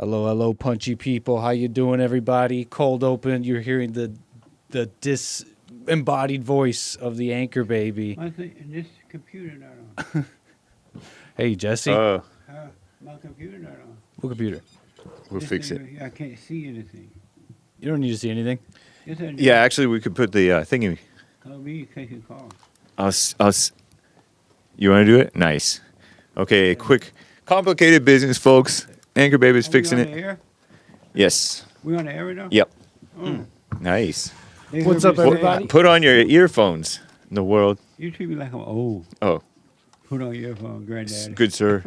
Hello, hello, punchy people. How you doing, everybody? Cold open. You're hearing the disembodied voice of the anchor baby. I think this computer not on. Hey, Jesse. My computer not on. What computer? We'll fix it. I can't see anything. You don't need to see anything. Yes, I do. Yeah, actually, we could put the thingy. Call me, take a call. You want to do it? Nice. Okay, quick, complicated business, folks. Anchor Baby's fixing we it. on the air? Yes. We on the air right now? Yep. Mm. Nice. They What's heard up, me say, everybody? Put on your earphones. In the world. You treat me like I'm old. Oh, Put on your earphone, granddaddy. good sir,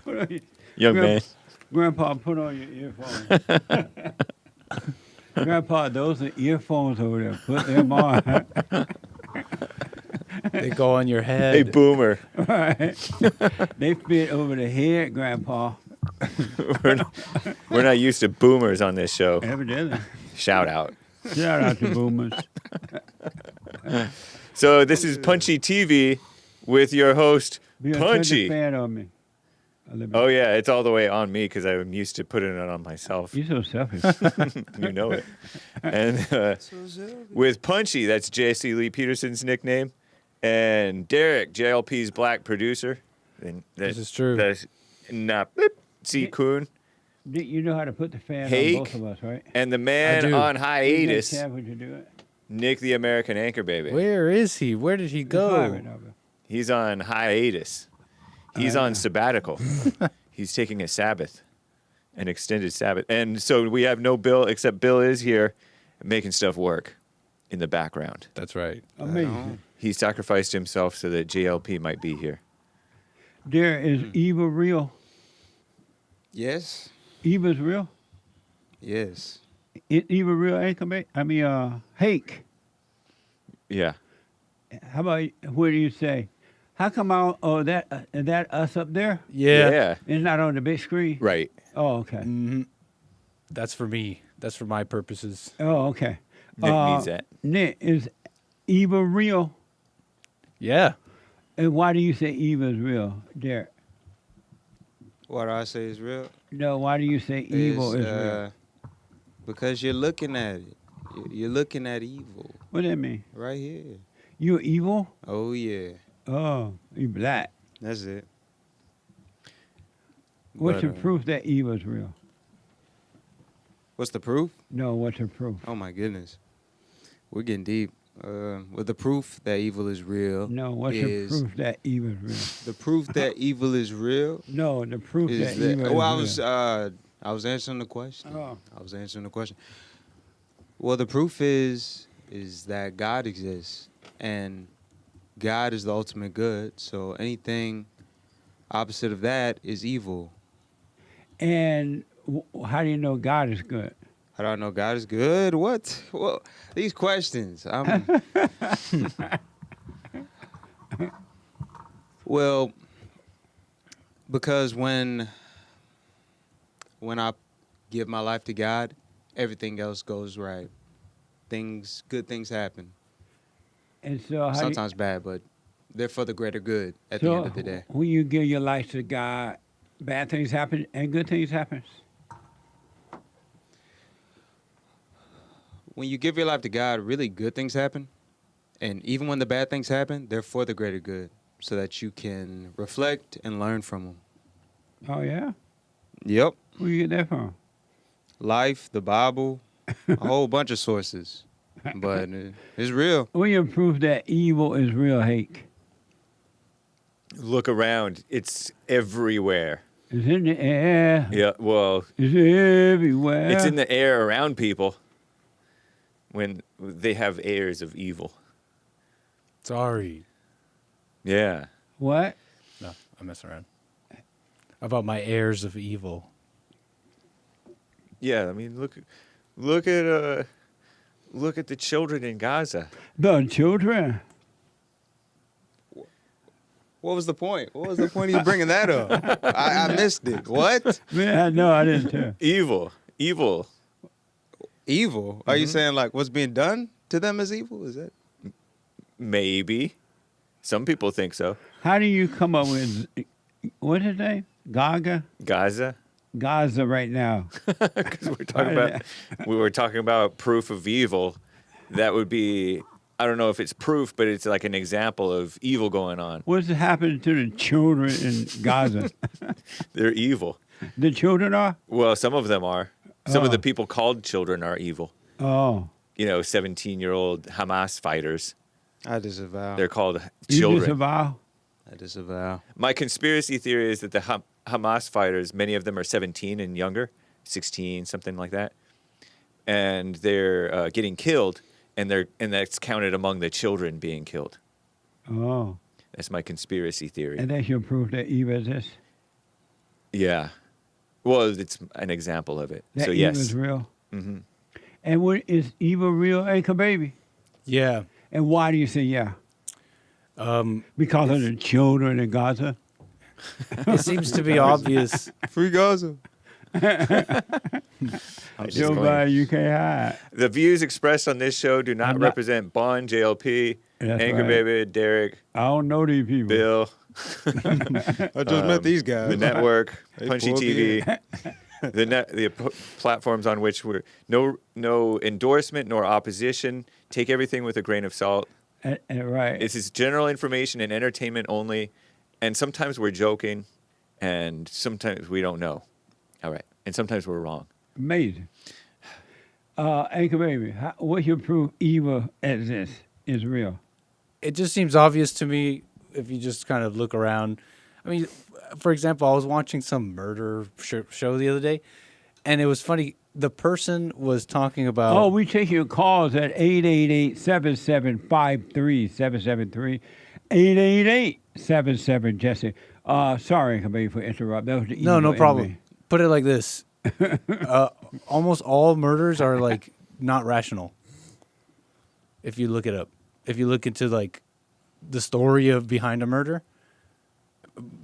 Put on your, young man. Grandpa, put on your earphones. Grandpa, those are earphones over there. Put them on. They go on your head. Hey, boomer. Right. They fit over the head, Grandpa. We're not used to boomers on this show. Evidently. Shout out. Shout out to boomers. So this is Punchy TV with your host, Be a turn the Punchie. fan on me. Oh, yeah, it's all the way on me because I'm used to putting it on myself. You're so selfish. You know it. And with Punchy, that's Jesse Lee Peterson's nickname, and Derrick, JLP's black producer. And This is true. That's C. Kuhn. You know how to put the fan Hake. on both of us, right? And the I man do. on hiatus, Would you do it? Nick the American Anchor Baby. Where is he? Where did he He's go? fine right now, bro. He's on hiatus. He's on sabbatical. He's taking a Sabbath, an extended Sabbath. And so we have no Bill, except Bill is here making stuff work in the background. That's right. Amazing. He sacrificed himself so that JLP might be here. There is evil real. Yes. Evil's real. Yes. Evil real anchor mate. Hake. Yeah. How about what do you say? How come that us up there? Yeah. It's not on the big screen. Right. Oh, okay. Mm-hmm. That's for me. That's for my purposes. Oh, okay. Nick needs that. Nick, is evil real? Yeah. And why do you say evil is real, Derrick? What I say is real. No, why do you say evil is real? Because you're looking at it. You're looking at evil What does that mean? right here. You evil? Oh yeah, Oh, you black. that's it. What's But, the proof that evil is real? What's the proof? No, what's the proof? Oh my goodness, we're getting deep. Well, the proof that evil is real. No, what's is the proof that evil is real? The proof that evil is real No, the proof is that that. evil Oh, is real. I was answering the question. Oh. I was answering the question. Well, the proof is that God exists, and God is the ultimate good. So anything opposite of that is evil. And how do you know God is good? How do I know God is good? What? Well, these questions. Well, because when I give my life to God, everything else goes right. Good things happen. And so how Sometimes bad, but they're for the greater good at the end of the day. When you give your life to God, bad things happen and good things happen. When you give your life to God, really good things happen. And even when the bad things happen, they're for the greater good so that you can reflect and learn from them. Oh yeah? Yep. Where you get that from? Life, the Bible, a whole bunch of sources. But it's real. When you prove that evil is real, Hake? Look around. It's everywhere. It's in the air. Yeah, well, It's everywhere. it's in the air around people when they have airs of evil. Sorry. Yeah. What? No, I'm messing around. About my heirs of evil. Yeah, I mean, look at the children in Gaza. The children. What was the point? What was the point of you bringing that up? I missed it. What? Man, no, I didn't tell. Evil. Evil? Are you saying like what's being done to them is evil? Is that? Maybe. Some people think so. How do you come up with, what's his name? Gaga? Gaza. Gaza right now? Because we were talking about proof of evil. That would be, I don't know if it's proof, but it's like an example of evil going on. What's happening to the children in Gaza? They're evil. The children are? Well, some of them are. Some of Oh. the people called children are evil. Oh. 17-year-old Hamas fighters. I disavow. They're called You children. disavow? I disavow. My conspiracy theory is that the Hamas fighters, many of them are 17 and younger, 16, something like that, and they're getting killed, and that's counted among the children being killed. Oh. That's my conspiracy theory. And that's your proof that evil exists? Yeah. Well, it's an example of it. That So evil yes. is real? hmm And is evil real, Anchor Baby? Yeah. And why do you say yeah? Because of the children in Gaza? It seems to be obvious. Free Gaza. Nobody you can't hide. The views expressed on this show do not I'm not- represent Bond, JLP, That's Anchor right. Baby, Derrick, I don't know these people. Bill, I just met these guys. the network, They Punchy pulled me TV, the platforms on which we're no endorsement nor opposition. Take everything with a grain of salt. Right. This is general information and entertainment only, and sometimes we're joking, and sometimes we don't know. All right, and sometimes we're wrong. Amazing. Anchor Baby, what's your proof evil exists, is real? It just seems obvious to me if you just kind of look around. I mean, for example, I was watching some murder show the other day, and it was funny. The person was talking about. Oh, we take your calls at 888-7753-773. 888-77 Jesse. Sorry, Anchor Baby, for interrupt. That was the No, evil no in problem. me. Put it like this: almost all murders are like not rational. If you look it up, if you look into like the story of behind a murder,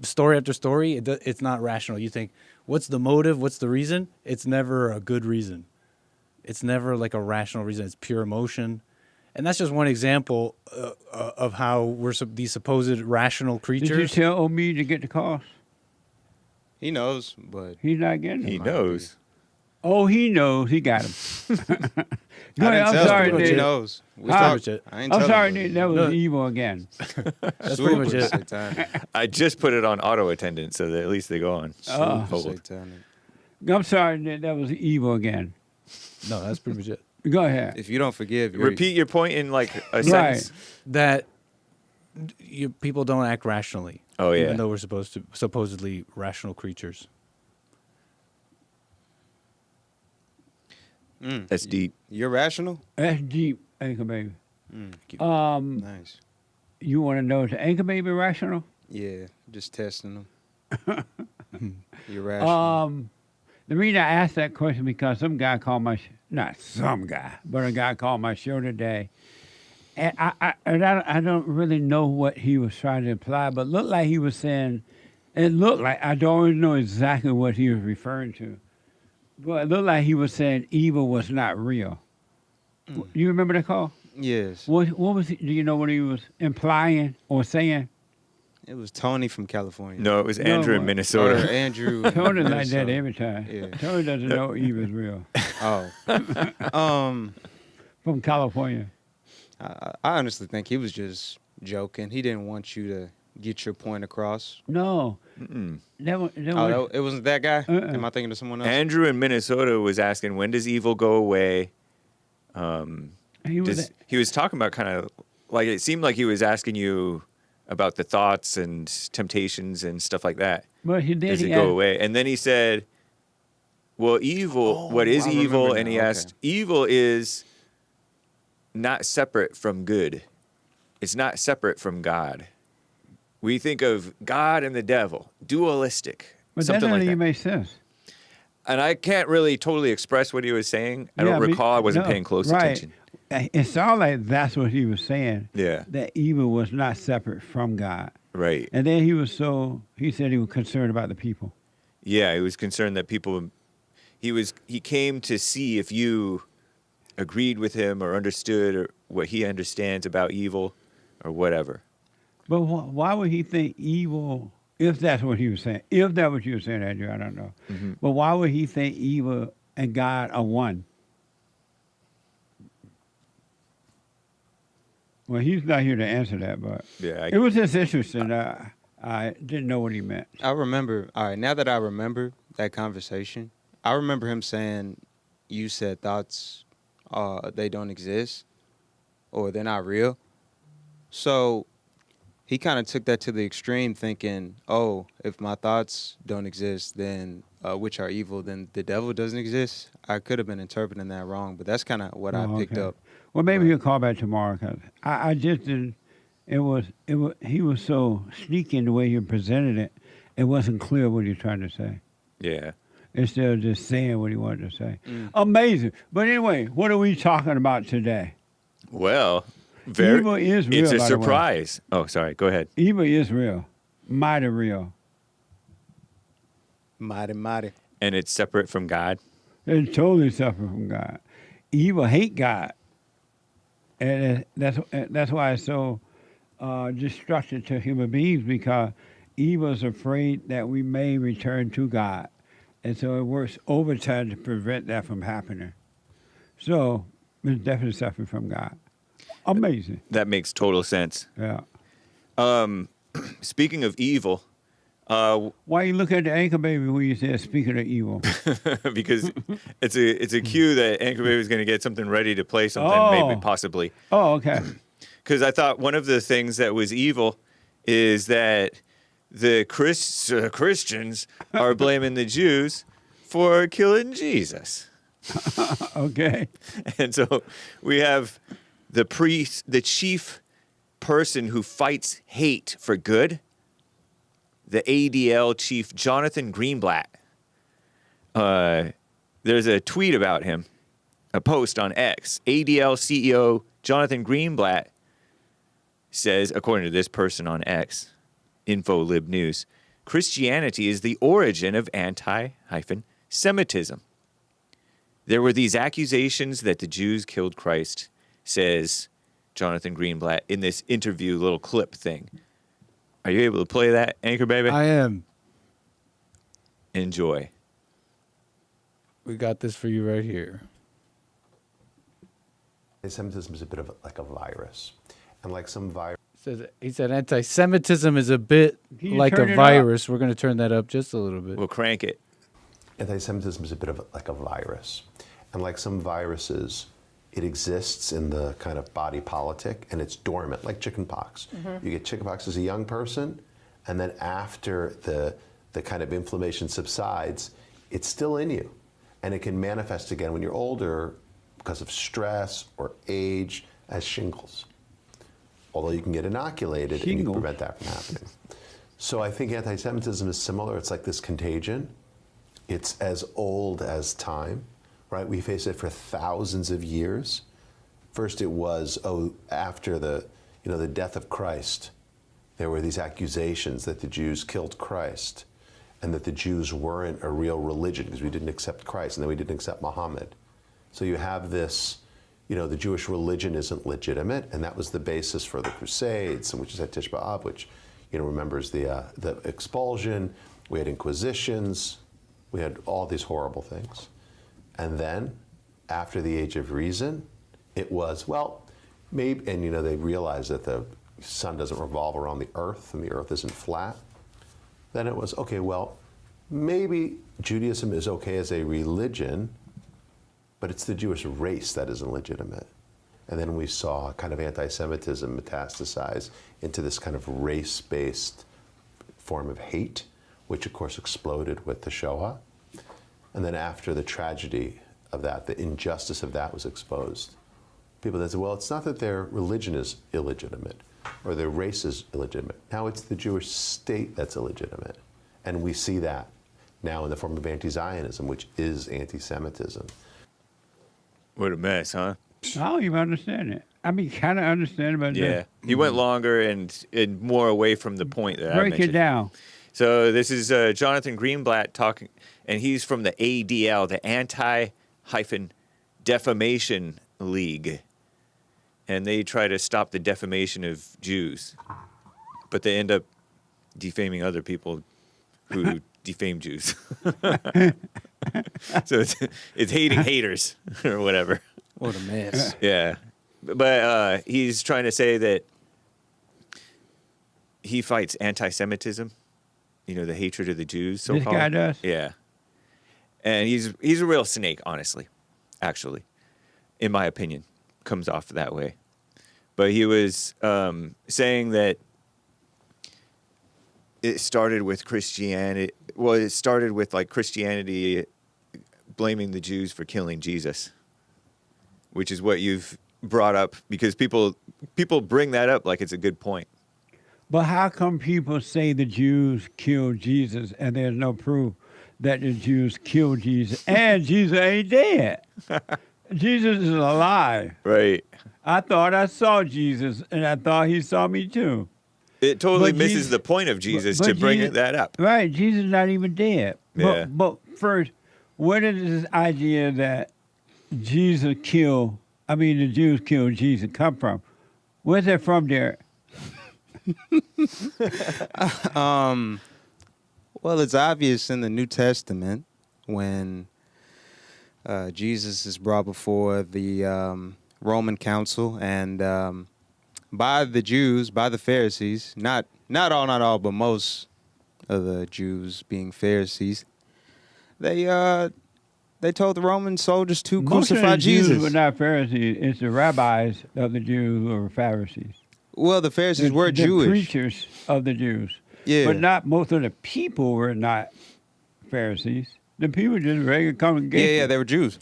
story after story, it's not rational. You think, what's the motive? What's the reason? It's never a good reason. It's never like a rational reason. It's pure emotion. And that's just one example of how we're these supposed rational Did you creatures. tell Omeed to get the calls? He knows, but He's not getting them. He knows. Oh, he knows. He got them. Go I ahead. didn't I'm tell sorry, him, but he Nick. knows. We Huh? talked- It. I ain't I'm tell sorry, him, Nick. but That was No. evil again. That's pretty much super it. satanic. I just put it on auto attendant so that at least they go on. Oh. hold. Satanic. I'm sorry, Nick. That was evil again. No, that's pretty much it. Go ahead. If you don't forgive, you're, Repeat your point in like a Right. sentence. That people don't act rationally. Oh, yeah. Even though we're supposedly rational creatures. That's deep. you're rational. That's deep, Anchor Baby. Nice. You want to know if the Anchor Baby rational? Yeah, just testing them. You're rational. The reason I asked that question because some guy called my not some guy, but a guy called my show today, and I don't really know what he was trying to imply, but it looked like he was saying, it looked like I don't know exactly what he was referring to, but it looked like he was saying evil was not real. You remember the call? Yes. What was? Do you know what he was implying or saying? It was Tony from California. No, it was No, Andrew in what? Or Minnesota. Andrew. Tony like Minnesota. that every time. Yeah. Tony doesn't know evil is real. Oh. From California. I honestly think he was just joking. He didn't want you to get your point across. No. Mm-mm. It wasn't that guy? Uh-uh. Am I thinking of someone else? Andrew in Minnesota was asking, when does evil go away? He was He was talking about kind of like, it seemed like he was asking you about the thoughts and temptations and stuff like that. but he did. Does it He go asked- away? And then he said, well, evil, what is I remember evil? now, And he okay. asked, evil is not separate from good. It's not separate from God. We think of God and the devil, dualistic, But that something doesn't like even that. make sense. And I can't really totally express what he was saying. I Yeah, don't recall. I wasn't no, paying close right. attention. It sounded like that's what he was saying. Yeah, That evil was not separate from God. right. And then he said he was concerned about the people. Yeah, he was concerned that people. He came to see if you agreed with him or understood or what he understands about evil or whatever. But why would he think evil If that's what he was saying. If that's what you were saying, Andrew, I don't know. Mm-hmm. But why would he think evil and God are one? Well, he's not here to answer that, but Yeah, it was just interesting. I didn't know what he meant. I remember. All right, now that I remember that conversation, I remember him saying, "You said thoughts, they don't exist, or they're not real." So he kind of took that to the extreme, thinking, "Oh, if my thoughts don't exist, then which are evil, then the devil doesn't exist." I could have been interpreting that wrong, but that's kind of what I picked up. Well, maybe Right. he'll call back tomorrow because I just didn't. It was. He was so sneaky in the way he presented it. It wasn't clear what he was trying to say. yeah. Instead of just saying what he wanted to say. Amazing. But anyway, what are we talking about today? Well, Evil is real, it's a by the way. surprise. Oh, sorry. Go ahead. Evil is real. Mighty real. Mighty, mighty. And it's separate from God. It's totally separate from God. Evil hate God. And that's why it's so destructive to human beings, because evil is afraid that we may return to God. And so it works overtime to prevent that from happening. So it's definitely suffering from God. Amazing. That makes total sense. Yeah. Speaking of evil, Why you look at the anchor baby when you say speaking of evil? because it's a cue that Anchor Baby is going to get something ready to play something, Oh. maybe possibly. Oh, okay. Because I thought one of the things that was evil is that the Christians are blaming the Jews for killing Jesus. Okay. And so we have the priest, the chief person who fights hate for good, the ADL chief, Jonathan Greenblatt. There's a tweet about him, a post on X. ADL CEO Jonathan Greenblatt says, according to this person on X, InfoLib News, Christianity is the origin of anti-Semitism. There were these accusations that the Jews killed Christ, says Jonathan Greenblatt in this interview little clip thing. Are you able to play that, Anchor Baby? I am. Enjoy. We got this for you right here. Anti-Semitism is a bit of like a virus, and like some virus. He said anti-Semitism is a bit Can you like turn a it virus. We're going to turn that up just a little bit. We'll crank it. Anti-Semitism is a bit of like a virus, and like some viruses, it exists in the kind of body politic, and it's dormant, like chickenpox. You get chickenpox as a young person, and then after the kind of inflammation subsides, it's still in you, and it can manifest again when you're older because of stress or age as shingles. Although you can get inoculated and you can prevent that from happening. So I think anti-Semitism is similar. It's like this contagion. It's as old as time, right? We face it for thousands of years. First it was, after the death of Christ, there were these accusations that the Jews killed Christ and that the Jews weren't a real religion because we didn't accept Christ and then we didn't accept Muhammad. So you have this, the Jewish religion isn't legitimate, and that was the basis for the Crusades, which is at Tish B'Av, which, remembers the expulsion. We had inquisitions. We had all these horrible things. And then, after the Age of Reason, it was, maybe, and they realized that the sun doesn't revolve around the earth and the earth isn't flat. Then it was, maybe Judaism is okay as a religion, but it's the Jewish race that isn't legitimate. And then we saw kind of anti-Semitism metastasize into this kind of race-based form of hate, which of course exploded with the Shoah. And then after the tragedy of that, the injustice of that was exposed, people then said, it's not that their religion is illegitimate or their race is illegitimate. Now it's the Jewish state that's illegitimate. And we see that now in the form of anti-Zionism, which is anti-Semitism. What a mess, huh? I don't even understand it. I mean, kind of understand it, but Yeah. He went longer and more away from the point that I break mentioned. it down. So this is Jonathan Greenblatt talking, and he's from the ADL, the Anti-Defamation League. And they try to stop the defamation of Jews. But they end up, defaming other people who defame Jews. So it's hating haters or whatever. What a mess. Yeah. But he's trying to say that he fights anti-Semitism, the hatred of the Jews, so-called. This guy does? Yeah. And he's a real snake, honestly, actually, in my opinion. Comes off that way. But he was saying that it started with Christianity. Well, it started with like Christianity blaming the Jews for killing Jesus, which is what you've brought up, because people bring that up like it's a good point. But how come people say the Jews killed Jesus and there's no proof that the Jews killed Jesus and Jesus ain't dead? Jesus is alive. Right. I thought I saw Jesus and I thought he saw me too. It totally But misses Jesus- the point of Jesus but to bring Jesus- that up. Right, Jesus is not even dead. Yeah. But first, where did this idea that the Jews killed Jesus come from? Where's that from, Derrick? Well, it's obvious in the New Testament when Jesus is brought before the Roman Council and by the Jews, by the Pharisees, not all, but most of the Jews being Pharisees, they told the Roman soldiers to Most of crucify the Jews Jesus. were not Pharisees. It's the rabbis of the Jews who were Pharisees. Well, the Pharisees were The Jewish. preachers of the Jews. Yeah. But not most of the people were not Pharisees. The people just regular congregation. Yeah, they were Jews.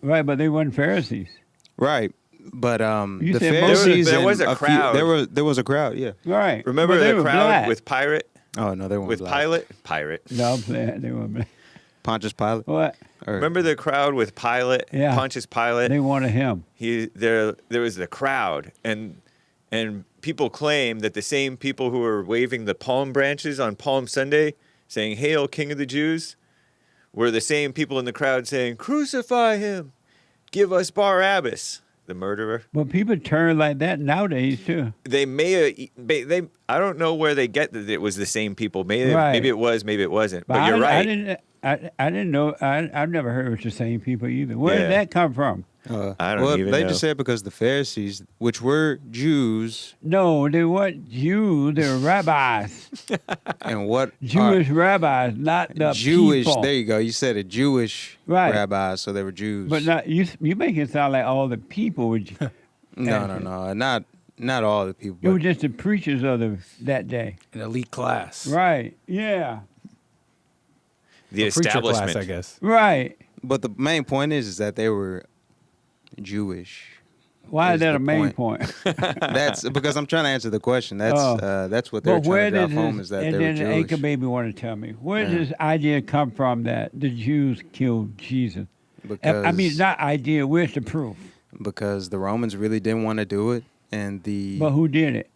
Right, but they weren't Pharisees. Right. But You the said most- Pharisees There and was a few- crowd. there was a crowd, yeah. Right. Remember But they the were crowd black. with Pilate? Oh no, they weren't With black. Pilate? No, I'm saying they were black. Pontius Pilate. What? Or- Remember the crowd with Pilate? Yeah. Pontius Pilate? They wanted him. There was the crowd, and people claim that the same people who were waving the palm branches on Palm Sunday, saying "Hail, King of the Jews," were the same people in the crowd saying, "Crucify him, give us Barabbas, the murderer." But people turn like that nowadays too. They I don't know where they get that it was the same people. Maybe Right. maybe it was, maybe it wasn't. But I you're didn't- right. I didn't know. I've never heard it was the same people either. Where Yeah. did that come from? I don't well, even they know. just said because the Pharisees, which were Jews, No, they weren't Jews. They were rabbis. and what Jewish rabbis, not the are Jewish. people. There you go. You said a Jewish Right. rabbis, so they were Jews. But not you. You make it sound like all the people were. no, not all the people. It was But just the preachers of that day. An elite class. Right. Yeah. The A preacher establishment. class, I guess. Right. but the main point is that they were Jewish. Why is Is that the a main point. point? That's because I'm trying to answer the question. That's what they're But where trying to drive did home this, is that and they were then the Jewish. anchor baby want to tell me, where Yeah. does this idea come from that the Jews killed Jesus? Because, I mean, not idea. Where's the proof? because the Romans really didn't want to do it, and the But who did it?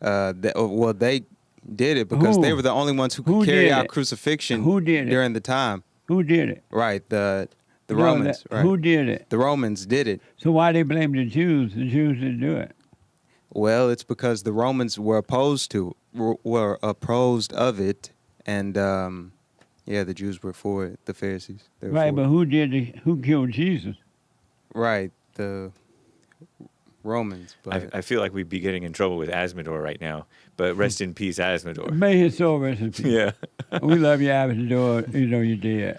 they did it because Who? they were the only ones who Who could carry did out it? crucifixion Who did it? during the time. Who did it? Right, the No, Romans. Right. Who did it? The Romans did it. So why they blame the Jews? The Jews didn't do it. Well, it's because the Romans were opposed of it, and the Jews were for it. The Pharisees, they were Right, for but it. who killed Jesus? Right, the Romans. But I feel like we'd be getting in trouble with Asmodor right now, but rest in peace, Asmodor. May his soul rest in peace. Yeah. We love you, Abishador. You know you did.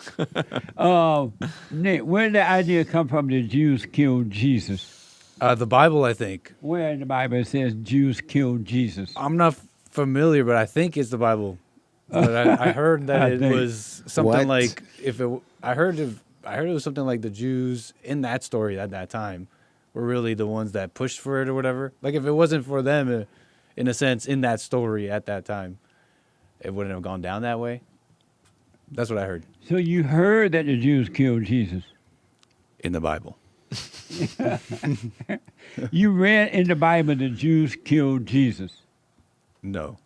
Nick, where did the idea come from that Jews killed Jesus? The Bible, I think. Where in the Bible it says Jews killed Jesus? I'm not familiar, but I think it's the Bible. But I heard that I it think. was something What? like I heard it was something like the Jews in that story at that time were really the ones that pushed for it or whatever. Like if it wasn't for them, in a sense, in that story at that time, it wouldn't have gone down that way. That's what I heard So you heard that the Jews killed Jesus. in the Bible. You read in the Bible the Jews killed Jesus. No,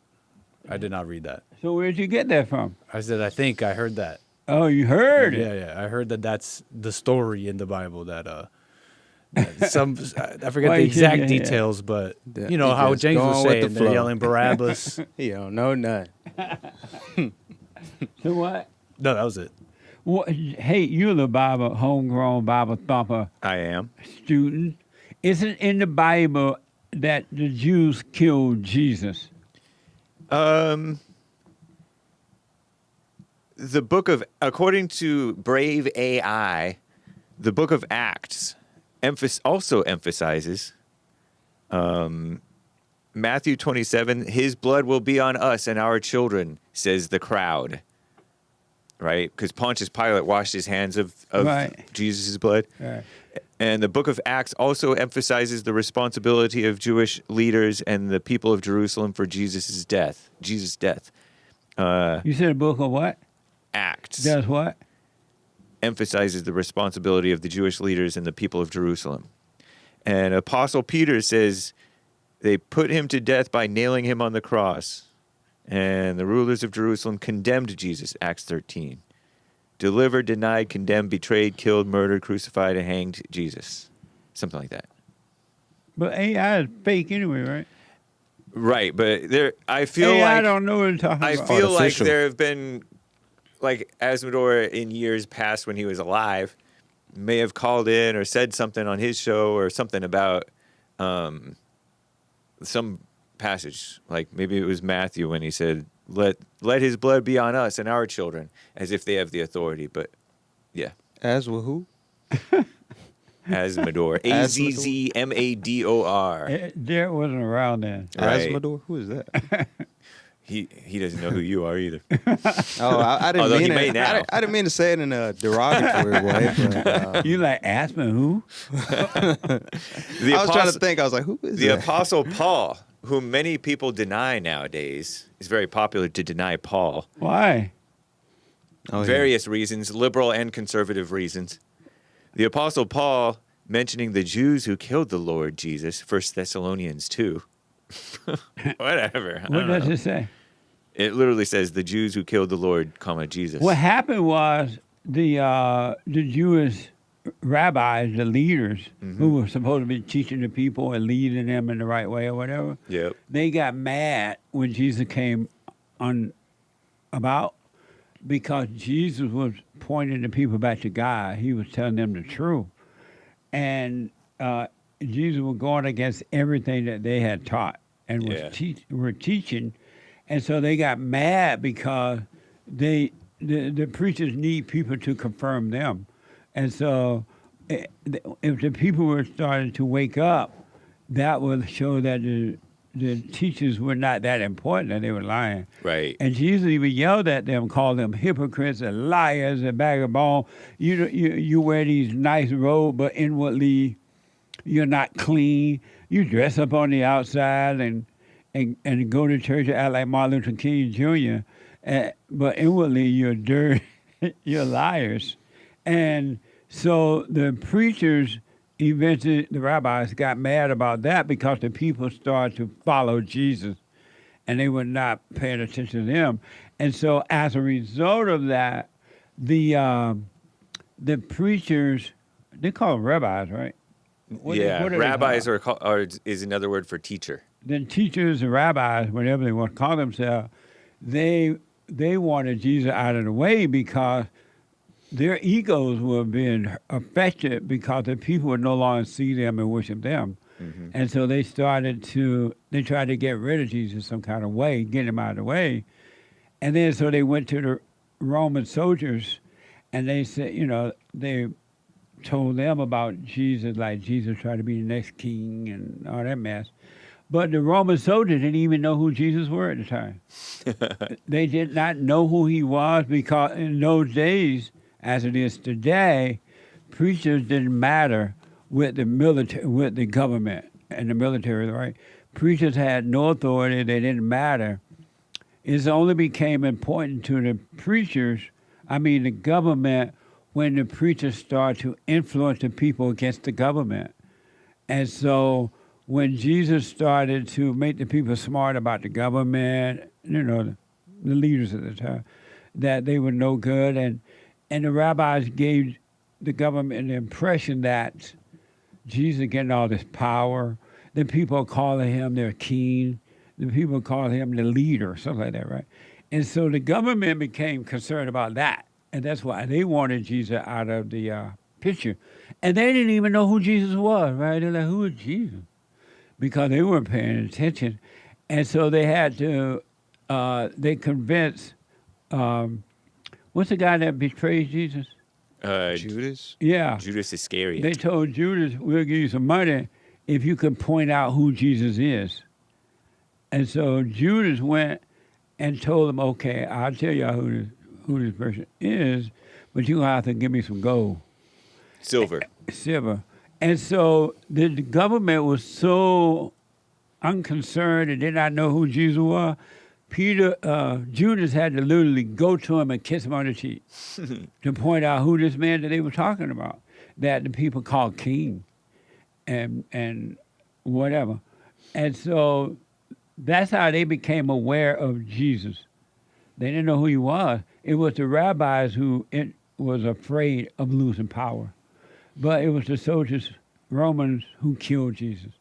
I did not read that. So where'd you get that from? I said I think I heard that. Oh, you heard it. Yeah. I heard that that's the story in the Bible that some I forget Why the you shaking exact your head? details, but Yeah, you know you how just James was going with the saying they're flow. yelling Barabbas. you don't know nothing. So what? No, that was it. What? Hey, you're the Bible, homegrown Bible thumper I am. student. Isn't in the Bible that the Jews killed Jesus? The book of, according to Brave AI, the book of Acts also emphasizes Matthew 27, his blood will be on us and our children, says the crowd. Right? Because Pontius Pilate washed his hands of Right. Jesus' blood. Right. And the book of Acts also emphasizes the responsibility of Jewish leaders and the people of Jerusalem for Jesus' death. Jesus' death. You said a book of what? Acts Does what? emphasizes the responsibility of the Jewish leaders and the people of Jerusalem. And Apostle Peter says they put him to death by nailing him on the cross. And the rulers of Jerusalem condemned Jesus, Acts 13. Delivered, denied, condemned, betrayed, killed, murdered, crucified, and hanged Jesus. Something like that. But AI is fake anyway, right? Right, but I feel AI like don't know what it's talking I about. feel like Artificial. there have been, like Asimov in years past when he was alive, may have called in or said something on his show or something about some passage. Like maybe it was Matthew when he said, "Let his blood be on us and our children," as if they have the authority. But yeah, As with who? Asimov, Azzmador. Derrick wasn't around then. Right. Asmodor? Who is that? He doesn't know who you are either. Oh, I didn't Although mean he may it. now. I didn't mean to say it in a derogatory way. But, You like Aspen who? The I was trying to apostle- think. I was like, who is The that? Apostle Paul, whom many people deny nowadays, is very popular to deny Paul. Why? Oh, yeah. Various reasons, liberal and conservative reasons. The Apostle Paul mentioning the Jews who killed the Lord Jesus, 1 Thessalonians 2. Whatever. I What don't does know. it say? It literally says the Jews who killed the Lord, comma, Jesus. What happened was the Jewish rabbis, the leaders who were supposed to be teaching the people and leading them in the right way or whatever, Yep. they got mad when Jesus came on about because Jesus was pointing the people back to God. He was telling them the truth. And Jesus was going against everything that they had taught and was Yeah. were teaching. And so they got mad because the preachers need people to confirm them. And so if the people were starting to wake up, that would show that the teachers were not that important and they were lying. Right. And Jesus even yelled at them, called them hypocrites and liars and vagabonds. You wear these nice robes, but inwardly you're not clean. You dress up on the outside and go to church and act like Martin Luther King Jr., but inwardly you're dirty, you're liars. And so the preachers, eventually the rabbis got mad about that because the people started to follow Jesus and they were not paying attention to them. And so as a result of that, the preachers, they call them rabbis, right? What yeah. are they Rabbis called? is another word for teacher. The teachers and rabbis, whatever they want to call themselves, they wanted Jesus out of the way because their egos were being affected because the people would no longer see them and worship them. Mm-hmm. And so they tried to get rid of Jesus some kind of way, get him out of the way. And then so they went to the Roman soldiers and they said, they told them about Jesus, like Jesus tried to be the next king and all that mess. But the Roman soldiers didn't even know who Jesus were at the time. They did not know who he was because in those days, as it is today, preachers didn't matter with the military, with the government and the military, right? Preachers had no authority. They didn't matter. It only became important to the preachers, the government, when the preachers started to influence the people against the government. And so when Jesus started to make the people smart about the government, the leaders at the time, that they were no good, and the rabbis gave the government the impression that Jesus getting all this power. The people calling him their king. The people calling him the leader, something like that, right? And so the government became concerned about that. And that's why they wanted Jesus out of the picture. And they didn't even know who Jesus was, right? They're like, who is Jesus? Because they weren't paying attention. And so they had to, they convinced, what's the guy that betrayed Jesus? Judas? Yeah. Judas Iscariot. They told Judas, we'll give you some money if you can point out who Jesus is. And so Judas went and told them, okay, I'll tell y'all who this person is, but you're going to have to give me some gold. Silver. And so the government was so unconcerned and did not know who Jesus was. Judas had to literally go to him and kiss him on the cheek to point out who this man that they were talking about, that the people called king and whatever. And so that's how they became aware of Jesus. They didn't know who he was. It was the rabbis who was afraid of losing power. But it was the soldiers, Romans, who killed Jesus.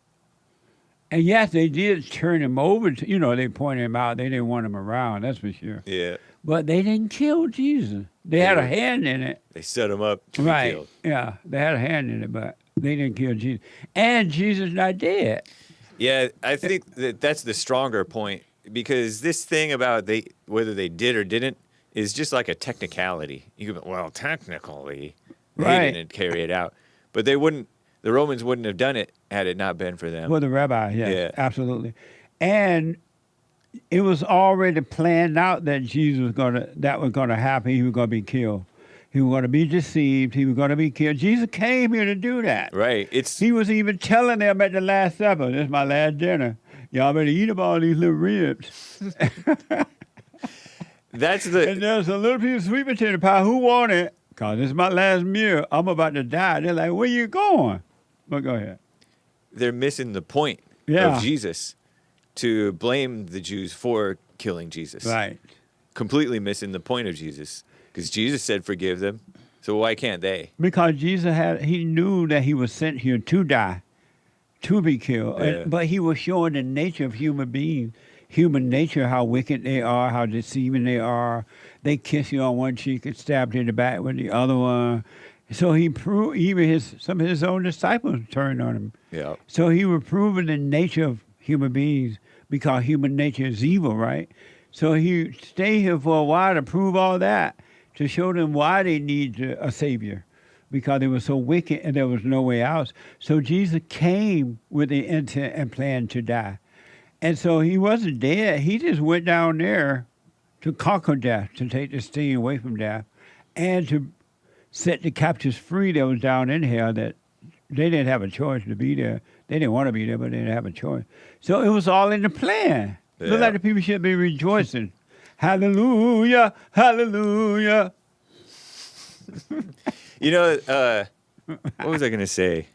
And yes, they did turn him over to, they pointed him out. They didn't want him around, that's for sure. Yeah. But they didn't kill Jesus. They had a hand in it. They set him up to be killed. Yeah, they had a hand in it, but they didn't kill Jesus. And Jesus not dead. Yeah, I think that's the stronger point, because this thing about whether they did or didn't is just like a technicality. You go, well, technically, they didn't carry it out. But the Romans wouldn't have done it had it not been for them. Well, the rabbi, absolutely. And it was already planned out that that was gonna happen. He was gonna be killed. He was gonna be deceived. He was gonna be killed. Jesus came here to do that. Right. He was even telling them at the Last Supper, "This is my last dinner. Y'all better eat up all these little ribs." And there's a little piece of sweet potato pie. Who want it? Because this is my last meal. I'm about to die. They're like, where you going? But go ahead. They're missing the point of Jesus to blame the Jews for killing Jesus. Right. Completely missing the point of Jesus. Because Jesus said, forgive them. So why can't they? Because Jesus he knew that he was sent here to die, to be killed. Yeah. But he was showing the nature of human beings. Human nature, how wicked they are, how deceiving they are. They kiss you on one cheek and stab you in the back with the other one. So he proved, even some of his own disciples turned on him. Yeah. So he was proving the nature of human beings, because human nature is evil, right? So he stayed here for a while to prove all that, to show them why they need a savior, because they were so wicked and there was no way out. So Jesus came with the intent and plan to die. And so he wasn't dead. He just went down there to conquer death, to take the sting away from death, and to set the captives free that was down in hell, that they didn't have a choice to be there. They didn't want to be there, but they didn't have a choice. So it was all in the plan. Yeah. Look like the people should be rejoicing. Hallelujah, hallelujah. What was I going to say?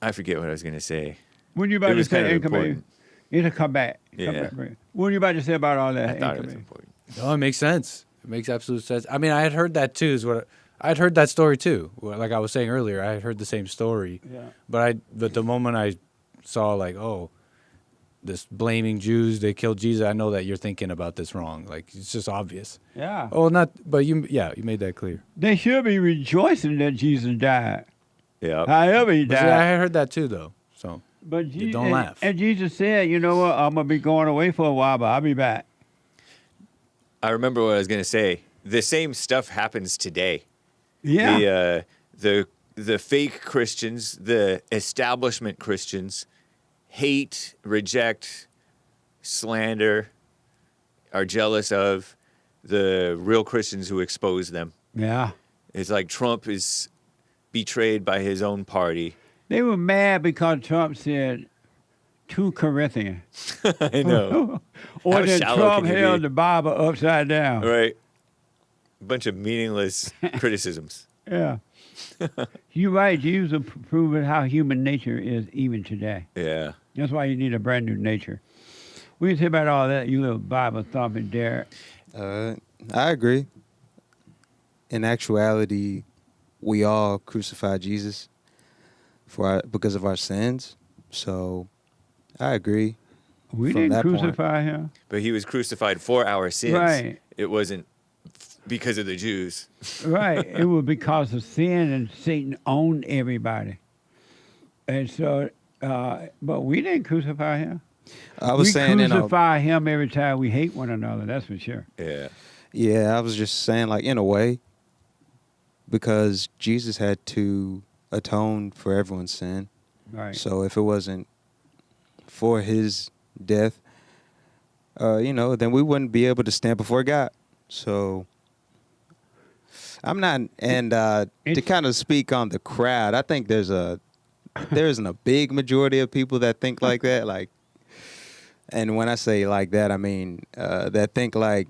I forget what I was going to say. When you about It was to say kind of income, important. it'll come back. Yeah. What are you about to say about all that? I thought it was income? important. Oh, it makes sense. It makes absolute sense. I mean, I had heard that too. I'd heard that story too. Like I was saying earlier, I had heard the same story. Yeah. But the moment I saw this blaming Jews, they killed Jesus, I know that you're thinking about this wrong. Like, it's just obvious. Yeah. Oh, you made that clear. They should be rejoicing that Jesus died. Yeah. However he But see, died. I heard that too, though. So But don't laugh. And Jesus said, you know what, I'm going to be going away for a while, but I'll be back. I remember what I was going to say. The same stuff happens today. Yeah. The fake Christians, the establishment Christians, hate, reject, slander, are jealous of the real Christians who expose them. Yeah. It's like Trump is betrayed by his own party. They were mad because Trump said 2 Corinthians. I know. Or How that shallow Trump can you held be? the Bible upside down. Right. A bunch of meaningless criticisms. Yeah. You're right. Jesus are proving how human nature is even today. Yeah. That's why you need a brand new nature. What do you say about all that, you little Bible thumping Derrick? I agree. In actuality, we all crucified Jesus because of our sins. So I agree. We from didn't that point. crucify him. But he was crucified for our sins. Right. It wasn't because of the Jews. Right. It was because of sin, and Satan owned everybody. And so, but we didn't crucify him. I was we saying, crucify him every time we hate one another. That's for sure. Yeah. yeah, I was just saying, like, in a way, because Jesus had to atone for everyone's sin. Right. So if it wasn't for his death, then we wouldn't be able to stand before God. So I'm not, and to kind of speak on the crowd, I think there isn't a big majority of people that think like that. Like, and when I say like that, I mean that think like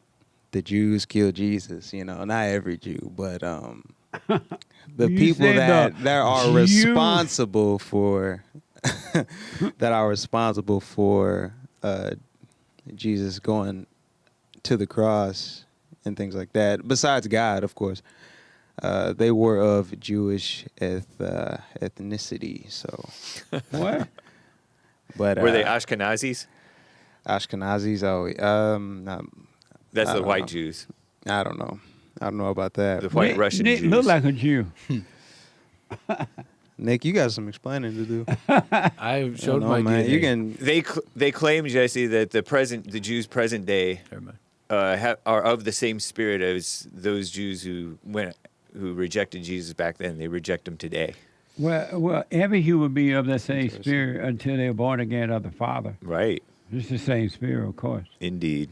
the Jews killed Jesus. Not every Jew, but the You people said that are Jews. responsible for Jesus going to the cross and things like that. Besides God, of course, they were of Jewish ethnicity. So, What? but Were they Ashkenazis? Ashkenazis? That's I the don't white know. Jews. I don't know. I don't know about that. The white Russian Nick Jews. look like a Jew. Nick, you got some explaining to do. I showed my man. DNA. You can. They claim, Jesse, that the Jews present day Never mind. are of the same spirit as those Jews who rejected Jesus back then. They reject him today. Well, every human being of the same spirit until they're born again of the Father. Right. It's the same spirit, of course. Indeed.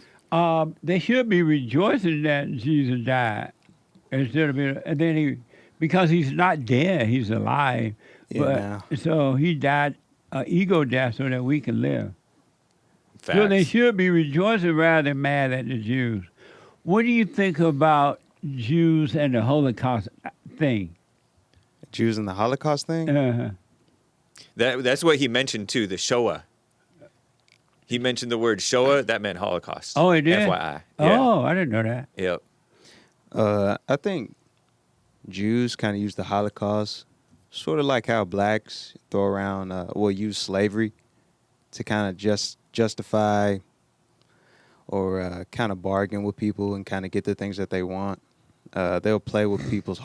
They should be rejoicing that Jesus died instead of being, and then because he's not dead, he's alive. Yeah. But so he died ego death so that we can live. Facts. So they should be rejoicing rather than mad at the Jews. What do you think about Jews and the Holocaust thing? Jews in the Holocaust thing? Uh-huh. That's what he mentioned too, the Shoah. He mentioned the word Shoah, that meant Holocaust. Oh, he did? FYI. Yeah. Oh, I didn't know that. Yep. I think Jews kind of use the Holocaust sort of like how blacks throw around, use slavery to kind of justify or kind of bargain with people and kind of get the things that they want. They'll play with people's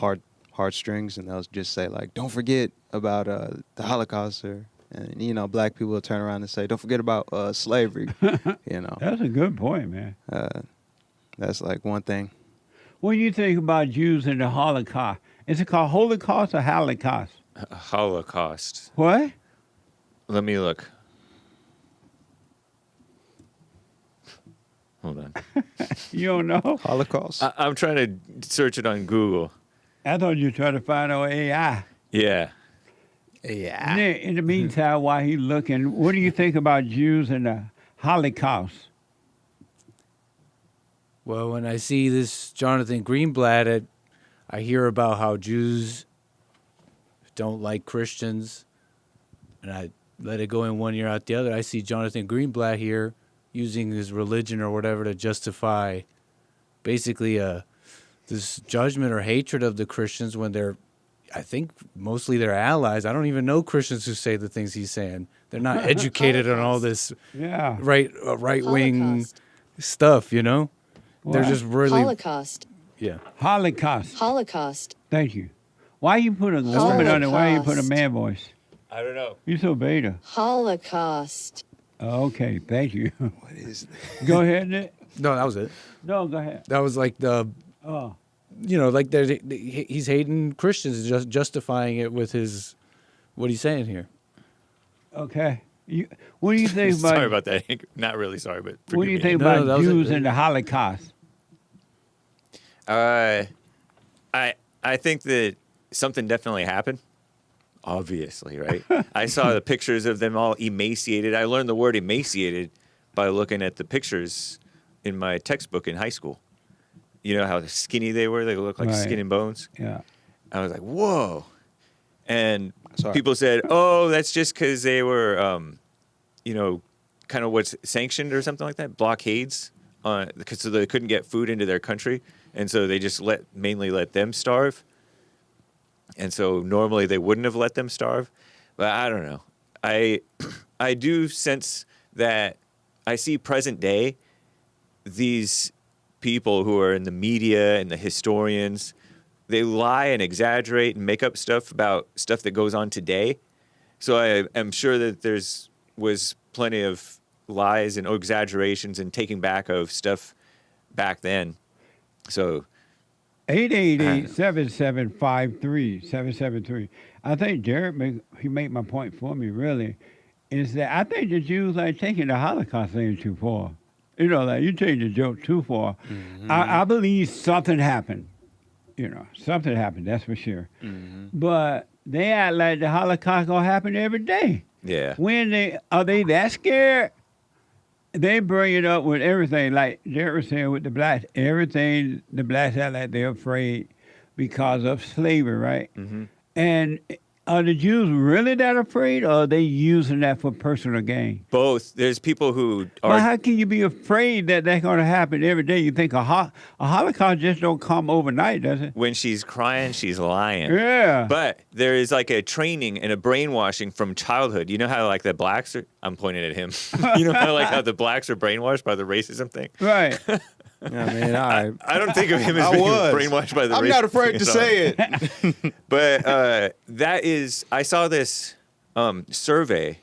heartstrings, and they'll just say, like, don't forget about the Holocaust, and black people will turn around and say, don't forget about slavery. That's a good point, man. That's like one thing. What do you think about Jews and the Holocaust? Is it called Holocaust or Holocaust? Holocaust. What? Let me look. Hold on. You don't know? Holocaust? I'm trying to search it on Google. I thought you were trying to find out AI. Yeah. yeah. In the meantime, while he's looking, what do you think about Jews and the Holocaust? Well, when I see this Jonathan Greenblatt, I hear about how Jews don't like Christians, and I let it go in one ear out the other. I see Jonathan Greenblatt here using his religion or whatever to justify basically this judgment or hatred of the Christians when they're, I think, mostly their allies. I don't even know Christians who say the things he's saying. They're not educated on all this Yeah. right-wing Holocaust. stuff, They're What? just really... Holocaust. Yeah. Holocaust. Holocaust. Thank you. Why you put a woman on it? Why you put a Holocaust. man voice? I don't know. You're so beta. Holocaust. Okay, thank you. What is that? Go ahead, Nick. No, that was it. No, go ahead. That was like the... Oh, like he's hating Christians, just justifying it with his what he's saying here. okay. What do you think about? Sorry about that, Hank. Not really sorry, but forgive What do you me. think No, about that was it. Jews and the Holocaust? I think that something definitely happened. Obviously, right? I saw the pictures of them all emaciated. I learned the word emaciated by looking at the pictures in my textbook in high school. You know how skinny they were? They looked like Right. skin and bones. Yeah. I was like, whoa. And Sorry. people said, oh, that's just because they were, kind of what's sanctioned or something like that, blockades, because so they couldn't get food into their country. And so they just mainly let them starve. And so normally they wouldn't have let them starve. But I don't know. I do sense that I see present day, these people who are in the media and the historians, they lie and exaggerate and make up stuff about stuff that goes on today. So I am sure that was plenty of lies and exaggerations and taking back of stuff back then. So 888-7753-773. I think Derrick made my point for me, really, is that I think the Jews are taking the Holocaust thing too far. You know, like you take the joke too far. Mm-hmm. I believe something happened. You know, something happened, that's for sure. Mm-hmm. But they act like the Holocaust gonna happen every day. yeah, When are they that scared? They bring it up with everything, like Derrick was saying with the blacks. Everything the blacks act like they're afraid because of slavery, right? Mm-hmm. And are the Jews really that afraid, or are they using that for personal gain? both. There's people who Well, are how can you be afraid that that's going to happen every day? You think a Holocaust just don't come overnight, does it? when she's crying, she's lying. Yeah. But there is like a training and a brainwashing from childhood. You know how like the blacks are, I'm pointing at him. You know how the blacks are brainwashed by the racism thing? Right. I mean, I I don't think of him as I being was. brainwashed by the I'm racism not afraid thing to at all. say it. But that is, I saw this survey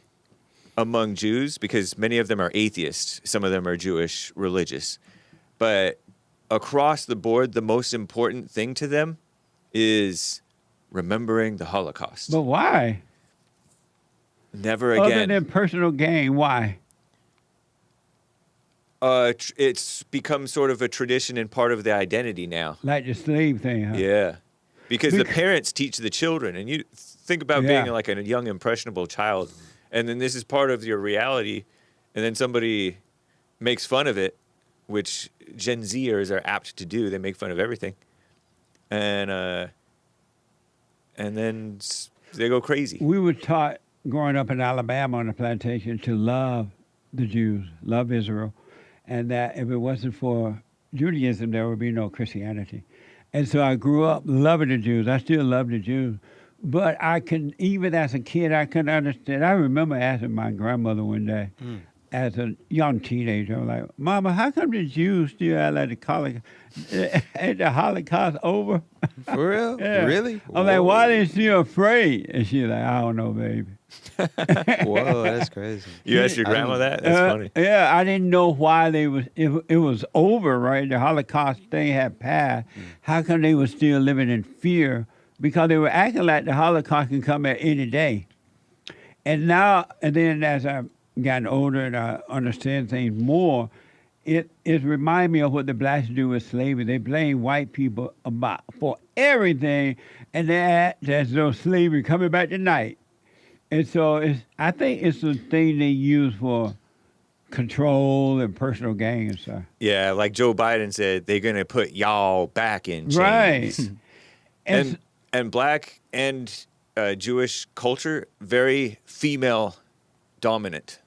among Jews because many of them are atheists. Some of them are Jewish religious. But across the board, the most important thing to them is remembering the Holocaust. But why? Never Other again. than personal gain, why? It's become sort of a tradition and part of the identity now. Like the slave thing, huh? Yeah. Because the parents teach the children, and you think about Yeah. being like a young, impressionable child, and then this is part of your reality, and then somebody makes fun of it, which Gen Zers are apt to do. They make fun of everything. And then they go crazy. We were taught growing up in Alabama on the plantation to love the Jews, love Israel, and that if it wasn't for Judaism, there would be no Christianity. And so I grew up loving the Jews. I still love the Jews. But even as a kid, I couldn't understand. I remember asking my grandmother one day, as a young teenager, I'm like, Mama, how come the Jews still act like ain't the Holocaust over? For real? Yeah. Really? I'm like, Whoa. why they still afraid? And she's like, I don't know, baby. Whoa, that's crazy. You asked your grandma that? That's funny. Yeah, I didn't know why it was over, right? The Holocaust thing had passed. How come they were still living in fear? Because they were acting like the Holocaust can come at any day. And then as I've gotten older and I understand things more, it reminds me of what the blacks do with slavery. They blame white people for everything, and they act as though slavery coming back tonight. And so I think it's a thing they use for control and personal gain and stuff. Yeah, like Joe Biden said, they're going to put y'all back in chains. Right. And black and Jewish culture, very female dominant.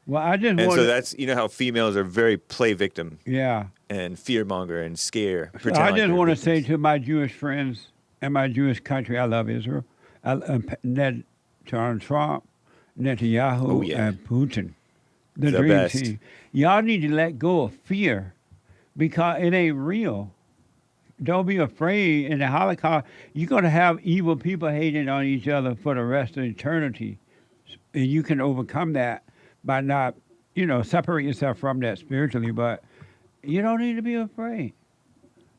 Well, I just And want so that's, you know how females are very play victim yeah. and fearmonger and scare. So pretend I like just they're want to victims. say to my Jewish friends and my Jewish country, I love Israel. Donald Trump, Netanyahu, Oh, yeah. and Putin, the The dream best. team. Y'all need to let go of fear because it ain't real. Don't be afraid. In the Holocaust, you're going to have evil people hating on each other for the rest of eternity. And you can overcome that by not, separate yourself from that spiritually. But you don't need to be afraid.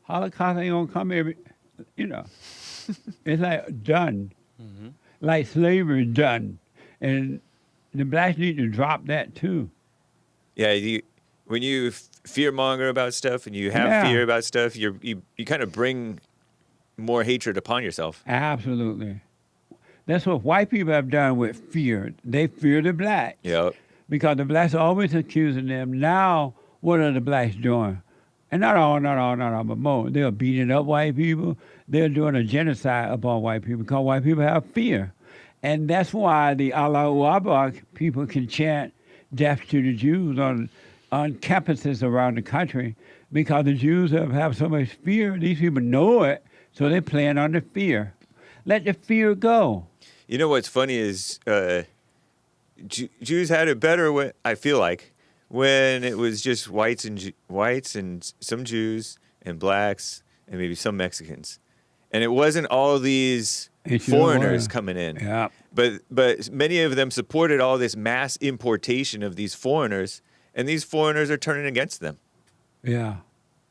Holocaust ain't going to come it's like done. Mm-hmm. Like slavery done. And the blacks need to drop that too. Yeah, when you fearmonger about stuff and you have Yeah. fear about stuff, you kind of bring more hatred upon yourself. Absolutely. That's what white people have done with fear. They fear the blacks. Yep. Because the blacks are always accusing them. Now, what are the blacks doing? And not all, but more. They're beating up white people. They're doing a genocide upon white people because white people have fear. And that's why the Allahu Akbar people can chant death to the Jews on campuses around the country because the Jews have so much fear. These people know it, so they're playing on the fear. Let the fear go. You know what's funny is Jews had it better, I feel like, when it was just whites and some Jews and blacks and maybe some Mexicans, and it wasn't all these foreigners coming in. Yeah. But many of them supported all this mass importation of these foreigners, and these foreigners are turning against them. Yeah.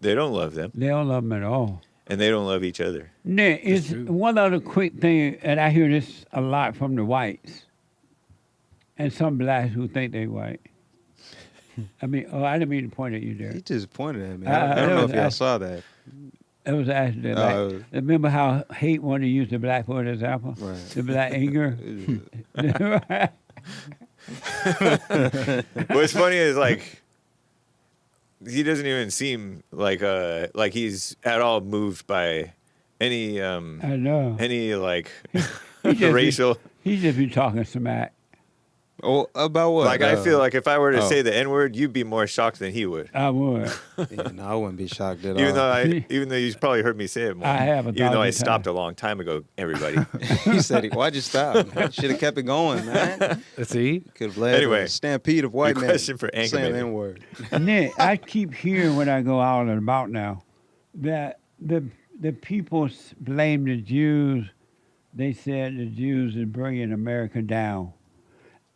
They don't love them, They don't love them at all. and they don't love each other. Nick, is one other quick thing, and I hear this a lot from the whites and some blacks who think they white. I mean, I didn't mean to point at you there. He just pointed at me. I don't know if y'all saw that. It was actually like, remember how Hake wanted to use the black for an example? Right. The black anger? What's funny is like he doesn't even seem like he's at all moved by any I know. like He just racial. He just be talking smack. Oh, about what? Like I feel like if I were to say the N-word, you'd be more shocked than he would. I would. Yeah, no, I wouldn't be shocked at Even all. even though you've probably heard me say it more. I have a Even though I thousand stopped times. a long time ago, everybody. He said, "Why'd you stop? Should have kept it going, man. See? Could have led Anyway, a stampede of white your men question for Anchorman. saying the N-word." Nick, I keep hearing when I go out and about now that the people blame the Jews. They said the Jews are bringing America down.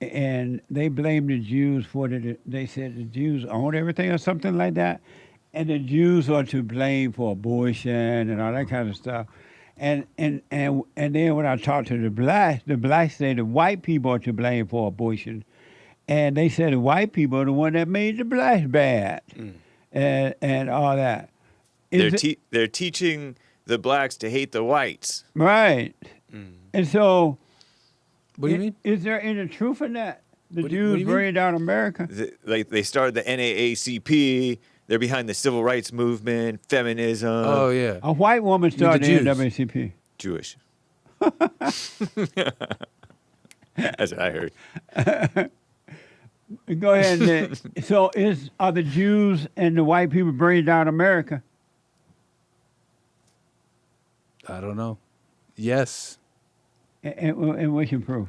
And they blame the Jews for they said the Jews own everything or something like that. And the Jews are to blame for abortion and all that kind of stuff. And then when I talk to the blacks say the white people are to blame for abortion. And they said the white people are the one that made the blacks bad and all that. They're teaching the blacks to hate the whites. Right. And so... What do you mean? Is there any truth in that? The What do you Jews mean? bringing down America? Like they started the NAACP. They're behind the civil rights movement, feminism. Oh yeah. A white woman started the Jews. NAACP. Jewish. That's what I heard. Go ahead, Nick. So are the Jews and the white people bringing down America? I don't know. Yes. And what's your proof?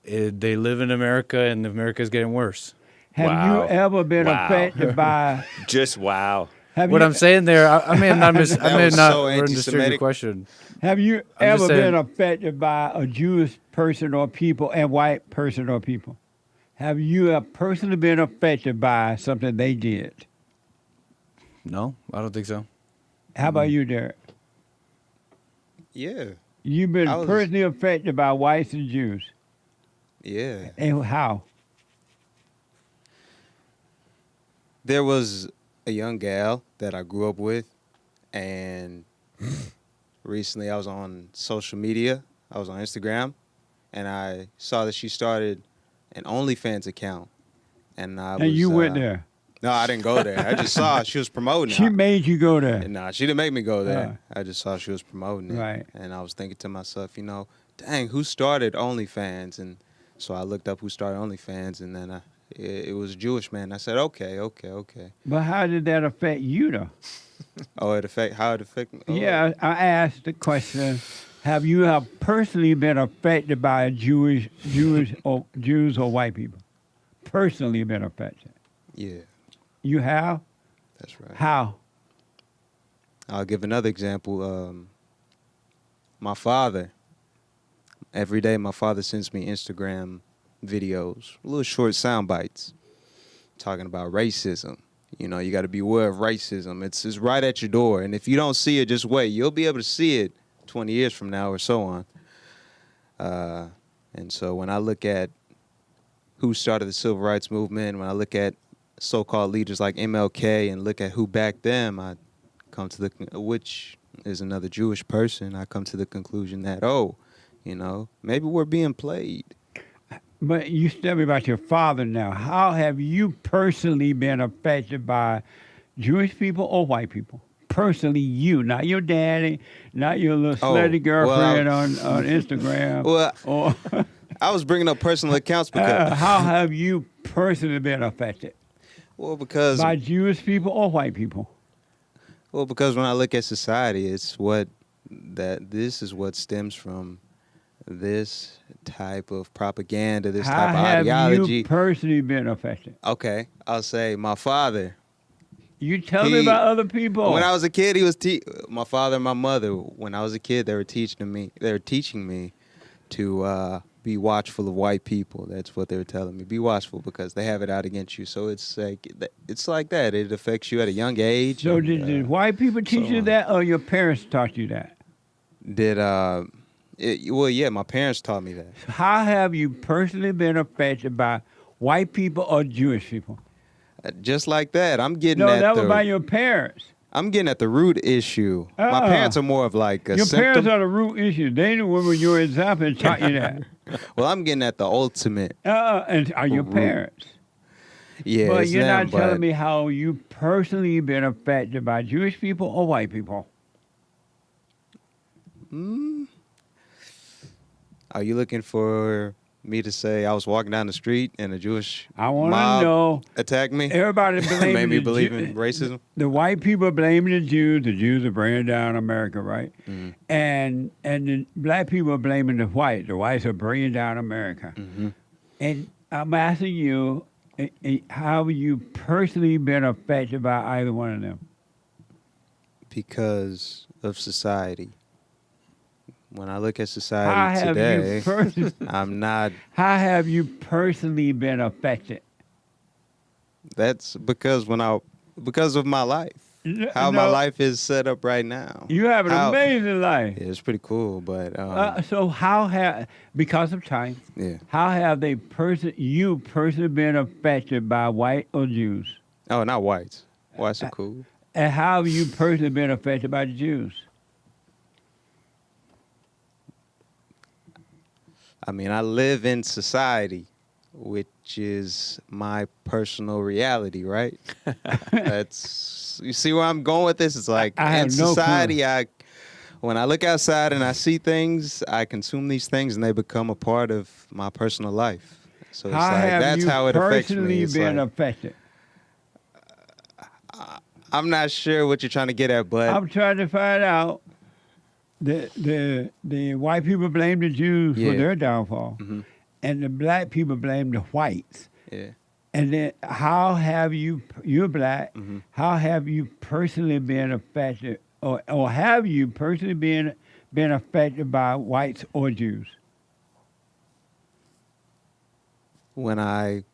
They live in America, and America's getting worse. Have Wow. you ever been Wow. affected by... Just wow. What I'm saying there, I may have not was so understood your anti-Semitic. question. Have you I'm just ever been saying- affected by a Jewish person or people and white person or people? Have you personally been affected by something they did? No, I don't think so. How about you, Derrick? Yeah, You've been I was- personally affected by whites and Jews. yeah. And how? There was a young gal that I grew up with, and recently I was on social media. I was on Instagram, and I saw that she started an OnlyFans account. And You went there. No, I didn't go there. I just saw she was promoting She it. made you go there. And nah, she didn't make me go there. I just saw she was promoting it. Right. And I was thinking to myself, dang, who started OnlyFans? And so I looked up who started OnlyFans, and then it was a Jewish man. I said, okay. But how did that affect you, though? Oh, how it affect me? Oh, Yeah, I asked the question: have you personally been affected by Jews or white people? Personally been affected? Yeah, You have? that's right. How? I'll give another example. My father, every day my father sends me Instagram videos, little short sound bites, talking about racism. You got to be aware of racism. It's right at your door. And if you don't see it, just wait. You'll be able to see it 20 years from now or so on. And so when I look at who started the civil rights movement, when I look at so-called leaders like MLK and look at who backed them, I come to which is another Jewish person, I come to the conclusion that, maybe we're being played. But you tell me about your father now. How have you personally been affected by Jewish people or white people? Personally, you, not your daddy, not your little slutty girlfriend on Instagram. Well, or I was bringing up personal accounts because, how have you personally been affected because by Jewish people or white people? Well, because when I look at society, this is what stems from this type of propaganda, this How type of have ideology. you personally been affected? Okay, I'll say my father. You tell me about other people. When I was a kid, he was my father and my mother. When I was a kid, they were teaching me to be watchful of white people. That's what they were telling me. Be watchful because they have it out against you. So it's like that. It affects you at a young age. So and, did white people teach you that, or your parents taught you that? Well, yeah, my parents taught me that. How have you personally been affected by white people or Jewish people? Just like that, I'm getting No, at that was the. by your parents. I'm getting at the root issue. My parents are more of like a Your symptom. parents are the root issue. They were your example and taught you that. Well, I'm getting at the ultimate. And are your Root. parents? Yeah, But it's you're them, not telling but me how you personally been affected by Jewish people or white people. Are you looking for me to say I was walking down the street and a Jewish I want to mob know. attacked me? Everybody blaming Made me the believe in racism? The white people are blaming the Jews are bringing down America, right? Mm-hmm. And the black people are blaming the whites are bringing down America. Mm-hmm. And I'm asking you, how have you personally been affected by either one of them? Because of society. When I look at How society have today, you personally, I'm not. how have you personally been affected? That's because because of my life. How my No, life is set up right now. You have an How- amazing life. Yeah, it's pretty cool, but So how have, because of time, yeah. how have you personally been affected by white or Jews? Oh, not whites. Whites are cool. And how have you personally been affected by the Jews? I mean, I live in society, which is my personal reality, right? That's you see where I'm going with this? It's like I have in no society, when I look outside and I see things, I consume these things and they become a part of my personal life. So it's How like have that's you how it affects me. personally It's been like, affected? I'm not sure what you're trying to get at, but I'm trying to find out. The white people blame the Jews Yeah. for their downfall, Mhm. and the black people blame the whites. yeah. And then how have you're black, Mhm. how have you personally been affected, or have you personally been affected by whites or Jews? When I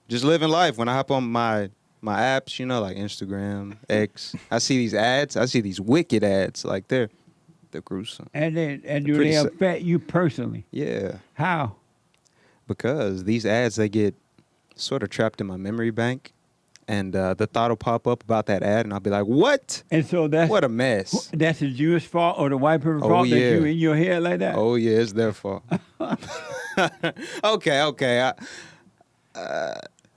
just living life, when I hop on my apps, you know, like Instagram, X, I see these ads. I see these wicked ads. Like they're gruesome. And do pretty they sa- affect you personally? Yeah, How? because these ads, they get sort of trapped in my memory bank, and the thought will pop up about that ad, and I'll be like, "What? And so What a mess!" that's the Jewish fault or the white people's Oh, fault that yeah. you in your head like that? Oh yeah, it's their fault. Okay.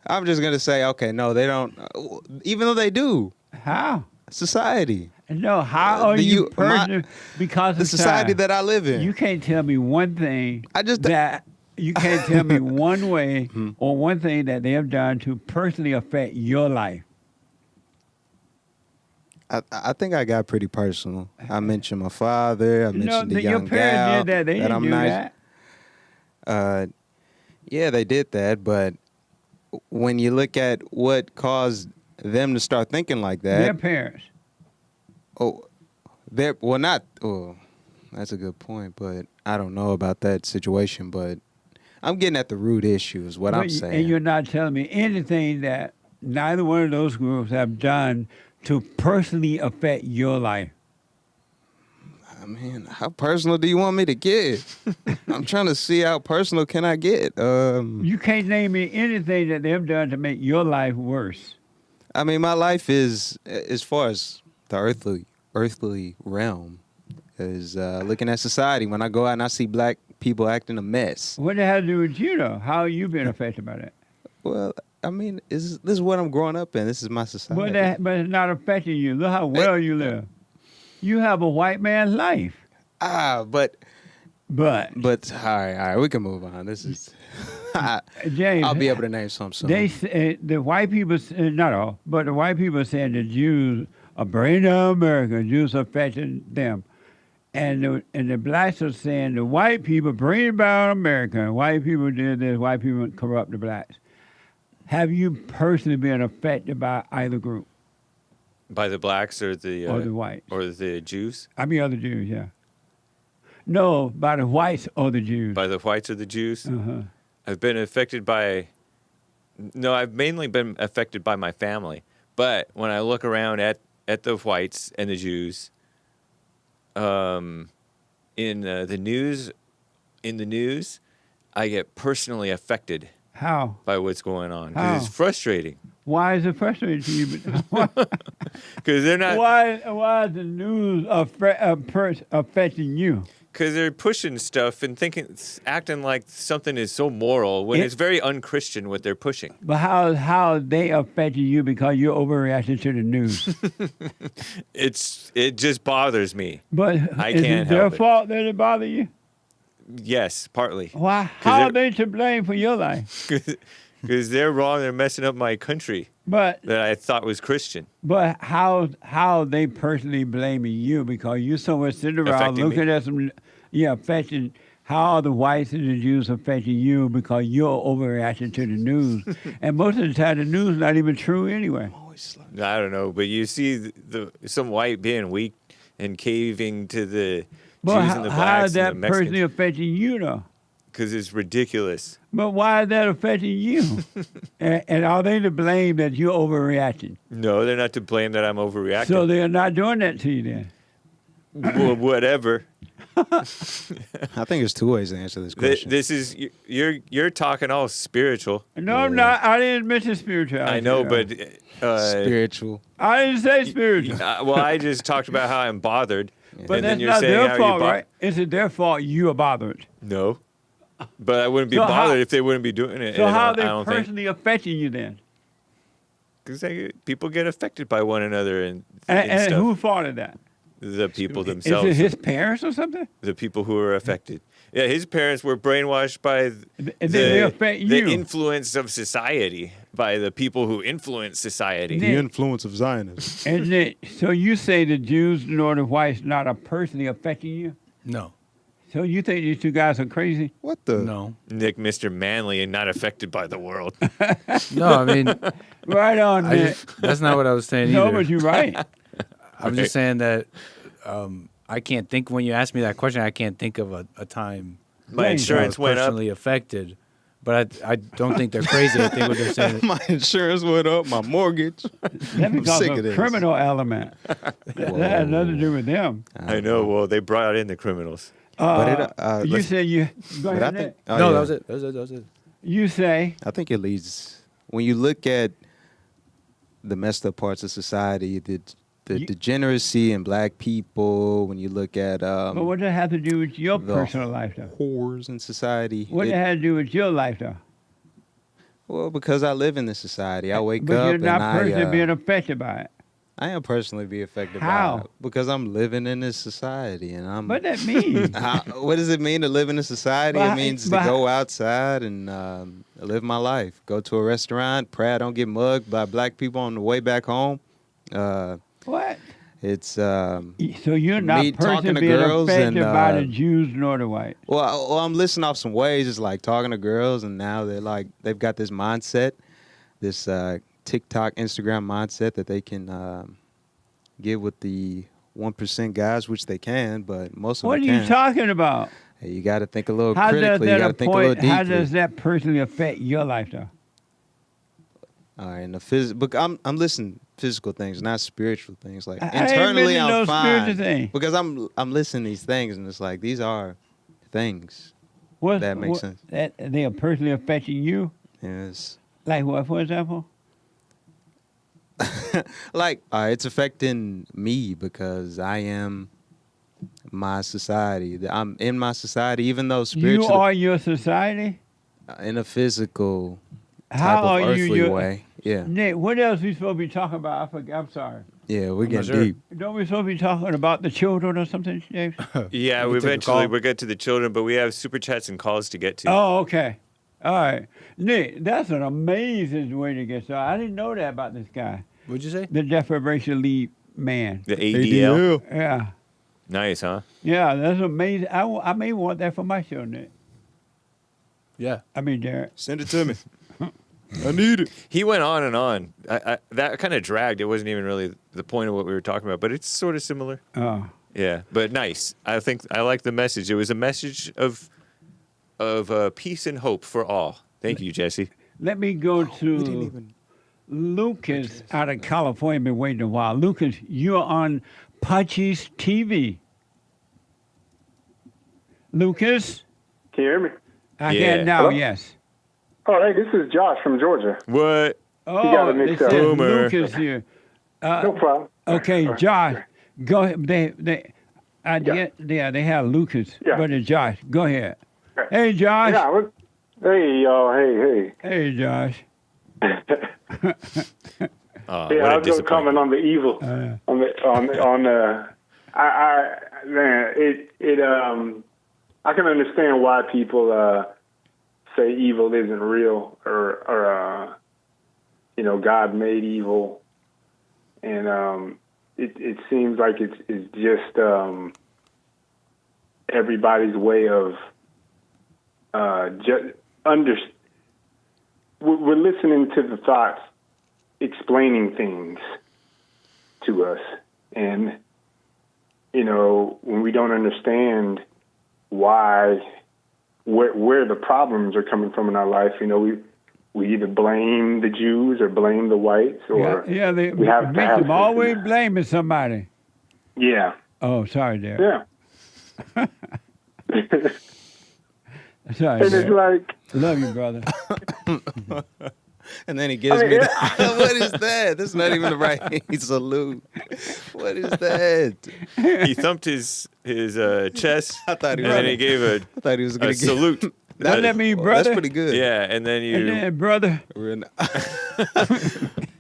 I'm just gonna say, okay, no, they don't. Even though they do, How? society, No, how are the you you- my- personally, because the of society time, that I live in. you can't tell me one thing I just that you can't tell me one way Hmm. or one thing that they have done to personally affect your life. I think I got pretty personal. I mentioned my father. I mentioned the your young parents gal did that. They didn't I'm do nice. that. Yeah, they did that, but when you look at what caused them to start thinking like Their that, parents. that's a good point, but I don't know about that situation, but I'm getting at the root issue is what I'm saying. And you're not telling me anything that neither one of those groups have done to personally affect your life. I mean, how personal do you want me to get? I'm trying to see how personal can I get. You can't name me anything that they've done to make your life worse. I mean, my life is, as far as the earthly realm, is looking at society. When I go out and I see black people acting a mess. What it has to do with you, though? How you been affected by that? Well, I mean, this is what I'm growing up in. This is my society. But it's not affecting you. Look how well you live. You have a white man's life. But But all right, we can move on. This is, James, I'll be able to name some soon. they say, the white people, not all, but the white people saying the Jews are bringing down America. Jews are affecting them. And the blacks are saying the white people bring about America. White people did this. White people corrupt the blacks. Have you personally been affected by either group By the blacks or the whites? or the Jews? I mean, other Jews, yeah. No, by the whites or the Jews. By the whites or the Jews? Uh-huh. I've been affected by. No, I've mainly been affected by my family. But when I look around at the whites and the Jews, in the news, I get personally affected How? by what's going on How? because it's frustrating. Why is it frustrating to you? Because they're not. Why is the news affecting you? Because they're pushing stuff and acting like something is so moral when it's very unchristian what they're pushing. But how they affecting you because you're overreacting to the news? It just bothers me. But I is can't it their help it. fault that it bother you? Yes, partly. Why? How are they to blame for your life? Because they're wrong. They're messing up my country But that I thought was Christian. how they personally blaming you because you somewhere sitting around Affecting looking me? at some affecting how the whites and the Jews affecting you because you're overreacting to the news. And most of the time the news is not even true anyway. I don't know, but you see some white being weak and caving to the But Jews and the how blacks is that and the Mexicans personally affecting you though? because it's ridiculous. But why is that affecting you? and are they to blame that you're overreacting? No, they're not to blame that I'm overreacting. So they're not doing that to you then? Well, whatever. I think there's two ways to answer this question. This is you're talking all spiritual. No, I'm not. I didn't mention spirituality. I know, but Spiritual. I didn't say spiritual. well, I just talked about how I'm bothered, But and that's then you're not saying their how fault, you right? Is it their fault you are bothered? No, but I wouldn't be So bothered how- if they wouldn't be doing it. So and how I are they don't think personally affecting you then? because people get affected by one another and And stuff. who fault of that? The people Is themselves, it his parents or something? the people who are affected. Yeah, his parents were brainwashed by they affect the you. influence of society, by the people who influence society. The influence of Zionism. And so you say the Jews nor the whites not are personally affecting you? No, So you think these two guys are crazy? What the? no, Nick, Mr. Manly, and not affected by the world. no. I mean, Right on, Nick. that's not what I was saying No, either. but you're right. I'm just saying that I can't think when you ask me that question. I can't think of a time My Dang. insurance where I was went up. personally affected. But I don't think they're crazy. I think what they're saying. My insurance went up. My mortgage. That's because sick of of a this. criminal element. That had nothing to do with them. I know. Well, they brought in the criminals. But You say you. Go But ahead, I Nick. think. oh, No, yeah. that was it. That was it. You say. I think it leads when you look at the messed up parts of society, the degeneracy in black people. When you look at But what does that have to do with your the personal life, though? whores in society. What does that have to do with your life, though? Well, because I live in this society, I wake But up you're not and personally being affected by it. I am personally be affected How? by it because I'm living in this society and I'm. What that mean? What does it mean to live in a society? But- It means to but- go outside and live my life. Go to a restaurant, pray I don't get mugged by black people on the way back home. What? It's So you're not me talking personally to being girls affected and, by the Jews nor the whites. well, I'm listing off some ways. It's like talking to girls, and now they've got this mindset, this TikTok, Instagram mindset that they can get with the 1% guys, which they can, but most of What are them you can't. talking about? Hey, you got to think a little How does critically. You got to that think a little deeply. How does that personally affect your life, though? All right, and the physical. I'm listening physical things, not spiritual things. Like I ain't internally, mentioning no I'm fine spiritual thing. because I'm listening to these things, and it's like these are things. That makes sense. That they are personally affecting you? Yes. Like what, for example? Like it's affecting me because I am my society. I'm in my society, even though You spiritually, are your society? in a physical How type are of you earthly your way. Yeah, Nick, what else we supposed to be talking about? I forgot. I'm sorry. yeah, we're getting sure. deep. Don't we supposed to be talking about the children or something, James? Yeah, We we take a eventually call. we'll get to the children, but we have super chats and calls to get to. Oh, okay. All right. Nick, that's an amazing way to get started. I didn't know that about this guy. What'd you say? The deprivation lead man. The ADL. Yeah. Nice, huh? Yeah, that's amazing. I may want that for my show, Nick. Yeah. I mean, Derrick. Send it to me. I need it. He went on and on. That kind of dragged. It wasn't even really the point of what we were talking about, but it's sort of similar. Oh. Yeah, but nice. I think I like the message. It was a message of peace and hope for all. Thank you, Jesse. Let me go to Lucas out of California. Been waiting a while. Lucas, you're on Punchie's TV. Lucas? Can you hear me? I Yeah. can now, Hello? yes. Oh, hey, this is Josh from Georgia. What? Oh, got it they mixed up. said Boomer. Lucas here. No problem. Okay, Josh, go ahead. They have Lucas, Yeah. but it's Josh. Go ahead. Hey, Josh. Yeah. Hey, y'all. Hey. Hey, Josh. Oh, Yeah, what I a was going to disappointment. comment on the evil. I can understand why people say evil isn't real or God made evil, and it seems like it's just everybody's way of we're listening to the thoughts explaining things to us, and when we don't understand where the problems are coming from in our life, we either blame the Jews or blame the whites, or They we have to have victim always blaming somebody. yeah. Oh, sorry, Derrick. Yeah. Sorry, And it's Derrick. like, Love you, brother. And then he gives me that. What is that? That's not even the right salute. What is that? He thumped his chest, I thought he and then he was. gave I thought he was a gonna give. salute. Doesn't that mean brother? That's pretty good. Yeah, and then And then, brother. We're in-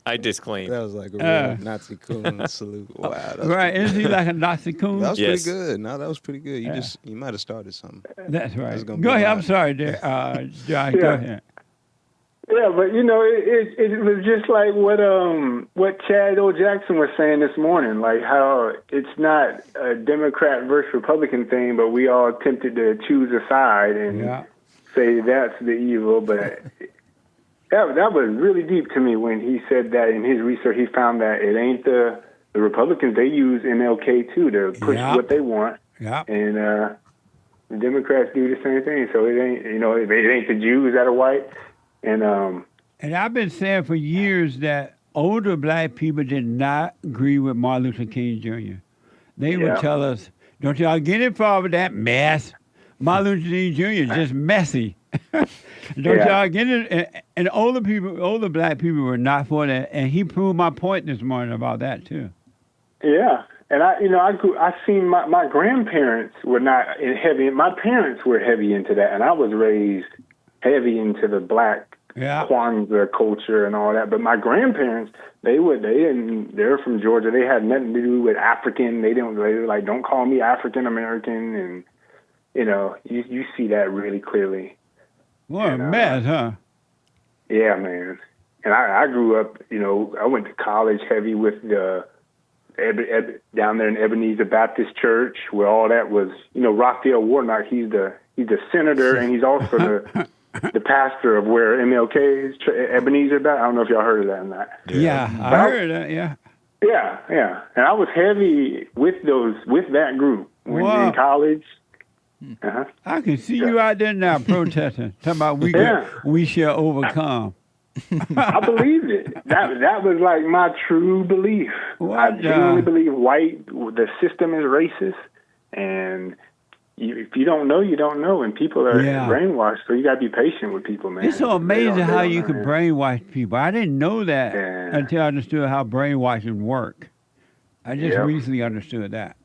I disclaim. that was like a real Nazi coon salute. Wow. That was Right? pretty- Isn't he like a Nazi coon? That was Yes. pretty good. No, that was pretty good. You might have started something. That's right. That's gonna Go be ahead. a I'm lot. sorry, Derrick. Josh, go Yeah. ahead. yeah, but it was just like what Chad O. Jackson was saying this morning, like how it's not a Democrat versus Republican thing, but we all tempted to choose a side and Yeah. say that's the evil. But that was really deep to me when he said that in his research. He found that it ain't the Republicans. They use MLK too to push Yeah. what they want, Yeah. and the Democrats do the same thing. So it ain't it ain't the Jews that are white, and And I've been saying for years that older black people did not agree with Martin Luther King Jr. They would Yeah. tell us, don't y'all get involved with that mess. Martin Luther King Jr. is just messy. Don't Yeah. y'all get it? And older black people were not for that. And he proved my point this morning about that too. yeah. And I seen my grandparents were not heavy. My parents were heavy into that, and I was raised heavy into the black Yeah. Kwanzaa culture and all that. But my grandparents, they're from Georgia. They had nothing to do with African. They were like, don't call me African American, and you see that really clearly. What a And, mess, huh? Yeah, man. And I grew up, I went to college heavy with the down there in Ebenezer Baptist Church, where all that was, Raphael Warnock. He's the senator, and he's also the pastor of where MLK is, Ebenezer Baptist. I don't know if y'all heard of that or not. Yeah, I heard that, yeah. Yeah. And I was heavy with that group when Wow. in college. Uh-huh. I can see you out there now protesting, talking about Yeah. we shall overcome. I believed it. That was like my true belief. What, I genuinely believe the system is racist, and if you don't know, you don't know, and people are Yeah. brainwashed. So you got to be patient with people, man. It's so They amazing don't how know, you can man. brainwash people. I didn't know that Yeah. until I understood how brainwashing worked. I just Yep. recently understood that.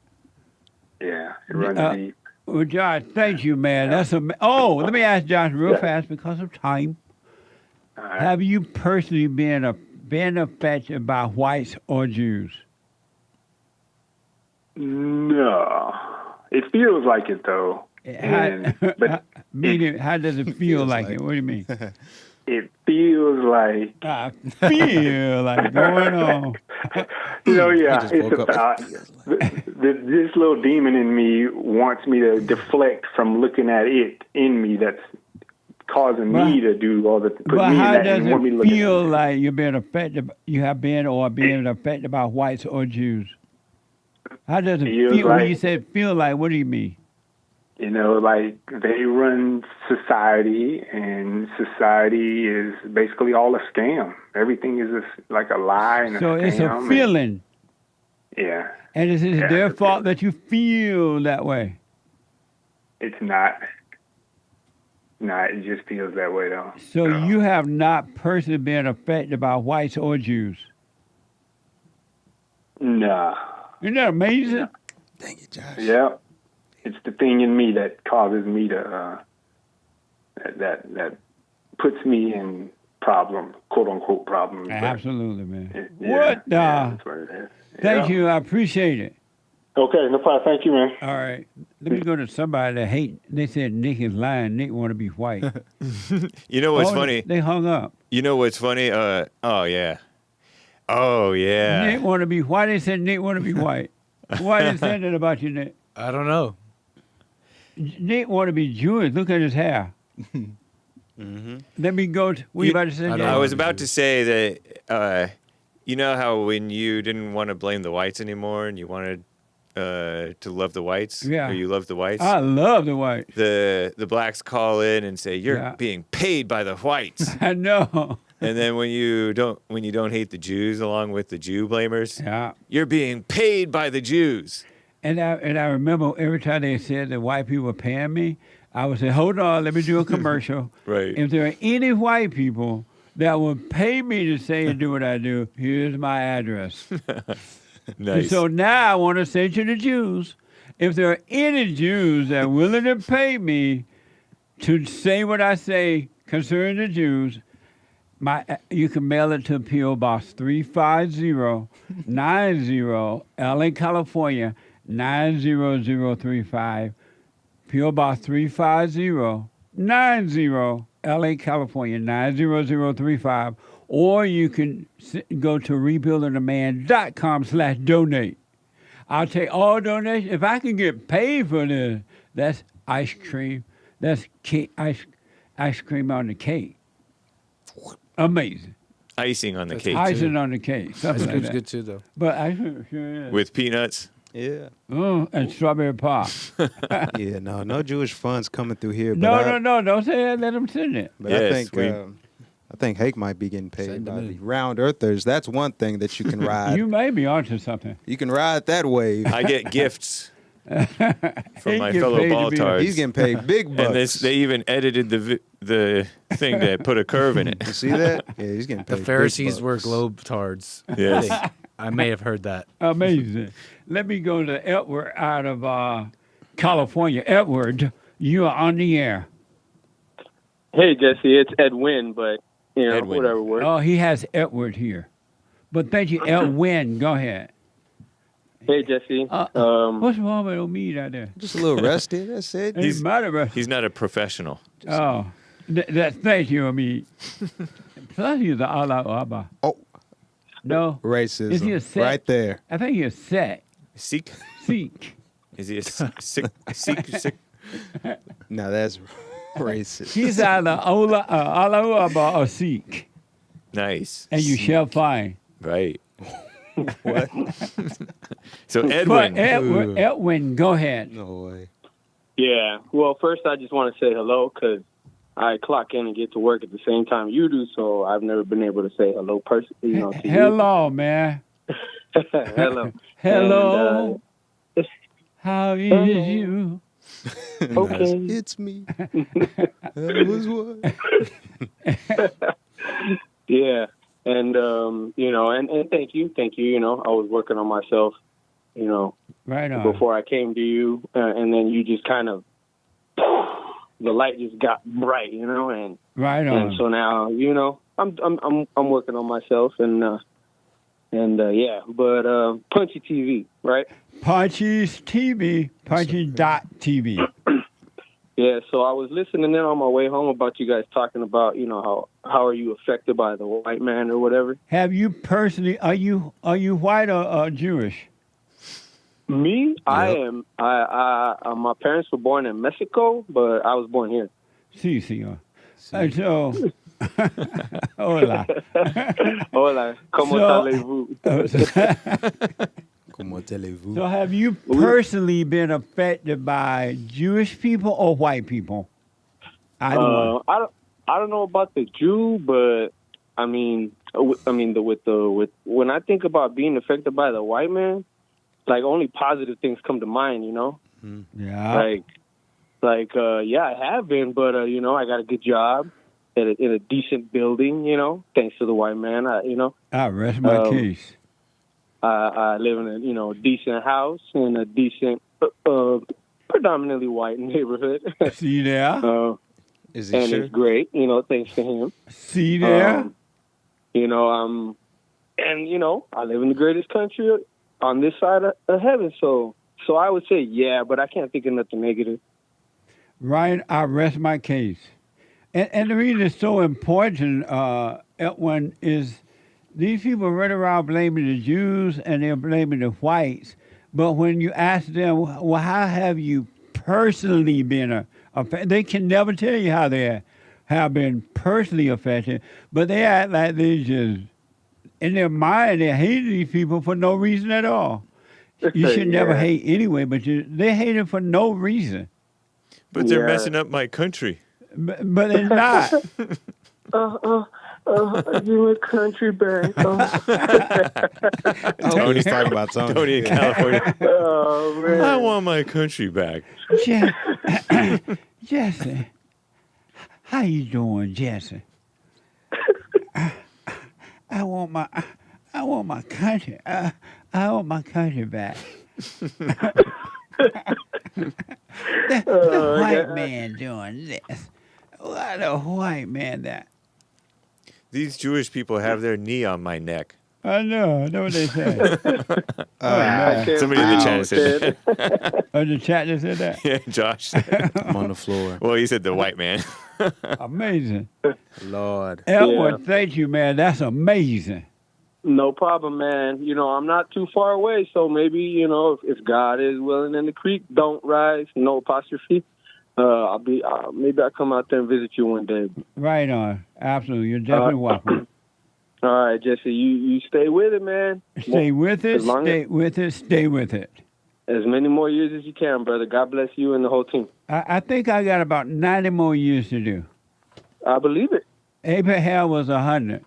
Yeah, it runs deep. Well, Josh, thank you, man. That's let me ask Josh real fast because of time. All right. Have you personally been affected by whites or Jews? No, it feels like it though. And- but Meaning, how does it feel feels like like it? What do you mean? it feels like, I feel like going on. yeah, just it's woke up. about this little demon in me wants me to deflect from looking at it in me that's causing me to do all the put But me in how that does and want me to it look feel at it. like you're being affected? You have been or being affected by whites or Jews? How does it Feels feel when like- you say feel like? What do you mean? Like they run society, and society is basically all a scam. Everything is like a lie and So a scam. it's a feeling, Yeah, and it's Yeah, their it's a fault feeling. that you feel that way. it's not. No, it just feels that way though. So you have not personally been affected by whites or Jews. Nah. Isn't that amazing? Dang it, Josh. Yeah, it's the thing in me that causes me to that puts me in problem, quote unquote problem. Absolutely, man. Yeah, What the? that's what it is. Thank Yeah. you. I appreciate it. Okay, no problem. Thank you, man. All right. Let me go to somebody that hate. They said Nick is lying. Nick want to be white. You know what's Oh, funny? They hung up. You know what's funny? Oh yeah. Oh yeah. Nick want to be white. They said Nick want to be white. Why they said that about you, Nick? I don't know. Nick want to be Jewish. Look at his hair. Let me go to. What you about to say? I don't Jay? I know. was about to say that you know how when you didn't want to blame the whites anymore and you wanted to love the whites, Yeah. or you love the whites, I love the white. the blacks call in and say you're Yeah. being paid by the whites, I know. and then when you don't hate the Jews along with the Jew blamers, Yeah. you're being paid by the Jews. And I remember every time they said the white people were paying me, I would say, hold on, let me do a commercial. Right. If there are any white people that would pay me to say and do what I do, here's my address. And Nice. so now I want to say to the Jews, if there are any Jews that are willing to pay me to say what I say concerning the Jews, you can mail it to P.O. Box 35090, LA, California, 90035. P.O. Box 35090, LA, California, 90035. Or you can go to rebuildingtheman.com/donate. I'll take all donations. If I can get paid for this, that's ice cream. That's cake, ice cream on the cake. Amazing. Icing on the That's cake Icing on the cake. Ice Something like cream's that. good too, though. But ice cream sure is. with peanuts. Yeah. And strawberry pie. Yeah, no Jewish funds coming through here. But No. Don't say that. Let them send it. But Yes, I think Hake might be getting paid Send by them the in. round earthers. That's one thing that you can ride. You may be onto something. You can ride that wave. I get gifts from He my get fellow paid to ball be- tards. He's getting paid big bucks. And they even edited the thing to put a curve in it. You see that? Yeah, he's getting paid. The big Pharisees were bucks. globetards. Yes. I may have heard that. Amazing. Let me go to Edward out of California. Edward, you are on the air. Hey, Jesse, it's Edwin, but, Edwin. whatever works. Oh, he has Edward here. But thank you, Edwin. Go ahead. Hey, Jesse. What's wrong with Omeed out there? Just a little rusty. That's it. He's might have. He's not a professional. Oh, thank you, Omeed. Plus, he's the Allah Abba. Oh, No, racism. Is he a Sikh? Right there. I think he's Sikh. Sikh? Sikh. Is he a Sikh? No, that's racist. He's either Allah Abba or Sikh, Nice. and you shall find. Right. What? So But Edwin. Edwin, go ahead. No way. Yeah. Well, first, I just want to say hello because I clock in and get to work at the same time you do, so I've never been able to say hello personally. To Hello, man. you. Hello. Hello. And, How is you? okay. It's me. That was what. Yeah. And, and thank you. I was working on myself, Right on. before I came to you, and then you just kind of, the light just got bright, and Right on. and so now, I'm working on myself, and yeah, but Punchie TV, right? Punchie's TV, Punchie.tv. Yeah, so I was listening in on my way home about you guys talking about, how are you affected by the white man or whatever. Have you personally? Are you white or Jewish? Me, I Yep. am. My parents were born in Mexico, but I was born here. Sí, señor. So, hola. Hola, ¿cómo So- allez-vous? Como allez-vous? So have you personally been affected by Jewish people or white people? Either one. I don't know about the Jew, but I mean, when I think about being affected by the white man, like only positive things come to mind, you know. Yeah. Yeah, I have been, but you know, I got a good job in a decent building, you know, thanks to the white man. I rest my case. I live in a decent house in a decent, predominantly white neighborhood. See there? Is he And sure? it's great, you know, thanks to him. See there? You know, and you know, I live in the greatest country on this side of heaven. So I would say yeah, but I can't think of nothing negative. Right, I rest my case. And the reason it's so important, Edwin, is these people run around blaming the Jews and they're blaming the whites. But when you ask them, well, how have you personally been affected? They can never tell you how they have been personally affected. But they act like they just, in their mind, they hate these people for no reason at all. You should never Yeah. hate anyway, but they hate it for no reason. But they're Yeah. messing up my country. But it's not. You a country bank. Tony's talking about Tony. Tony in California. Oh man. I want my country back. Jesse, how you doing, Jesse? I want my country. I want my country back. The white man doing this. What a white man that. These Jewish people have their knee on my neck. I know what they say. Somebody in the chat said that. Oh, the chat just said that? Yeah, Josh said. I'm on the floor. Well, he said the white man. Amazing. Lord. Edward, thank you, man. That's amazing. No problem, man. You know, I'm not too far away, so maybe, you know, if God is willing and the creek don't rise, no apostrophe, maybe I'll come out there and visit you one day. Right on. Absolutely. You're definitely welcome. All right, Jesse, you stay with it, man. Stay with it, As long stay as- with it, stay with it. As many more years as you can, brother. God bless you and the whole team. I think I got about 90 more years to do. I believe it. Abraham was 100.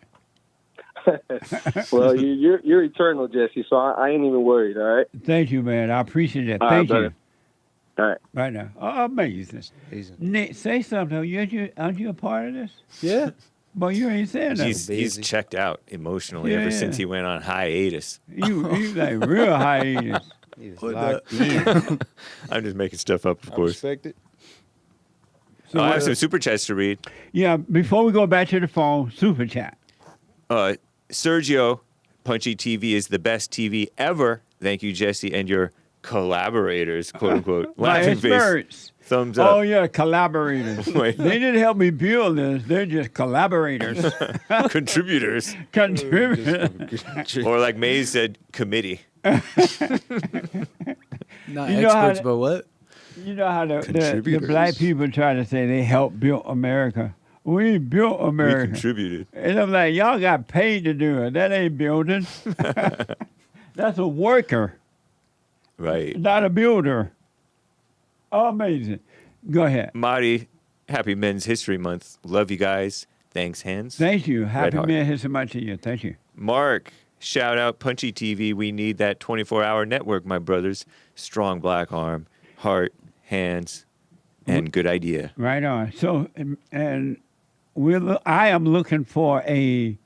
Well, you're eternal, Jesse, so I ain't even worried, all right? Thank you, man. I appreciate that. All right, Thank you. brother. All right. Right now. Oh, amazing. Amazing. Nick, say something. Aren't you a part of this? Yeah. But you ain't saying nothing. He's busy. checked out emotionally Yeah, ever yeah. since he went on hiatus. You like real hiatus. He's What locked in. I'm just making stuff up, of I course. respect it. I have some super chats to read. Yeah, before we go back to the phone, super chat. Sergio, Punchie TV is the best TV ever. Thank you, Jesse, and your collaborators, quote unquote. My Laughing face. experts. Thumbs up. Oh, yeah, collaborators. Wait. They didn't help me build this. They're just collaborators. Contributors. Contributors. Or like Maze said, committee. Not You know how experts, to- but what? You know how the Contributors. black people try to say they helped build America. We built We America. contributed. And I'm like, y'all got paid to do it. That ain't building. That's a worker, Right. not a builder. Amazing. Go ahead. Marty, happy Men's History Month. Love you guys. Thanks, hands. Thank you. Happy heart. man. Here's so much to you. Thank you. Mark, shout out Punchy TV. We need that 24-hour network, my brothers. Strong black arm, heart, hands, and good idea. Right on. So, and I am looking for a,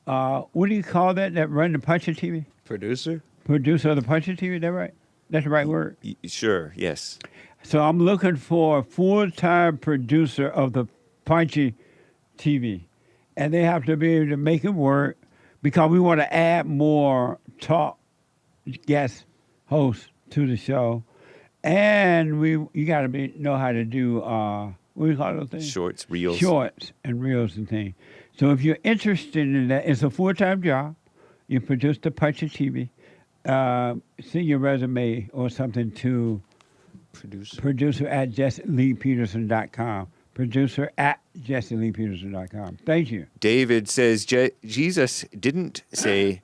what do you call that run the Punchie TV? Producer? Producer of the Punchie TV, is that right? That's the right word? Sure, yes. So I'm looking for a full-time producer of the Punchie TV. And they have to be able to make it work because we want to add more talk guest hosts to the show. And you got to know how to do, what do you call those things? Shorts, reels. Shorts and reels and things. So if you're interested in that, it's a full-time job. You produce the Punchie TV. Send your resume or something to producer at jesseleepeterson.com. Producer at jesseleepeterson.com. Thank you. David says Jesus didn't say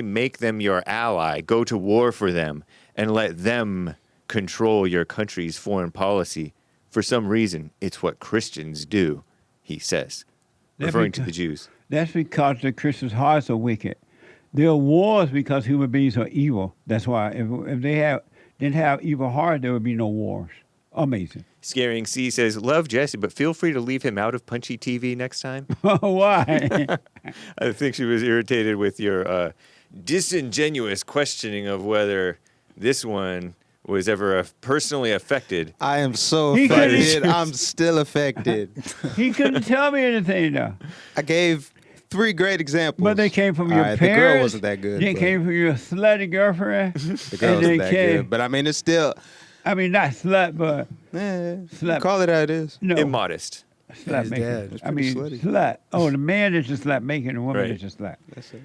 make them your ally, go to war for them, and let them control your country's foreign policy. For some reason, it's what Christians do, he says, referring to the Jews. That's because the Christians' hearts are wicked. There are wars because human beings are evil. That's why if they didn't have evil heart, there would be no wars. Amazing. Scaring C says, love Jesse, but feel free to leave him out of Punchie TV next time. Why? I think she was irritated with your disingenuous questioning of whether this one was ever personally affected. I am so affected. I'm still affected. He couldn't tell me anything, though. I gave 3 great examples. But they came from your parents. The girl wasn't that good. They came from your slutty girlfriend. The girl wasn't that good. But I mean, it's still... I mean, not slut, but... slut. Call it how it is. No. Immodest. Slut making. I mean, slut. Oh, the man is just slut making, the woman is just slut. That's it.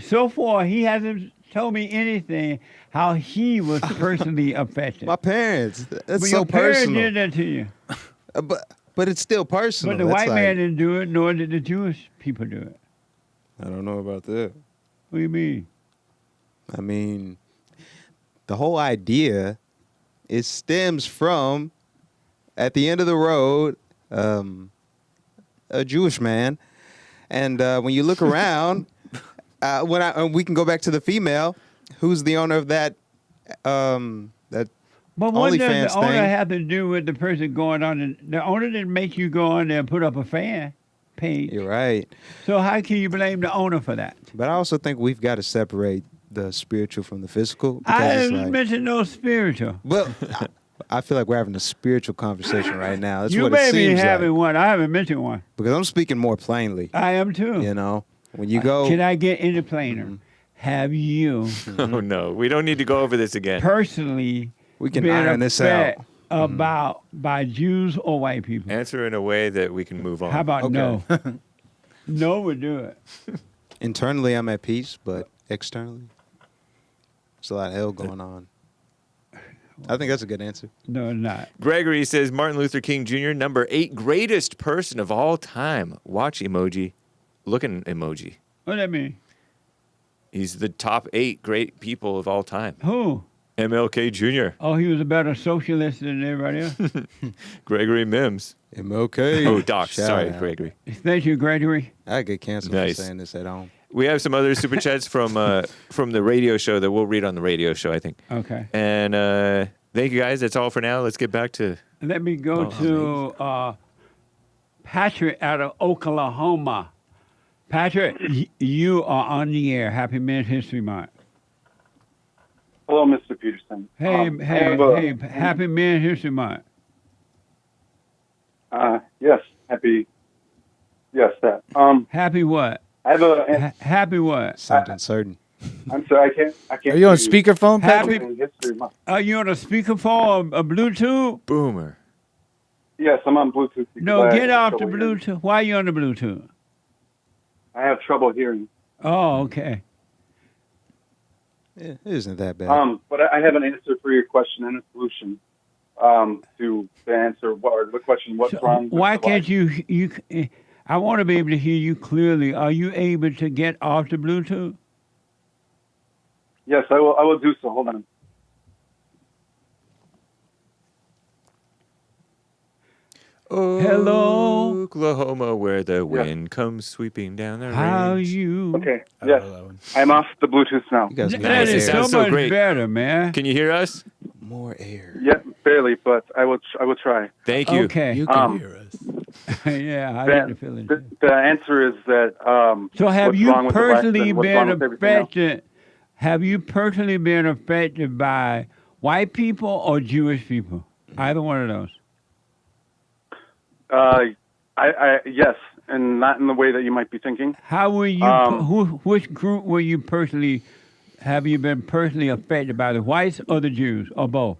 So far, he hasn't told me anything how he was personally affected. My parents. That's but so your parents personal. did that to you. But it's still personal. But the white man didn't do it, nor did the Jewish people do it. I don't know about that. What do you mean? I mean, the whole idea, it stems from, at the end of the road, a Jewish man. And when you look around, we can go back to the female, who's the owner of that But what does OnlyFans the owner thing. have to do with the person going on? The owner didn't make you go on there and put up a fan page. You're right. So how can you blame the owner for that? But I also think we've got to separate the spiritual from the physical. I it's didn't mention no spiritual. Well, I feel like we're having a spiritual conversation right now. That's you what may it be seems having like. one. I haven't mentioned one. Because I'm speaking more plainly. I am too. You know, when you go. Can I get any plainer? Have you Oh, no. We don't need to go over this again. personally We can been iron this upset out. about by Jews or white people? Answer in a way that we can move on. How about Okay. no? No would do it. Internally, I'm at peace, but externally, there's a lot of hell going on. I think that's a good answer. No, it's not. Gregory says Martin Luther King Jr., number 8 greatest person of all time. Watch emoji. Looking emoji. What that mean? He's the top 8 great people of all time. Who? MLK Jr., Oh, he was a better socialist than everybody else. Gregory Mims. MLK. Oh, Doc. Shout Sorry, out. Gregory. Thank you, Gregory. I get canceled Nice. for saying this at home. We have some other super chats from the radio show that we'll read on the radio show, I think. Okay. And thank you, guys. That's all for now. Let's get back to... Let me go to Patrick out of Oklahoma. Patrick, you are on the air. Happy Men's History Month. Hello, Mr. Peterson. Hey, Happy Men's History Month. Yes, happy. Yes, that. Happy what? I have a. Happy what? Sound uncertain. I'm sorry, I can't. Are you on hear speakerphone, Happy- Patrick? History month. Are you on a speakerphone or a Bluetooth? Boomer. Yes, I'm on Bluetooth. because No, I get have off the trouble hearing. Bluetooth. Why are you on the Bluetooth? I have trouble hearing. Oh, okay. Yeah, it isn't that bad. But I have an answer for your question and a solution. To answer the question, what's So wrong? With why the can't life? you? I want to be able to hear you clearly. Are you able to get off the Bluetooth? Yes, I will. I will do so. Hold on. Hello? Oklahoma, where the wind comes sweeping down the How range. you? Okay. I Yes, love that one. I'm off the Bluetooth now. You guys That need Nice. is It so sounds so much great. better, man. Can you hear us? more air. Yeah, barely, but I will try. Thank you. Okay. You can hear us. Yeah, I get the feeling. The answer is that. So have what's you wrong with the West personally and what's wrong been with everything else? affected? Have you personally been affected by white people or Jewish people? Either one of those. Yes, and not in the way that you might be thinking. How were you? Which group were you personally? Have you been personally affected by the whites or the Jews or both?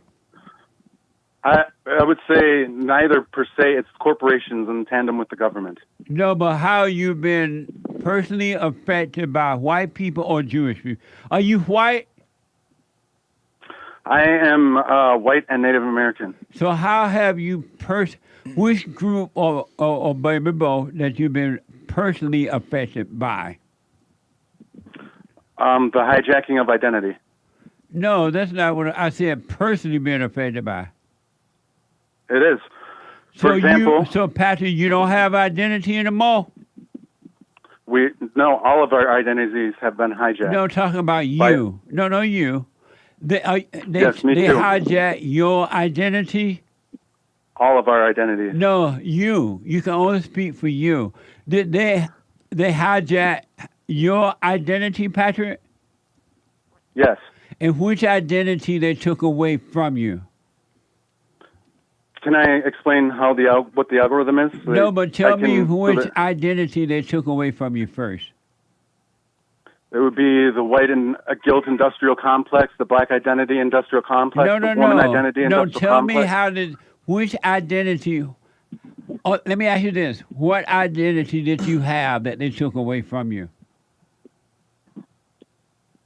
I would say neither per se. It's corporations in tandem with the government. No, but how you been personally affected by white people or Jewish people? Are you white? I am white and Native American. So how have you which group or maybe both that you've been personally affected by? The hijacking of identity. No, that's not what I said. Personally being affected by. It is. For example, so Patrick, you don't have identity anymore. No, all of our identities have been hijacked. No, talking about you. No, you. They Yes, me too. hijack your identity. All of our identities. No, you. You can only speak for you. Did they hijack your identity, Patrick? Yes. And which identity they took away from you? Can I explain how what the algorithm is? No, but tell me which identity they took away from you first. It would be the white and guilt industrial complex, the black identity industrial complex, the woman identity industrial complex. Tell me which identity. Oh, let me ask you this: what identity did you have that they took away from you?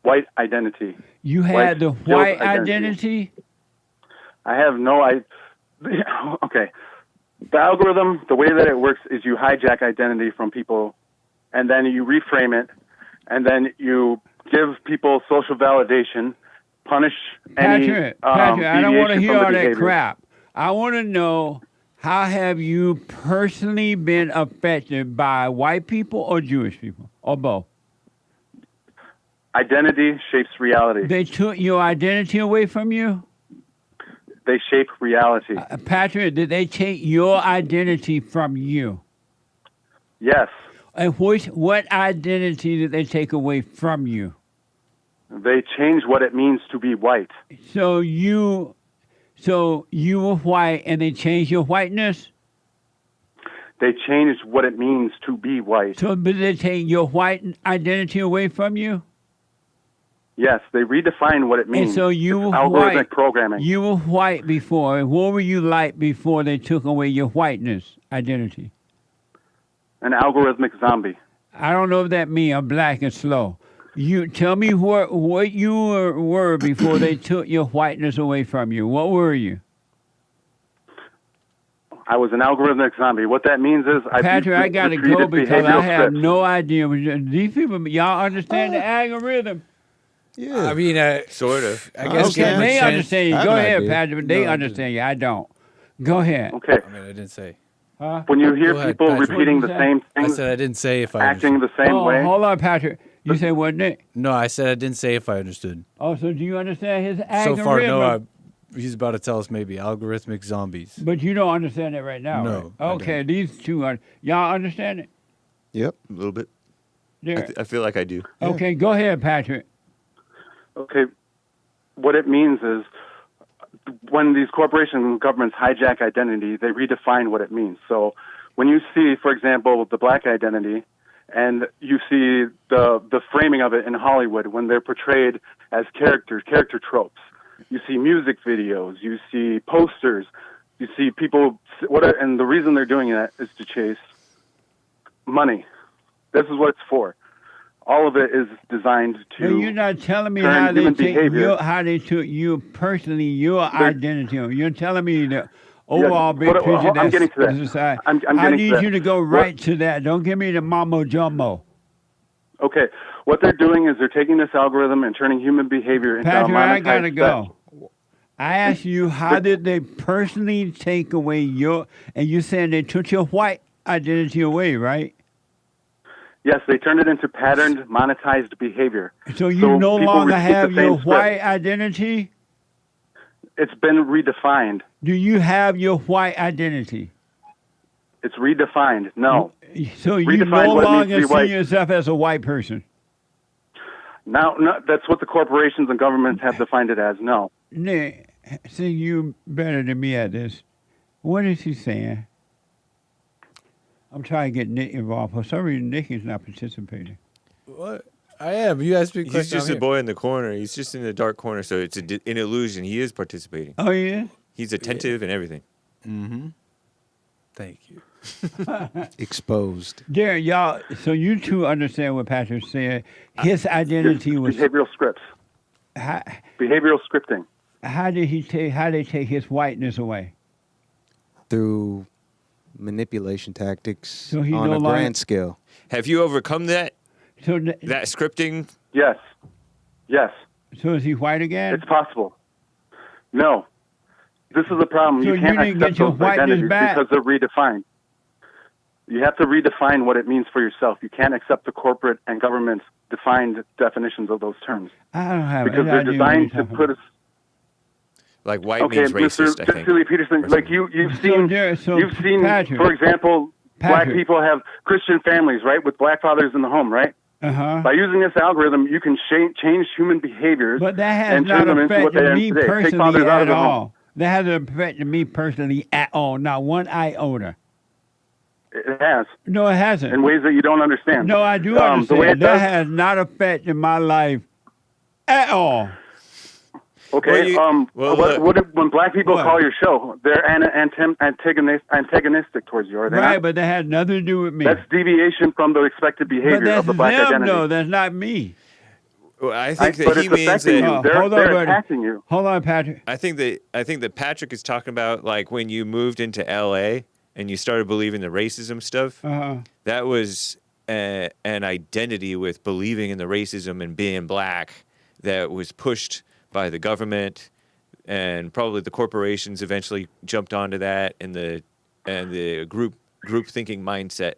White identity. You had the white identity? I have no idea. Okay. The algorithm, the way that it works is you hijack identity from people, and then you reframe it, and then you give people social validation, punish Patrick, I don't want to hear all that crap. I want to know, how have you personally been affected by white people or Jewish people, or both? Identity shapes reality. They took your identity away from you? They shape reality. Patrick, did they take your identity from you? Yes. And what identity did they take away from you? They changed what it means to be white. So you were white and they changed your whiteness? They changed what it means to be white. So did they take your white identity away from you? Yes, they redefine what it means. And so you were algorithmic white. Programming. You were white before. What were you like before they took away your whiteness identity? An algorithmic zombie. I don't know if that means I'm black and slow. You tell me what you were before they took your whiteness away from you. What were you? I was an algorithmic zombie. What that means is Patrick, I got to go because I have no idea. These people, y'all understand the algorithm? Yeah. I mean, Sort of. I guess Okay, they understand you. I Go have an ahead, idea. Patrick. They understand you. I don't. Go ahead. Okay. I mean, I didn't say. Huh? When you hear Go ahead, people Patrick. repeating the What same I things, said I didn't say if I acting understood. the same way. Hold on, Patrick. You said what, Nick? No, I said I didn't say if I understood. Oh, so do you understand his So algorithm? far, no. He's about to tell us maybe algorithmic zombies. But you don't understand it right now, No, right? I Okay, these two are. Y'all understand it? Yep. A little bit. There. I feel like I do. Okay, go ahead, Patrick. Okay. What it means is when these corporations and governments hijack identity, they redefine what it means. So when you see, for example, the black identity, and you see the framing of it in Hollywood when they're portrayed as character tropes. You see music videos, you see posters, you see people, and the reason they're doing that is to chase money. This is what it's for. All of it is designed to. No, you're not telling me turn how they human take behavior. how they took you personally, your identity. You're telling me the overall big but, picture. I'm getting to that. That's society. I'm I getting to need that. you to go right to that. Don't give me the mambo jumbo. Okay, what they're doing is they're taking this algorithm and turning human behavior into a Patrick, monetized I gotta set. go. I asked you, how did they personally take away your? And you said they took your white identity away, right? Yes, they turned it into patterned, monetized behavior. So you no people longer repeat the have your same script. white identity? It's been redefined. Do you have your white identity? It's redefined. No. So you Redefine no what it means to longer be see white. yourself as a white person? Now, no, that's what the corporations and governments have defined it as. No. Nick, see, you better than me at this. What is he saying? I'm trying to get Nick involved. For some reason, Nick is not participating. What? I am. You asked me a question. He's just a boy in the corner. He's just in the dark corner, so it's an illusion. He is participating. Oh, yeah? He's attentive and everything. Mm-hmm. Thank you. Exposed. Derrick, y'all, so you two understand what Patrick said. His identity was behavioral scripts, how, behavioral scripting. how they take his whiteness away? Through manipulation tactics So he on no a longer- grand scale. Have you overcome that So that scripting? Yes, yes, so is he white again? it's possible. No, this is the problem. So You can't you didn't accept get your those whiteness identities back? because they're redefined. You have to redefine what it means for yourself. You can't accept the corporate and government's defined definitions of those terms I don't have because any they're idea what designed you're to talking put about. us. Like white Okay, means racist, Mr. I think. Silly Peterson, like you've So seen, Derrick, so you've seen, Patrick- for example, black Patrick. people have Christian families, right, with black fathers in the home, right? Uh-huh. By using this algorithm, you can change human behaviors But that has and not turn them into what they affected are me today. Take personally fathers out of at the home. all. That hasn't affected me personally at all. Not one iota. It has No, it hasn't. in ways that you don't understand. No, I do The way understand. it That does, has not affected my life at all. okay. When black people What? call your show, they're antagonistic towards you, are they Right, not? but that has nothing to do with me. That's deviation from the expected But behavior that's of the black them, identity. though. That's not me. Well, I think But that he it's means affecting that. you. They're, hold on, they're buddy. attacking you. Hold on, Patrick. I think that Patrick is talking about like when you moved into L.A. and you started believing the racism stuff. Uh-huh. That was an identity with believing in the racism and being black that was pushed by the government, and probably the corporations eventually jumped onto that, and the group thinking mindset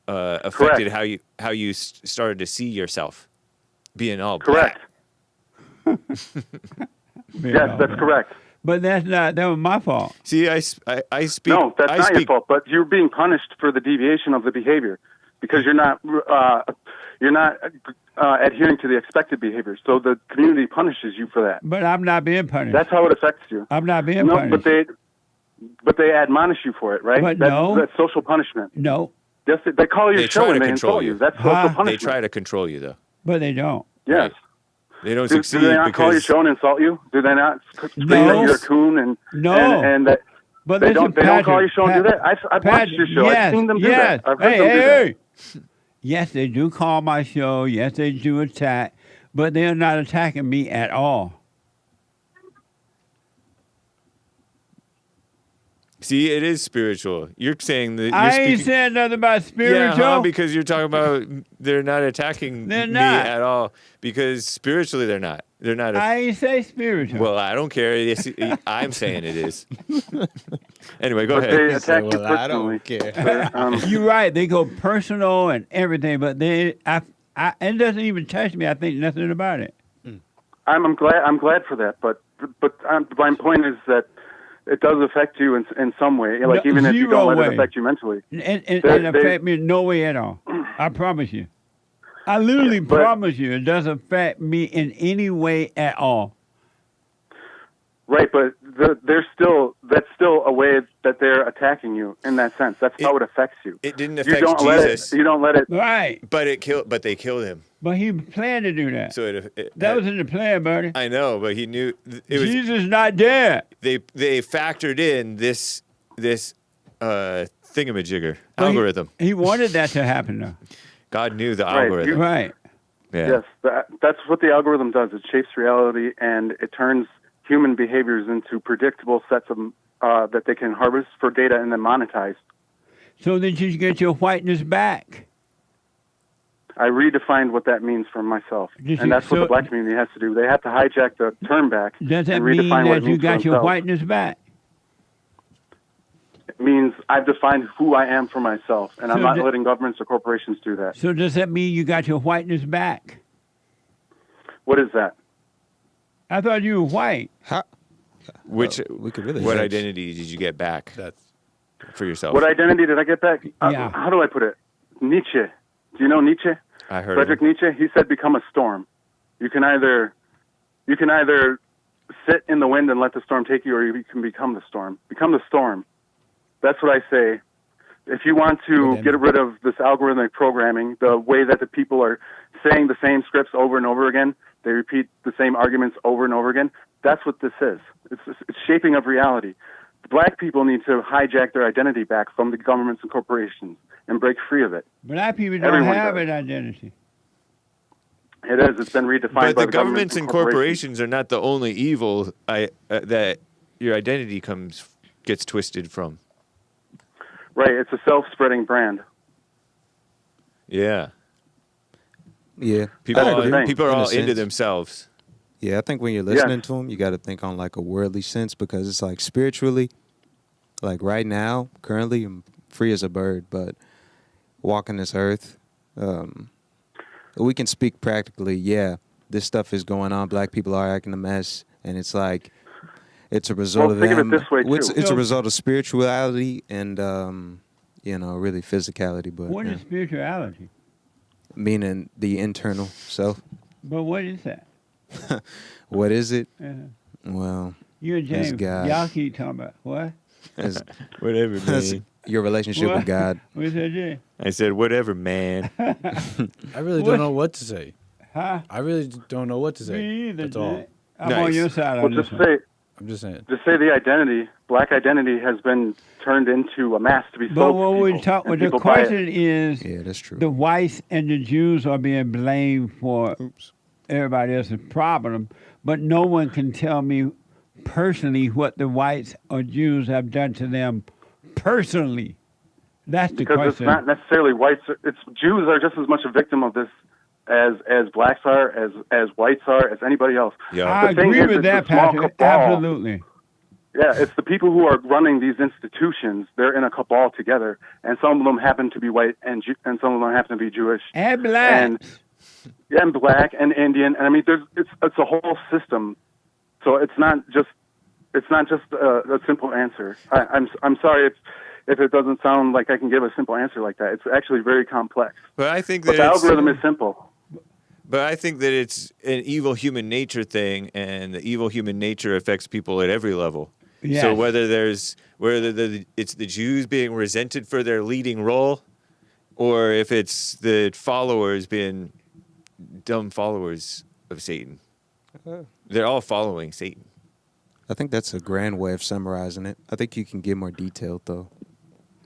affected how you started to see yourself being all Correct. black. Yes, that's correct. But that was my fault. See, I speak. No, that's I not your speak, fault. But you're being punished for the deviation of the behavior because you're not adhering to the expected behavior. So the community punishes you for that. But I'm not being punished. That's how it affects you. I'm not being No, punished. but they admonish you for it, right? But that's social punishment. No, Yes, they call your They show try to and they control insult you. you. That's Huh? social they punishment. try to control you, though. but they don't. Yes. They don't Do succeed they not call your because show and insult you? Do they not say No. that you're a coon and that But they listen, don't call your Patrick, show and do that? I've watched Patrick, your show. Yes, I've seen them do yes. that. I've heard Hey, them do that. hey. Yes, they do call my show. Yes, they do attack. But they're not attacking me at all. see, it is spiritual. You're saying that you're I ain't speaking. saying nothing about Yeah, spiritual. because you're talking about they're not attacking They're me not. at all. Because spiritually, they're not. They're not. I ain't say spiritual. Well, I don't care. I'm saying it is. Anyway, go But ahead. they attack you Well, I personally. don't care. You're right. They go personal and everything, but it doesn't even touch me. I think nothing about it. I'm glad for that. But my point is that it does affect you in some way. Like No, even if you zero don't let way. it affect you mentally. And They- affect me in no way at all. I promise you. I literally But- promise you it doesn't affect me in any way at all. Right, but that's still a way that they're attacking you in that sense. That's how it affects you. It didn't You affect don't Jesus, you don't let it. Right. but they killed him. But he planned to do that. So That was in the plan, buddy. I know, but he knew it was. Jesus not dead. They factored in this thingamajigger But algorithm. He wanted that to happen, though. God knew the Right, algorithm. Right. Yeah. Yes, that's what the algorithm does. It shapes reality and it turns human behaviors into predictable sets of that they can harvest for data and then monetize. So that you get your whiteness back. I redefined what that means for myself, and that's what the black community has to do. They have to hijack the term back Does that and mean redefine what it that you means for got your themselves. whiteness back? It means I've defined who I am for myself, and I'm So not the- letting governments or corporations do that. So does that mean you got your whiteness back? What is that? I thought you were white. Which we could really what judge. identity did you get back for yourself? What identity did I get back? Yeah. How do I put it? Nietzsche. Do you know Nietzsche? I heard. Friedrich Nietzsche. He said, "Become a storm. You can either sit in the wind and let the storm take you, or you can become the storm. Become the storm." That's what I say. If you want to get rid of this algorithmic programming, the way that the people are saying the same scripts over and over again, They repeat the same arguments over and over again. That's what this is. It's shaping of reality. Black people need to hijack their identity back from the governments and corporations and break free of it. Black people don't Everyone have does. an identity. It is. It's been redefined But by the governments and corporations are not the only evil that your identity gets twisted from. Right. It's a self-spreading brand. Yeah. Yeah. People That's the thing. are In a all into sense. themselves. Yeah, I think when you're listening to them, you got to think on like a worldly sense, because it's like spiritually, like right now, currently, I'm free as a bird, but walking this earth, we can speak practically. Yeah, this stuff is going on. Black people are acting a mess, and it's like it's a result Well, of think of them. it this way, too. It's a result of spirituality and really physicality, but What is spirituality? meaning the internal self. But what is that? What is it? Uh, Well, you and It's James, God. y'all keep talking about what? it's, Whatever, it's man. your relationship What? with God. What's that, Jay? I said, whatever, man. I really What? don't know what to say. Huh? I really don't know what to say. Me either, That's all. Jay. I'm Nice. on your side Well, on just this one. say I'm just saying. the identity, black identity, has been turned into a mask to be But sold what to we people, talk, and what the people buy it. question is, Yeah, that's true. the whites and the Jews are being blamed for everybody else's problem, but no one can tell me personally what the whites or Jews have done to them personally. That's the Because it's question. not necessarily whites. It's Jews are just as much a victim of this as blacks are, as whites are, as anybody else. Yeah. I the thing agree is, with it's that, a small Patrick. cabal. Absolutely. Yeah, it's the people who are running these institutions. They're in a cabal together, and some of them happen to be white, and some of them happen to be Jewish, And black. and black and Indian. And I mean, it's a whole system. So it's not just a simple answer. I'm sorry if it doesn't sound like I can give a simple answer like that. It's actually very complex. But I think But that the it's, algorithm is simple. But I think that it's an evil human nature thing, and the evil human nature affects people at every level. Yes. So whether it's the Jews being resented for their leading role, or if it's the followers being dumb followers of Satan, they're all following Satan. I think that's a grand way of summarizing it. I think you can get more detailed though,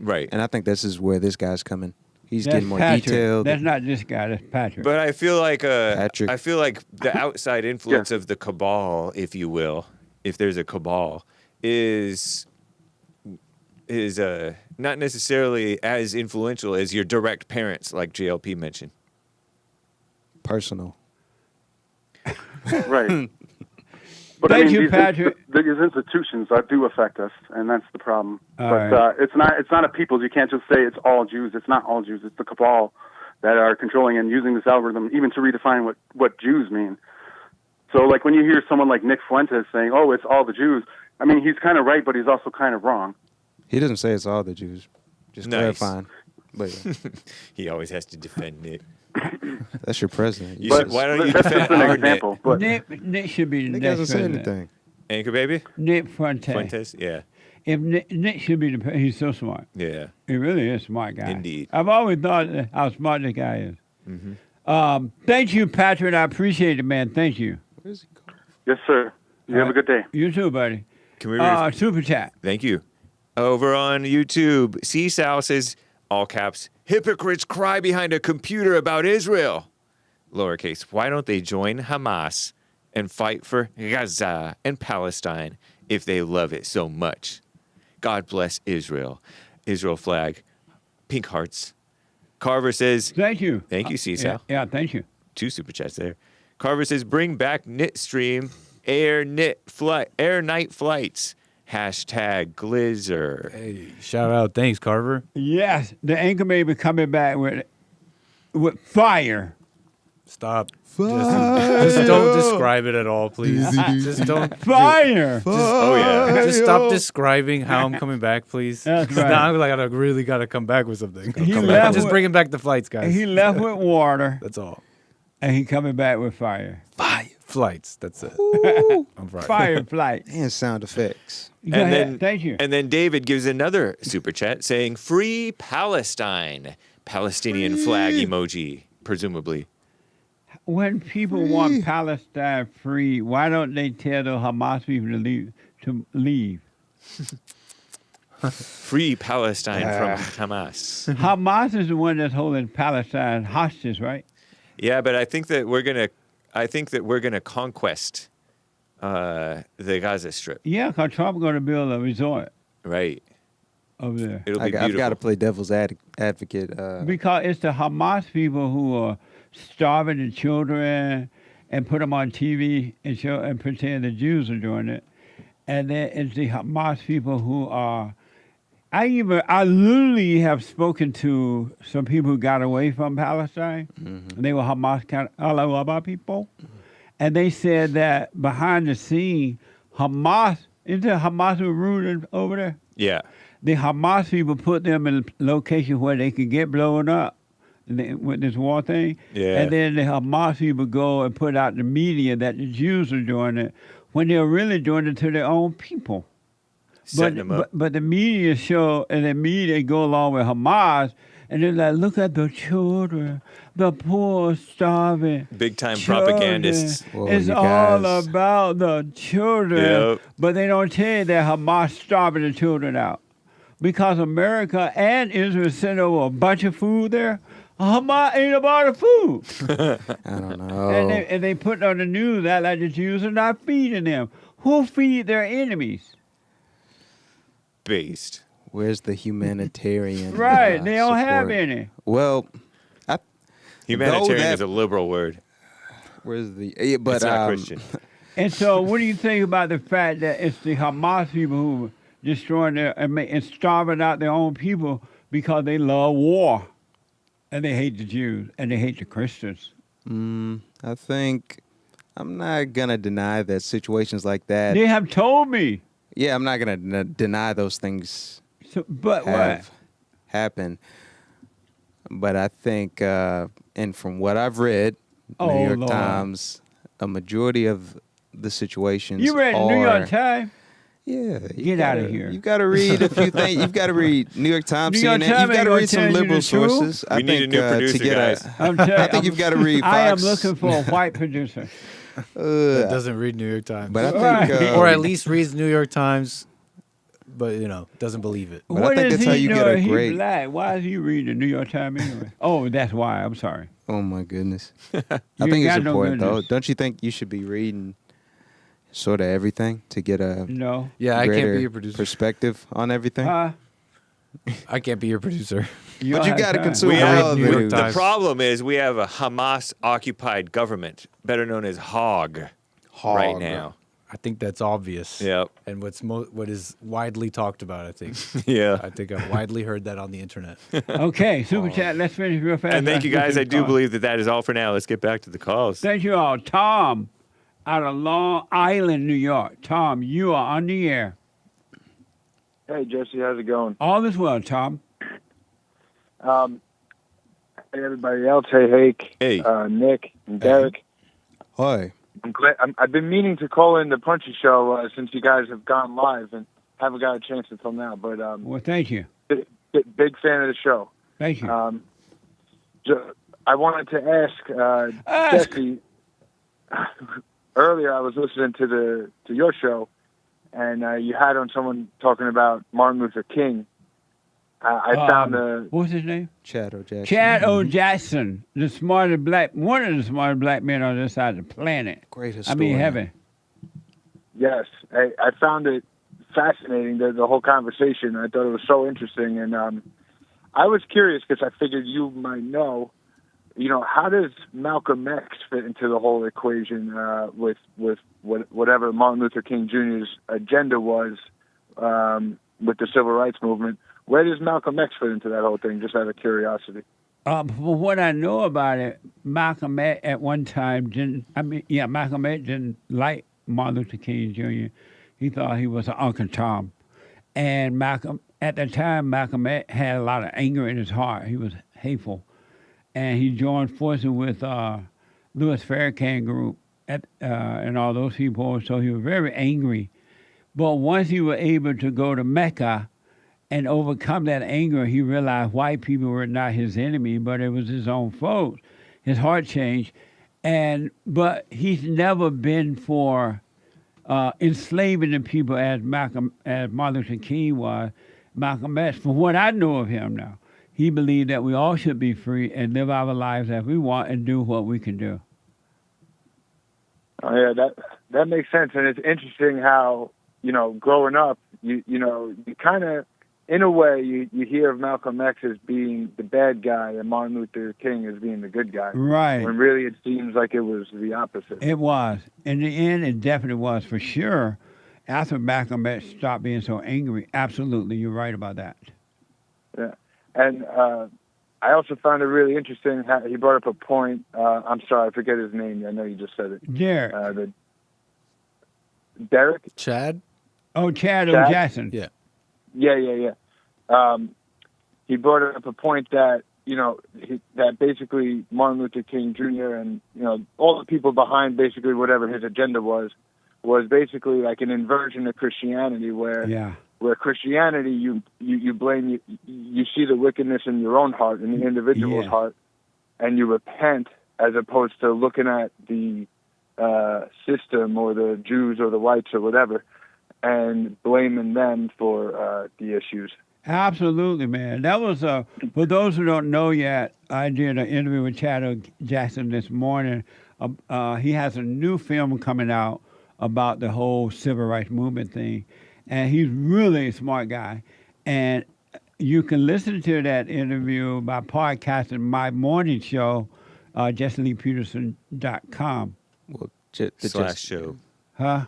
Right. and I think this is where this guy's coming. He's That's getting more Patrick. detailed. That's not this guy. That's Patrick. But I feel like Patrick. I feel like the outside influence of the cabal, if you will, if there's a cabal, is not necessarily as influential as your direct parents, like JLP mentioned. Personal. Right. But Thank I mean, you, these, Patrick. these institutions do affect us, and that's the problem. All but right. it's not a people's. You can't just say it's all Jews. It's not all Jews. It's the cabal that are controlling and using this algorithm even to redefine what Jews mean. So, like when you hear someone like Nick Fuentes saying, "Oh, it's all the Jews," I mean, he's kind of right, but he's also kind of wrong. He doesn't say it's all the Jews. Just Nice. clarifying. But yeah, He always has to defend it. that's your president. You But should, why don't you that's defend just an our example. But Nick should be the Nick next hasn't said president. anything. Anchor baby? Nick Fuentes. Fuentes? Yeah. If Nick should be he's so smart. Yeah. He really is a smart guy. Indeed. I've always thought how smart this guy is. Mm-hmm. Thank you, Patrick. I appreciate it, man. Thank you. Where's he going? yes, sir. You have a good day. You too, buddy. Can we Super chat. Thank you. Over on YouTube, C-Sal says, all caps, hypocrites cry behind a computer about Israel. Lowercase, why don't they join Hamas and fight for Gaza and Palestine if they love it so much? God bless Israel. Israel flag, pink hearts. Carver says, Thank you. thank you, C-Sal. Yeah, thank you. 2 super chats there. Carver says, bring back Knit Stream, air night flights. Hashtag Glizzer. Hey, shout out. Thanks, Carver. Yes, the anchor may be coming back with fire. Stop. Just don't describe it at all, please. Just don't. Fire. Oh, yeah. Just stop describing how I'm coming back, please. That's 'Cause right. Now I really gotta come back with something. He Come left back. Just with- bringing back the flights, guys. He left with water, That's all. and he coming back with fire. Flights. That's it. I'm Friday. Fire flight. And sound effects. Go ahead. Thank you. And then David gives another super chat saying, free Palestine. Palestinian flag emoji, presumably. When people want Palestine free, why don't they tell the Hamas people to leave? Free Palestine from Hamas. Hamas is the one that's holding Palestine hostage, right? Yeah, but I think that we're gonna conquest the Gaza Strip. Yeah, because Trump's going to build a resort Right. over there. It'll be beautiful. I've got to play devil's advocate. Because it's the Hamas people who are starving the children and put them on TV and show and pretend the Jews are doing it. And then it's the Hamas people who are. I literally have spoken to some people who got away from Palestine. Mm-hmm. They were Hamas people. And they said that behind the scene, Hamas, isn't it Hamas who ruled over there? Yeah. The Hamas people put them in a location where they could get blown up with this war thing. Yeah. And then the Hamas people go and put out the media that the Jews are doing it when they're really doing it to their own people. Setting them up. But the media show, and the media go along with Hamas, and they're like, look at the children, the poor, starving Big time children. propagandists. Whoa, It's you all guys. about the children. Yep. But they don't tell you that Hamas starving the children out. Because America and Israel sent over a bunch of food there, Hamas ain't about the food. I don't know. And they put on the news that like the Jews are not feeding them. Who feed their enemies? Based. Where's the humanitarian? Right, they don't have support? any. Well, Humanitarian that- is a liberal word. where's the? Yeah, but It's not Christian. And so, what do you think about the fact that it's the Hamas people who are destroying their and starving out their own people because they love war, and they hate the Jews and they hate the Christians? I think I'm not gonna deny that situations like that. They have told me. Yeah, I'm not gonna deny those things So, but have happened. But I think, and from what I've read, Oh, New York Lord. Times, a majority of the situations You read are, New York Times? Yeah, Get outta here. You got to read a few things. You've got to read New York Times, New York CNN. Times You've got ain't to gonna read some tell you liberal the truth. sources. We need a new producer, to get guys. I'm telling I think you've got to read Fox. I am looking for a white producer. That doesn't read New York Times. But I Right. think, or at least reads New York Times, but doesn't believe it. But I think that's how you get a He's great. black. Why is he reading the New York Times anyway? Oh, that's why. I'm sorry. Oh my goodness. I ain't think it's got no important though. goodness. Don't you think you should be reading sort of everything to get a No. Yeah, I can't greater be your producer. perspective on everything? I can't be your producer. You But don't you have got to time. consume We all have of New the York news. Times. The problem is we have a Hamas-occupied government, better known as Hog, right Hog. now. I think that's obvious. Yep. And what is widely talked about, I think. Yeah. I think I've widely heard that on the internet. Okay, super chat. Let's finish real fast. And thank you Let's guys. get I to do the call. believe that is all for now. Let's get back to the calls. Thank you all. Tom, out of Long Island, New York. Tom, you are on the air. Hey, Jesse, how's it going? All is well, Tom. Hey, everybody else. Hey, Hake, Hey. Nick, and Derrick. Hi. I'm glad. I've been meaning to call in the Punchie show since you guys have gone live and haven't got a chance until now. But Well, thank you. big fan of the show. Thank you. I wanted to ask Ask. Jesse. Earlier, I was listening to your show, and you had on someone talking about Martin Luther King. I found the What's his name? Chad O'Jackson. Chad O. Jackson, one of the smartest black men on this side of the planet. Great I historian. mean, heaven. yes. I found it fascinating the whole conversation. I thought it was so interesting, and I was curious because I figured you might know. How does Malcolm X fit into the whole equation with whatever Martin Luther King Jr.'s agenda was with the civil rights movement? Where does Malcolm X fit into that whole thing, just out of curiosity? From what I know about it, Malcolm X at one time Malcolm X didn't like Martin Luther King Jr. He thought he was an Uncle Tom. And at that time, Malcolm X had a lot of anger in his heart. He was hateful. And he joined forces with Louis Farrakhan group and all those people. So he was very angry. But once he was able to go to Mecca and overcome that anger, he realized white people were not his enemy, but it was his own folks. His heart changed, But he's never been for enslaving the people as Martin Luther King was. Malcolm X, from what I know of him now, he believed that we all should be free and live our lives as we want and do what we can do. Oh yeah, that makes sense, and it's interesting how growing up, you kind of, in a way, you hear of Malcolm X as being the bad guy and Martin Luther King as being the good guy. Right. When really it seems like it was the opposite. It was. In the end, it definitely was, for sure. After Malcolm X stopped being so angry, absolutely, you're right about that. Yeah, and I also found it really interesting how he brought up a point. I'm sorry, I forget his name. I know you just said it. Derrick. Derrick? Chad? Oh, Chad O. Jackson. Yeah. Yeah. He brought up a point that, that basically Martin Luther King Jr. and, all the people behind basically whatever his agenda was basically like an inversion of Christianity where Christianity, you blame, you see the wickedness in your own heart, in the individual's heart, and you repent as opposed to looking at the system or the Jews or the whites or whatever and blaming them for the issues. Absolutely, man. That was, for those who don't know yet, I did an interview with Chad O. Jackson this morning. He has a new film coming out about the whole civil rights movement thing. And he's really a smart guy. And you can listen to that interview by podcasting my morning show, JesseLeePeterson.com. Well, /show. Huh?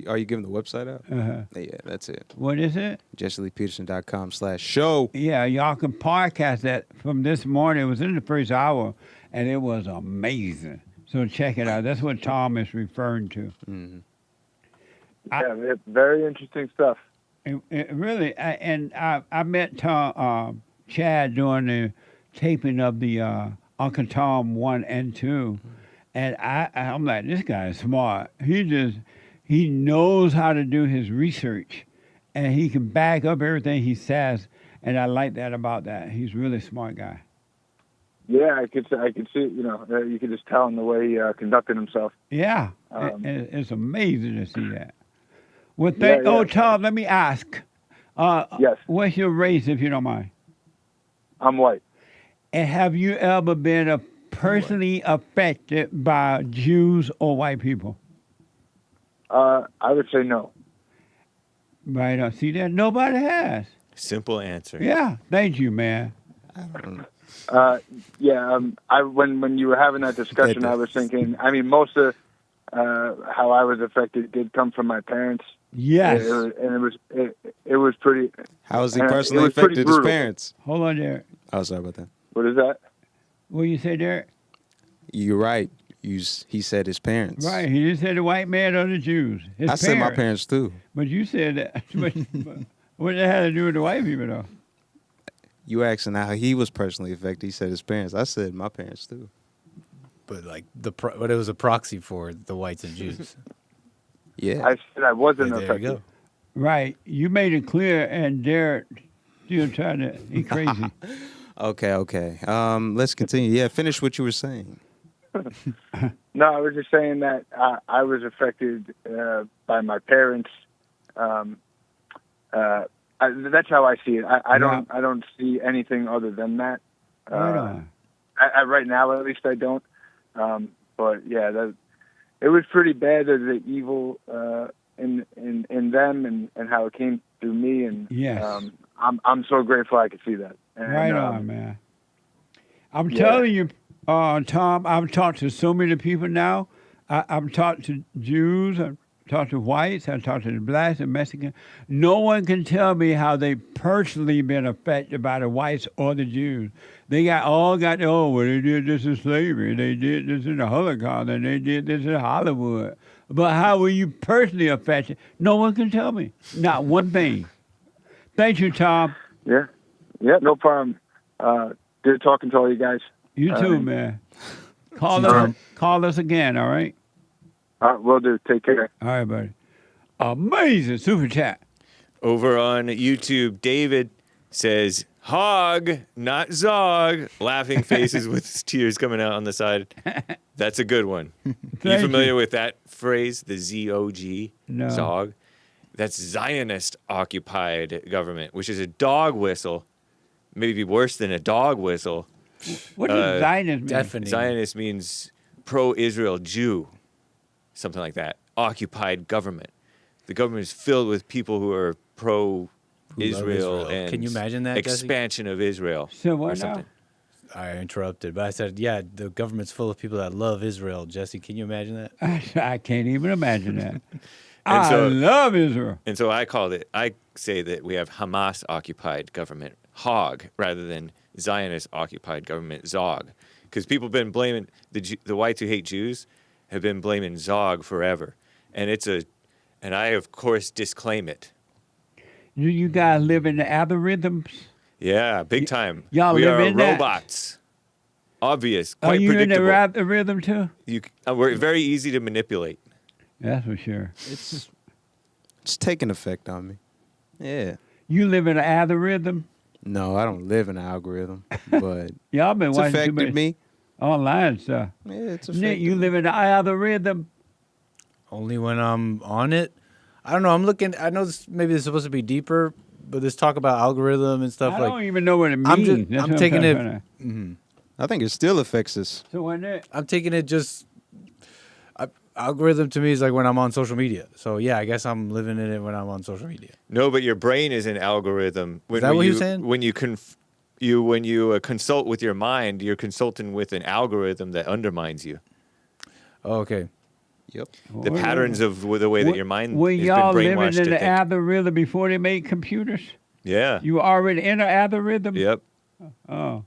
Are you giving the website out? Uh-huh. Yeah, that's it. What is it? JesseLeePeterson.com/show. Yeah, y'all can podcast that from this morning. It was in the first hour, and it was amazing. So check it out. That's what Tom is referring to. Mm-hmm. Yeah, very interesting stuff. It really, I met Chad during the taping of the Uncle Tom 1 and 2, and I'm like, this guy is smart. He knows how to do his research, and he can back up everything he says, and I like that about that. He's a really smart guy. Yeah, I could see, you could just tell in the way he conducted himself. Yeah, it's amazing to see that. Well, Tom, let me ask. Yes. What's your race, if you don't mind? I'm white. And have you ever been personally affected by Jews or white people? I would say no. Right on. See that? Nobody has. Simple answer. Yeah. Thank you, man. When you were having that discussion, I was thinking, most of how I was affected did come from my parents. Yes. It was pretty. How was he personally affected his parents? Hold on, Derrick. Oh, sorry about that. What is that? What you say, Derrick? You're right. He said his parents. Right. He didn't say the white man or the Jews. I said my parents too. But you said that. But what that had to do with the white people, though? You asking how he was personally affected. He said his parents. I said my parents too. But like but it was a proxy for the whites and Jews. Yeah. I said I wasn't There affected. you go. Right. You made it clear, and Derrick still trying to be crazy. Okay. Let's continue. Yeah, finish what you were saying. No, I was just saying that I was affected by my parents. That's how I see it. I don't see anything other than that. Right on. Right now, at least, I don't. But yeah, it was pretty bad. The evil in them and how it came through me. And yes. I'm so grateful I could see that. And, right on, man. I'm telling you, Tom, I've talked to so many people now. I've talked to Jews, I've talked to whites, I've talked to the blacks and Mexicans. No one can tell me how they personally been affected by the whites or the Jews. They they did this in slavery, they did this in the Holocaust, and they did this in Hollywood. But how were you personally affected? No one can tell me. Not one thing. Thank you, Tom. Yeah, no problem. Good talking to all you guys. You too, man. Call us again, all right? Will do. Take care. All right, buddy. Amazing super chat. Over on YouTube, David says, Hog, not Zog. Laughing faces with tears coming out on the side. That's a good one. You familiar with that phrase, the Z-O-G? No. Zog? That's Zionist-occupied government, which is a dog whistle, maybe worse than a dog whistle. What does Zionist mean? Deafening. Zionist means pro-Israel Jew, something like that. Occupied government. The government is filled with people who are pro-Israel Israel. and Can you imagine that, Jesse? expansion of Israel. So or what now? something. I interrupted, but I said, yeah, the government's full of people that love Israel. Jesse, can you imagine that? I can't even imagine that. And I so- love Israel. And so I say that we have Hamas occupied government, Hog, rather than Zionist occupied government, Zog. Because people have been blaming, the whites who hate Jews have been blaming Zog forever. And and I, of course, disclaim it. You guys live in the algorithms? Yeah, big time. y'all we live are in that? robots. Obvious, Are quite you predictable. in the rhythm too? We're very easy to manipulate. That's for sure. It's taking effect on me. Yeah. You live in an algorithm? No, I don't live in an algorithm, but Y'all been it's watching too affected much me. online stuff. Yeah, it's Nick, affected you me. live in the algorithm? Only when I'm on it. I don't know. I'm looking. I know maybe this is supposed to be deeper, but this talk about algorithm and stuff I like. don't even know what it means. I'm just. That's I'm what taking trying it. to find out. Mhm. I think it still affects us. So when that? I'm taking it just. Algorithm to me is like when I'm on social media. So yeah, I guess I'm living in it when I'm on social media. No, but your brain is an algorithm. When, Is that when what you, you're saying? When you consult with your mind, you're consulting with an algorithm that undermines you. Oh, okay. Yep. The patterns of the way that your mind Were has y'all been living brainwashed in to the think. algorithm before they made computers? Yeah. You were already in the algorithm? Yep. Oh.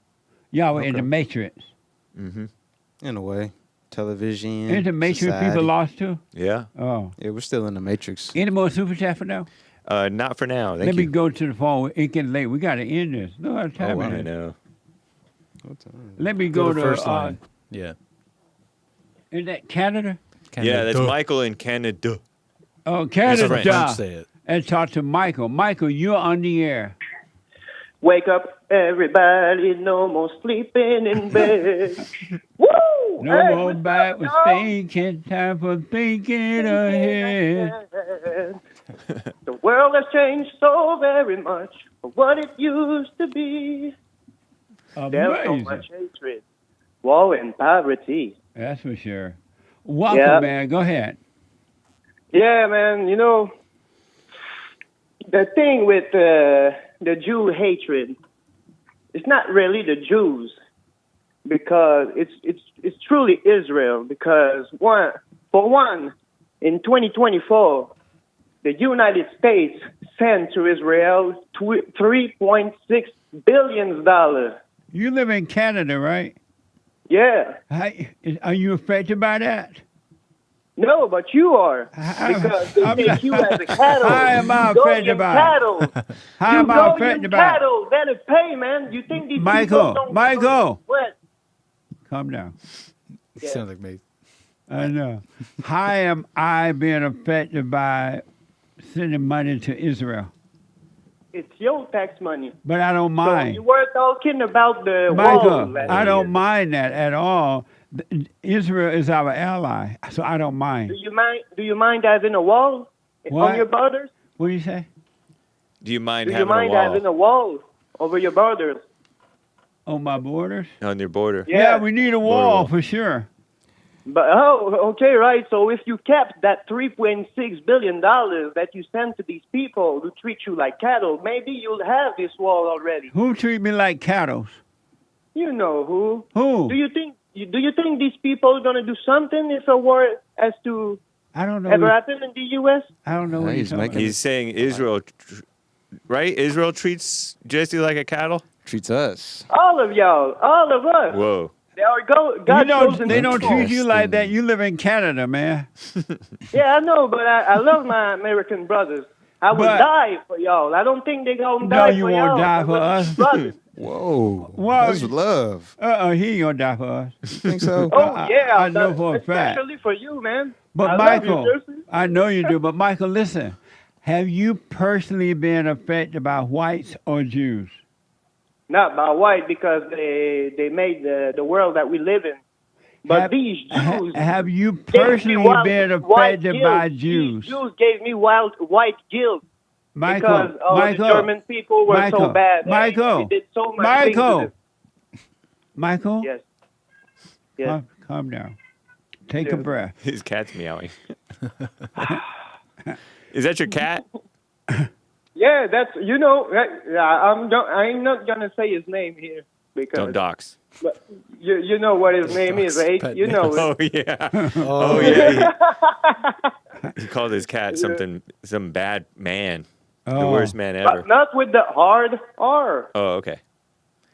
Y'all were in Okay. the matrix. Mm-hmm. In a way. Television. In the matrix society. people lost too? Yeah. Oh. Yeah, we're still in the matrix. Any more super chat for now? Not for now. Thank Let me you. go to the phone. It getting late. We got to end this. No other time. Oh, it I is. know. Let me Go go to to first line. Yeah. Is that Canada? Yeah, that's Canada. Michael in Canada. Oh, That's how the Canada. French say it. And talk to Michael. Michael, you're on the air. Wake up, everybody, no more sleeping in bed. Woo! No Hey, more what's up, backwards y'all? thinking, time for thinking ahead. The world has changed so very much from what it used to be. There's so Amazing. much hatred, war, and poverty. That's for sure. Welcome, Yeah. man. Go ahead. Yeah, man, you know, the thing with the Jew hatred, it's not really the Jews, because it's truly Israel. Because for one, in 2024, the United States sent to Israel $3.6 billion. You live in Canada, right? Yeah. Are you affected by that? No, but you are, because they I'm take not- you as a cattle. How am I You affected Goliath by cattle. it? How You am I Goliath affected by it? cattle. Better pay, man. You think these Michael, people don't Michael. What? Calm down. You sound like me. I know. How am I being affected by sending money to Israel? It's your tax money. But I don't So mind. you were talking about the wall. Michael, last I don't year. mind that at all. Israel is our ally, so I don't mind. Do you mind having a wall What? on your borders? What do you say? Do you mind Do you having mind a wall having a wall over your borders? On my borders? on your border? Yeah, we need a wall wall. for sure. But okay, right. So if you kept that $3.6 billion that you sent to these people who treat you like cattle, maybe you'll have this wall already. Who treat me like cattle? You know who? Who? Do you think these people are gonna do something if a war has to I don't know. ever happen in the U.S.? I don't know what he's talking about. He's saying Israel, right? Israel treats Jesse like a cattle? Treats us. All of y'all, all of us. Whoa. They are You God know, chosen they don't people. treat you like that. You live in Canada, man. Yeah, I know, but I love my American brothers. I will But- die for y'all. I don't think they're gonna No, die you for won't y'all. die I for love us. my brothers. Whoa. Well, That's love. he ain't gonna die for us. You think so? Oh I- yeah, I know for a fact. especially for you, man. But I Michael, love you, Jesse. I know you do. But Michael, listen. Have you personally been affected by whites or Jews? not by white, because they made the world that we live in. But these Jews have you gave me personally been white affected guilt. by Jews? These Jews gave me white guilt. Michael, Because the German people were so bad. Michael, They did so much things to them. Michael. Yes. Yes. Calm down. Take a breath. His cat's meowing. Is that your cat? Yeah, that's I'm not gonna say his name here because Don't dox. But you know what his name is, Hake. You know it. Oh yeah. Oh yeah. He called his cat some bad man. The worst man ever. But not with the hard R. Oh, okay.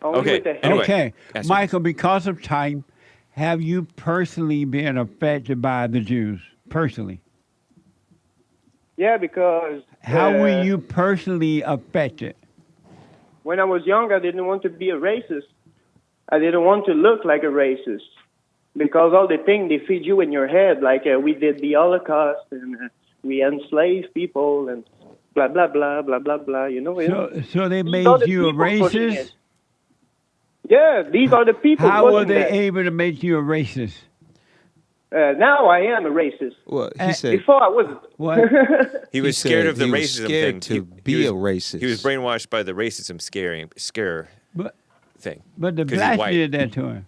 Only Okay. with the Anyway, Okay, Yes, Michael, because of time, have you personally been affected by the Jews? Personally? Yeah, because How were you personally affected? when I was young, I didn't want to be a racist. I didn't want to look like a racist because all the things they feed you in your head, like we did the Holocaust and we enslaved people and blah blah blah blah blah blah. You know. So they These made are the you a people pushing racist? it. Yeah, these are the people. How were pushing they that. able to make you a racist? Now I am a racist. Well, he said Before I wasn't. What? He was said scared of the he was racism scared thing. to be a racist. He was brainwashed by the racism scare But thing. but the 'Cause he's blacks white. did that to him.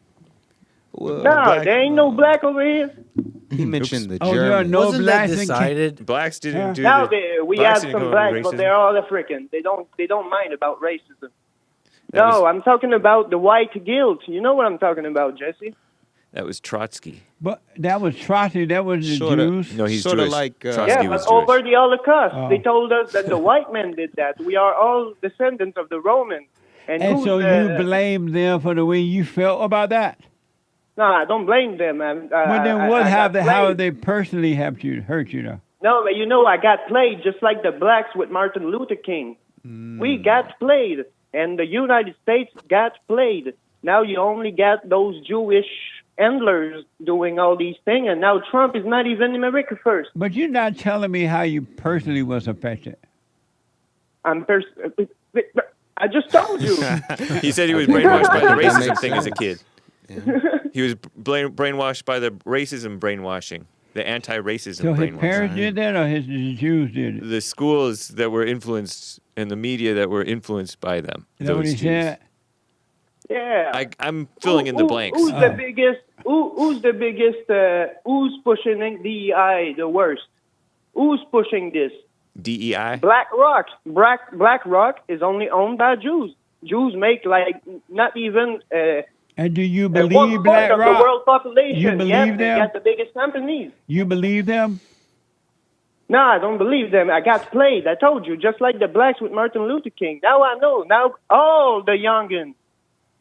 Well, No, there ain't no black over here. he mentioned the Oh, there are German. no Wasn't that blacks in decided? Blacks didn't do Now the. we blacks have didn't some go blacks, racism. but they're all African. They don't mind about racism. That No, was- I'm talking about the white guilt. You know what I'm talking about, Jesse? That was Trotsky. But that was Trotsky. That was the Sorta. Jews. No, he's Sorta Jewish. like, Trotsky Yeah, was but Jewish. over the Holocaust, Oh. they told us that the white men did that. We are all descendants of the Romans. And who's so the- you blame them for the way you felt about that. No, I don't blame them. But then what how have they personally hurt you though? No, but I got played just like the blacks with Martin Luther King. We got played, and the United States got played. Now you only got those Jewish handlers doing all these things, and now Trump is not even in America first. But you're not telling me how you personally was affected. I just told you. He said he was brainwashed by the That racism makes thing as a sense. kid. He was brainwashed by the racism brainwashing, the anti-racism So his brainwashing. parents did that, or the Jews did it? The schools that were influenced and the media that were influenced by them. Is that what he those Jews. said? Yeah. I'm filling in the blanks. Who's the biggest? Who's the biggest? Who's pushing DEI the worst? Who's pushing this? DEI? Black Rock. Black Rock is only owned by Jews. Jews make like not even. And do you 1/4 believe Black of Rock? the world population. You believe yeah, them? They got the biggest companies. You believe them? No, I don't believe them. I got played. I told you, just like the blacks with Martin Luther King. Now I know. Now all the youngins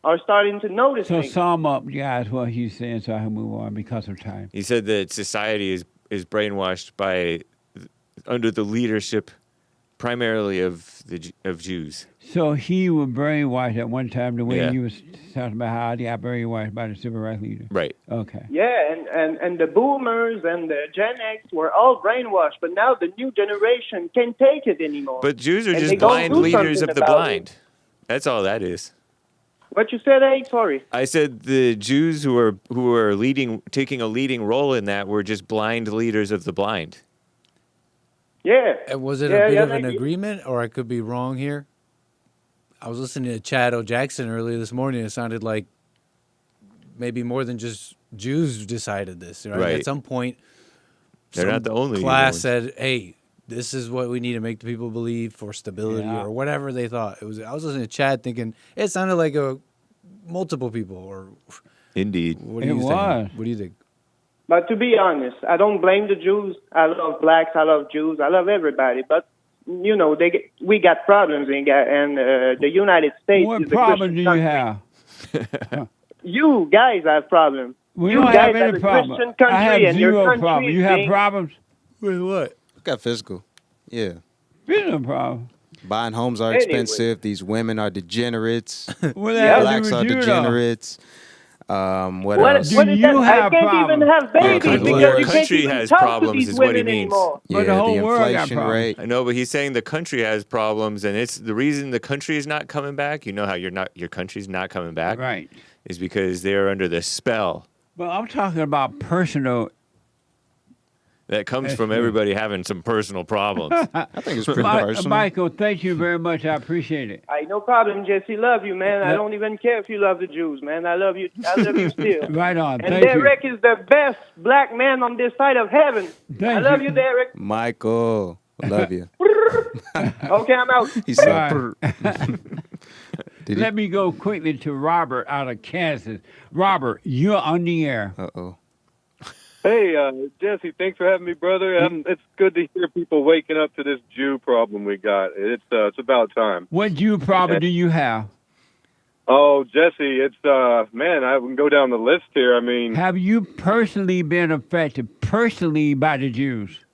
are starting to notice So things. sum up, guys, what he's saying so I can move on because of time. He said that society is brainwashed by under the leadership primarily of Jews. So he was brainwashed at one time the way Yeah. you was talking about how he got brainwashed by the civil rights leader. Right. Okay. Yeah, and the boomers and the Gen X were all brainwashed, but now the new generation can't take it anymore. But Jews are And just they don't blind do leaders something of the about blind. That's all that is. What you said, Hake? Sorry. I said the Jews who are taking a leading role in that were just blind leaders of the blind. Yeah. And was it Yeah, a bit yeah, of an maybe. agreement, or I could be wrong here? I was listening to Chad O. Jackson earlier this morning. It sounded like maybe more than just Jews decided this. Right? At some point, They're some not the only class ones. said, "Hey, this is what we need to make the people believe for stability," Yeah. or whatever they thought. It was. I was listening to Chad, thinking it sounded like multiple people. Or Indeed. what do It you think? was. What do you think? But to be honest, I don't blame the Jews. I love blacks. I love Jews. I love everybody. But we got problems, and the United States What is a problem Christian do you country. have? You guys have problems. We you don't guys have any a problem. Christian country, I have and your zero country problem. is You have being- problems? With what? Got physical. Yeah. Zero problem. Buying homes are Anyway. expensive. These women are degenerates. What that have to Blacks do are with you, though? degenerates. What What, else? what Do is you that? have I can't even problems? have babies I think because the you can't country even has talk to problems these is what he women means. anymore. But the whole world got inflation problems. rate. I know, but he's saying the country has problems, and it's the reason the country is not coming back. You know how your country's not coming back, Right. is because they're under the spell But I'm talking about personal. that comes That's from true. everybody having some personal problems. I think it's pretty personal. Michael, thank you very much. I appreciate it. Hey, no problem, Jesse. Love you, man. I Yeah. don't even care if you love the Jews, man. I love you. I love you still. Right on. And Thank you. Derrick is the best black man on this side of heaven. Thank I love you. you, Derrick. Michael, I love you. Okay, I'm out. He said, Right. did he? Let me go quickly to Robert out of Kansas. Robert, you're on the air. Uh-oh. Hey, Jesse, thanks for having me, brother. It's good to hear people waking up to this Jew problem we got. It's about time. What Jew problem do you have? Oh, Jesse, it's man, I can go down the list here. I mean, Have you personally been affected by the Jews?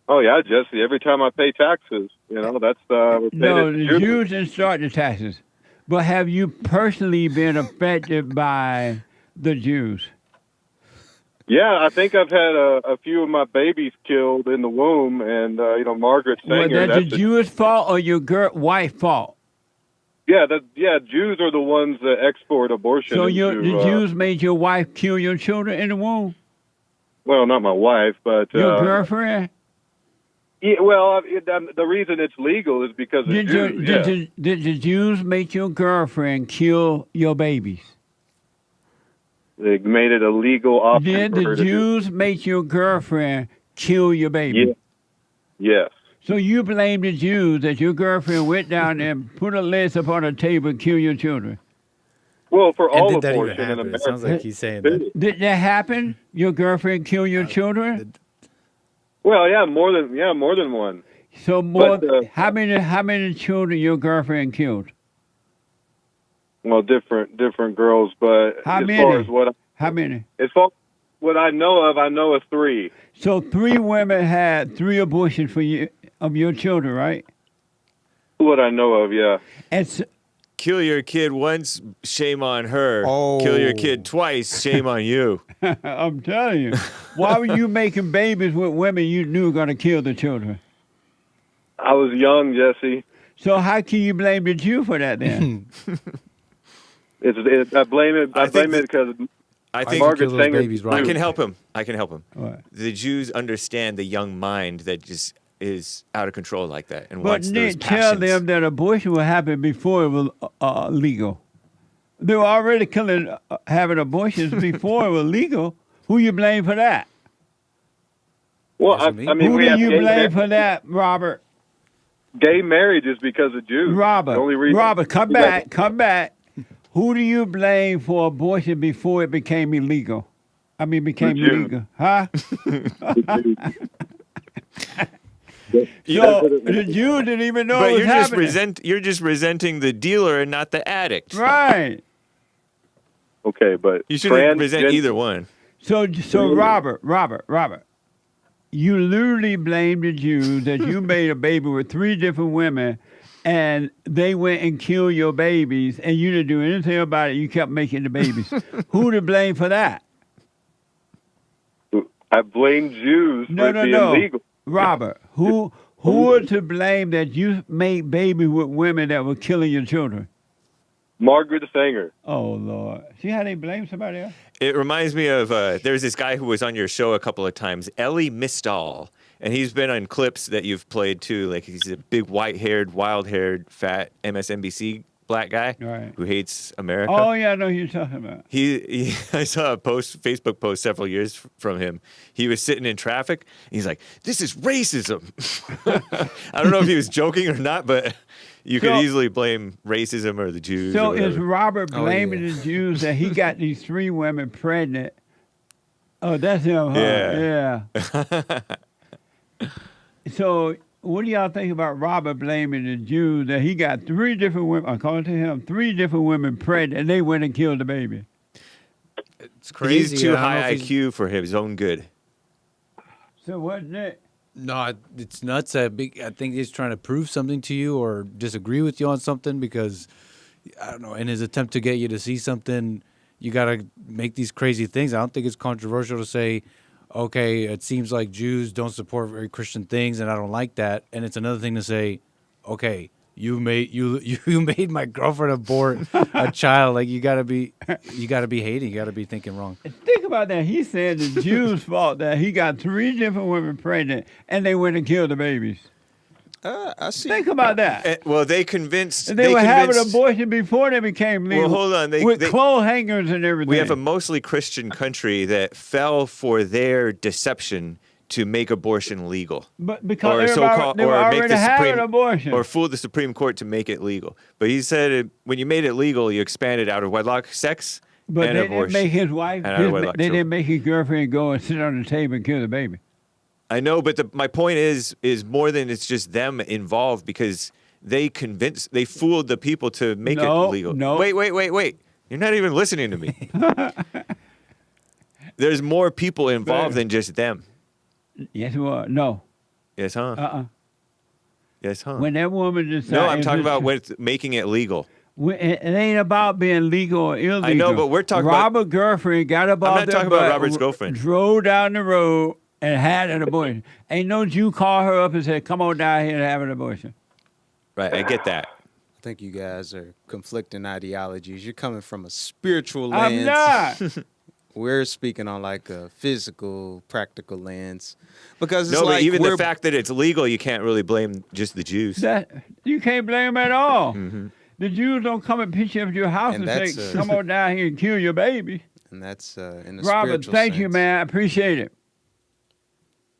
oh yeah, Jesse. Every time I pay taxes, that's we're paying No, it to the Jews didn't start the taxes. But have you personally been affected by the Jews? Yeah, I think I've had a few of my babies killed in the womb, and Margaret Was Sanger. that the Jewish fault or your wife fault? Yeah, Jews are the ones that export abortion. So into, the Jews made your wife kill your children in the womb? Well, not my wife, but Your girlfriend? Yeah, well, the reason it's legal is because of Jews. Did the Jews make your girlfriend kill your babies? They made it a legal option Did for her the to do. Jews make your girlfriend kill your baby? Yeah. Yes. So you blame the Jews that your girlfriend went down and put her legs up on a table and killed your children? Well, for And all did that even abortion in happen? It America. sounds like he's saying that. Did that happen? Your girlfriend killed your children? Well, yeah, more than one. So more. But, How many children your girlfriend killed? Well, different girls, but How as many? far as How many? as far what I know of 3. So 3 women had 3 abortions for you of your children, right? What I know of, yeah. And Kill your kid once, shame on her. Oh. Kill your kid twice, shame on you. I'm telling you, why were you making babies with women you knew were going to kill the children? I was young, Jesse. So how can you blame the Jew for that then? I blame it because I think Margaret kill those Sanger. babies, I Robert. can help him. I can help him. What? The Jews understand the young mind that just is out of control like that and But wants those Nick, tell passions. them that abortion will happen before it was legal. They were already having abortions before it was legal. Who you blame for that? Well, That's me. I mean, Who we do have you gay, blame for that, Robert? gay marriage is because of Jews. Robert, The only reason- Robert, come back. Who do you blame for abortion before it became illegal? I mean, became The Jews. illegal, huh? You So know, the Jews didn't even know but it was happening. you're just resenting the dealer and not the addict. Right. Okay, but You shouldn't resent either one. So Robert, you literally blame the Jews that you made a baby with 3 different women, and they went and killed your babies, and you didn't do anything about it. You kept making the babies. Who to blame for that? I blame Jews for it being legal. Robert, who are to blame that you made babies with women that were killing your children? Margaret Sanger. Oh, Lord. See how they blame somebody else? It reminds me of there's this guy who was on your show a couple of times, Ellie Mistal, and he's been on clips that you've played too. Like he's a big white-haired, wild-haired, fat MSNBC black guy Right. who hates America. Oh, yeah, I know who you're talking about. I saw a Facebook post several years from him. He was sitting in traffic. And he's like, "This is racism." I don't know if he was joking or not, but you could easily blame racism or the Jews. So or is whatever. Robert blaming the Jews that he got these 3 women pregnant? Oh, that's him, huh? Yeah. So what do y'all think about Robert blaming the Jews that he got 3 different women, according to him, 3 different women pregnant, and they went and killed the baby? It's crazy. He's too I don't know high if he's- IQ for his own good. So wasn't it? No, it's nuts. I think he's trying to prove something to you or disagree with you on something because, I don't know, in his attempt to get you to see something, you got to make these crazy things. I don't think it's controversial to say, okay, it seems like Jews don't support very Christian things, and I don't like that. And it's another thing to say, okay, you made my girlfriend abort a child. Like you gotta be hating. You gotta be thinking wrong. Think about that. He said the Jews' fault that he got 3 different women pregnant, and they went and killed the babies. I see. Think about that. Well, they convinced. And they were having abortion before they became legal. Well, hold on. With clothes hangers and everything. We have a mostly Christian country that fell for their deception to make abortion legal. But because they were already having abortion. Or fool the Supreme Court to make it legal. But he said when you made it legal, you expanded out of wedlock sex but and they abortion. Didn't make his wife, they didn't make his girlfriend go and sit on the table and kill the baby. I know, but my point is more than it's just them involved because they fooled the people to make it legal. No. Wait. You're not even listening to me. There's more people involved than just them. Yes, it was. No. Yes, huh? Yes, huh? When that woman decided... No, I'm talking about making it legal. It ain't about being legal or illegal. I know, but we're talking about... Robert's girlfriend got up out there. I'm not talking about Robert's girlfriend. Drove down the road and had an abortion. Ain't no Jew call her up and said, come on down here and have an abortion. Right, I get that. I think you guys are conflicting ideologies. You're coming from a spiritual I'm lens. not. We're speaking on like a physical, practical lens. Because it's no, like but even the fact that it's legal, you can't really blame just the Jews. You can't blame them at all. Mm-hmm. The Jews don't come and pitch up your house and say, come on down here and kill your baby. And that's in the Robert, spiritual thank sense. you, man. I appreciate it.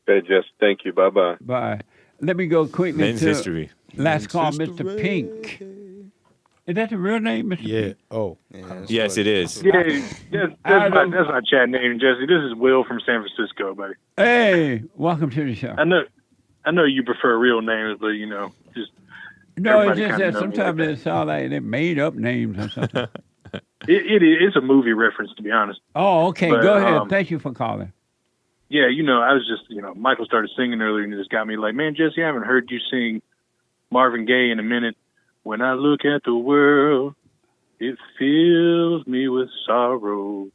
Hey, Jess, thank you. Bye-bye. Bye. Let me go quickly Men's to history. last call, Mr. Pink. Is that the real name, Mr. Pink? Oh. Yes, it is. Yeah, that's my chat name, Jesse. This is Will from San Francisco, buddy. Hey, welcome to the show. I know you prefer real names, but just no, it's everybody just kinda that know me sometimes like it sounds like they made up names or something. It's a movie reference, to be honest. Oh, okay. But, Go ahead. Thank you for calling. Yeah, I was just, Michael started singing earlier, and it just got me like, man, Jesse, I haven't heard you sing Marvin Gaye in a minute. When I look at the world, it fills me with sorrow.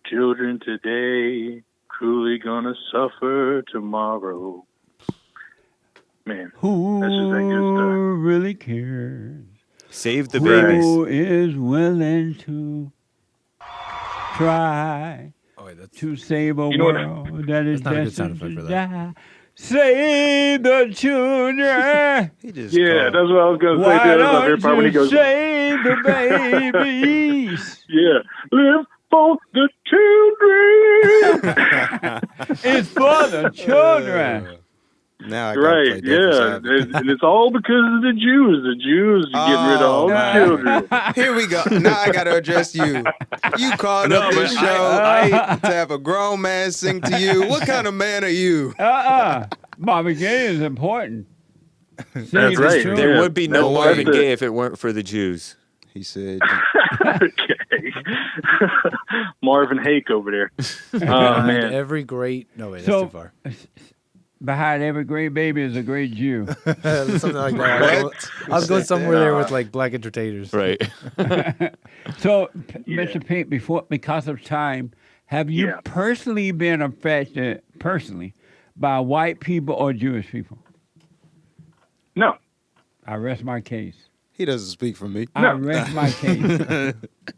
Children today, cruelly gonna suffer tomorrow. Man, Who that's just that good stuff. really cares? Save the babies. Who is willing to try to save a world that is that's not a good sound destined effect to for that. die? Save the children. Yeah, that's what I was going to say. Why That's my favorite part when he don't goes, you save the babies? yeah, live for the children. It's for the children. Now I gotta play Right, devil's yeah. advocate. And it's all because of the Jews. The Jews are getting rid of all the children. Here we go. Now I gotta address you. You called up this show to have a grown man sing to you. What kind of man are you? Marvin Gaye is important. That's right. There would be no Marvin Gaye if it weren't for the Jews. He said. Okay. Marvin Hake over there. Oh, Behind man. every great... No, wait, that's too far. Behind every great baby is a great Jew. Something like that. I was going somewhere there with like black entertainers. Right. So, Mr. Pink, because of time, have you personally been affected, by white people or Jewish people? No. I rest my case. He doesn't speak for me. I rest my case.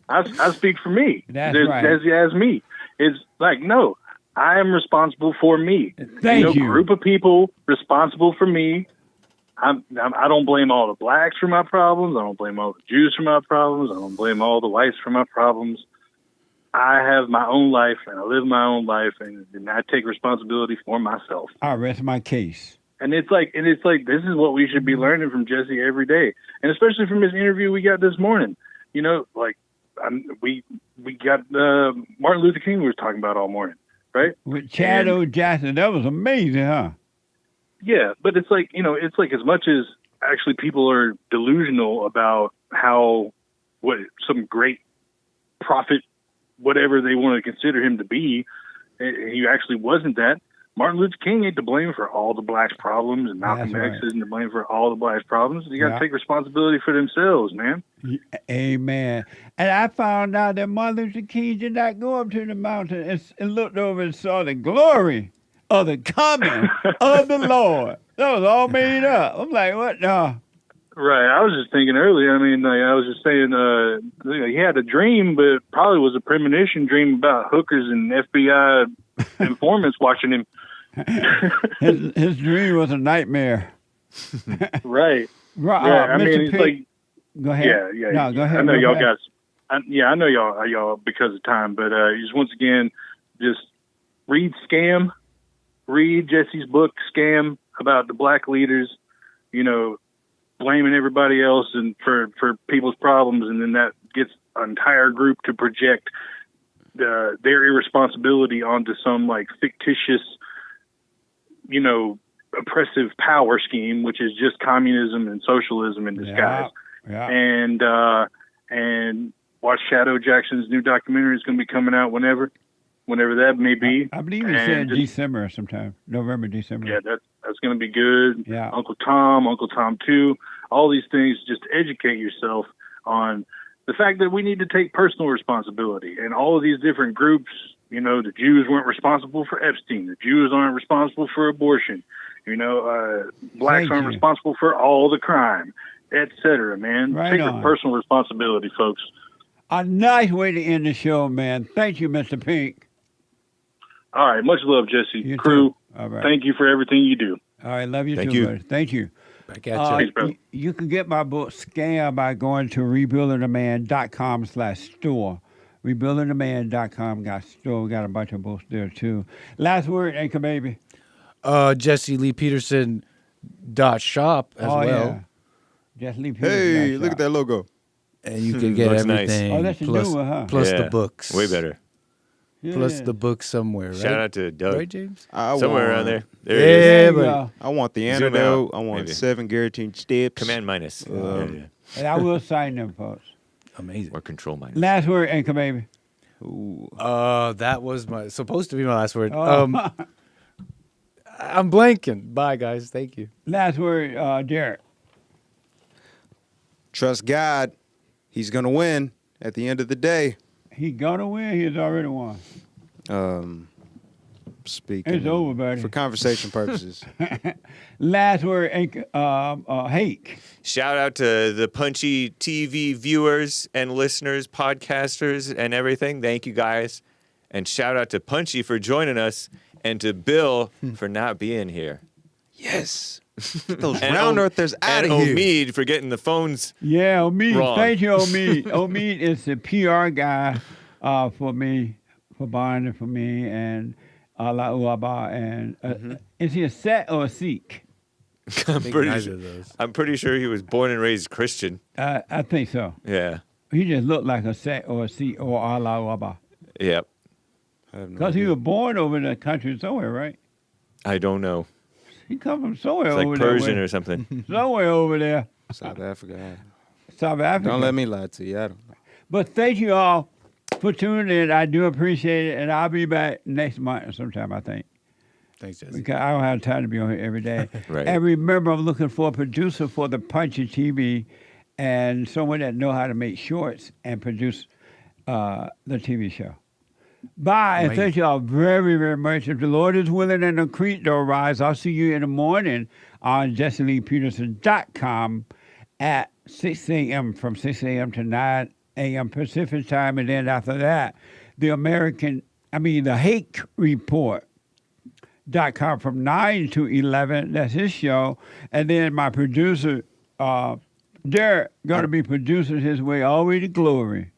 I speak for me. That's right. As me. It's like, no, I am responsible for me. Thank you. Group of people responsible for me. I don't blame all the blacks for my problems. I don't blame all the Jews for my problems. I don't blame all the whites for my problems. I have my own life, and I live my own life, and I take responsibility for myself. I rest my case. And it's like this is what we should be learning from Jesse every day, and especially from his interview we got this morning. We got Martin Luther King we were talking about all morning, right? With Chad O. Jackson, that was amazing, huh? Yeah, but it's like as much as actually people are delusional about how some great prophet, whatever they want to consider him to be, he actually wasn't that. Martin Luther King ain't to blame for all the blacks' problems, and Malcolm That's X right. isn't to blame for all the blacks' problems. You got to Yeah. take responsibility for themselves, man. Amen. And I found out that Martin Luther King did not go up to the mountain and looked over and saw the glory of the coming of the Lord. That was all made up. I'm like, what the? Right. I was just thinking earlier. I mean, like, I was just saying, he had a dream, but it probably was a premonition dream about hookers and FBI informants watching him. His dream was a nightmare. Right. Right. Yeah, I Mr. mean, it's Pink, like, go ahead. yeah. No, go ahead. I know go y'all ahead. guys. I know y'all because of time, but just once again, just read Jesse's book, Scam, about the black leaders, blaming everybody else and for people's problems, and then that gets an entire group to project their irresponsibility onto some like fictitious, oppressive power scheme, which is just communism and socialism in disguise. Yeah. And watch Shadow Jackson's new documentary is going to be coming out whenever that may be. I believe he said December sometime, November, December. Yeah, that's going to be good. Yeah. Uncle Tom 2, all these things, just educate yourself on the fact that we need to take personal responsibility. And all of these different groups, the Jews weren't responsible for Epstein. The Jews aren't responsible for abortion. Blacks aren't responsible for all the crime, etc. Man, Right take on. personal responsibility, folks. A nice way to end the show, man. Thank you, Mr. Pink. All right, much love, Jesse. You Crew, too. All right. thank you for everything you do. All right, love you Thank too, you. buddy. Thank you. Back at you. Thanks, brother. You can get my book, Scam, by going to rebuildingtheman.com/store. Rebuildingtheman.com got store. We got a bunch of books there, too. Last word, Anchor Baby. JesseLeePeterson.shop as well. Yeah. Just leave Hey, look at that logo. And you can get Looks nice. everything. Oh, that's your plus, new one, huh? plus Yeah, the books. Way better. Plus the books somewhere, right? Shout out to Doug. Right, James? Somewhere around there. There Yeah, it is. There you buddy. go. I want the Zoom antidote. out, I want maybe. 7 guaranteed steps. Command minus. Yeah. And I will sign them, folks. Amazing. Or control minus. Last word, Anchor Baby. That was supposed to be my last word. Oh. I'm blanking. Bye, guys. Thank you. Last word, Derrick. Trust God. He's going to win at the end of the day. He gonna win. He's already won. Speaking It's over, buddy. for conversation purposes. Last word, Hake. Shout out to the Punchie TV viewers and listeners, podcasters, and everything. Thank you, guys. And shout out to Punchie for joining us and to Bill for not being here. Yes. Get those And round earthers out and of here. Omeed for getting the phones. Yeah, Omeed. Wrong. Thank you, Omeed. Omeed is the PR guy for me, for bonding for me, and Allah Uaba. And is he a Set or a Sikh? I'm think pretty neither sure, of those. I'm pretty sure he was born and raised Christian. I think so. Yeah. He just looked like a Set or a Sikh or Allah Uaba. Yep. Because he was born over in the country somewhere, right? I don't know. He come from somewhere It's over like there. Persian or something. Somewhere over there. South Africa. South Africa. Don't let me lie to you. I don't know. But thank you all for tuning in. I do appreciate it. And I'll be back next month sometime, I think. Thanks, Jesse. Because I don't have time to be on here every day. Right. And remember, I'm looking for a producer for the Punchie TV and someone that know how to make shorts and produce the TV show. Bye, and thank you all very, very much. If the Lord is willing and the creek don't rise, I'll see you in the morning on JesseLeePeterson.com at 6 a.m. from 6 a.m. to 9 a.m. Pacific time. And then after that, the Hake Report.com from 9 to 11. That's his show. And then my producer, Derrick, going to be producing his way all the way to glory.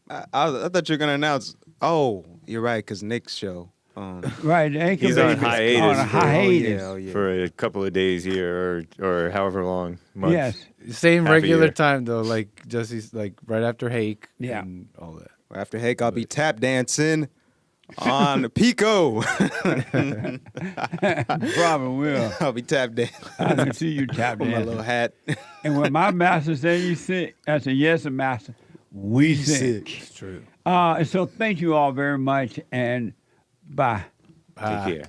I thought you were going to announce, you're right, because Nick's show. Right, He's on hiatus. On a hiatus. For a couple of days here or however long. Months. Yes. Same Half a regular year. time, though, like Jesse's, like right after Hake Yeah. and all that. After Hake, I'll be tap dancing on Pico. Probably will. I'll be tap dancing. I can see you tap With my dancing. little hat. And when my master said you sick, I said, yes, master. We sick. It's true. So thank you all very much, and bye. Take care.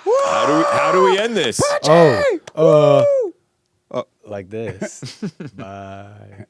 How do we end this? Like this. Bye.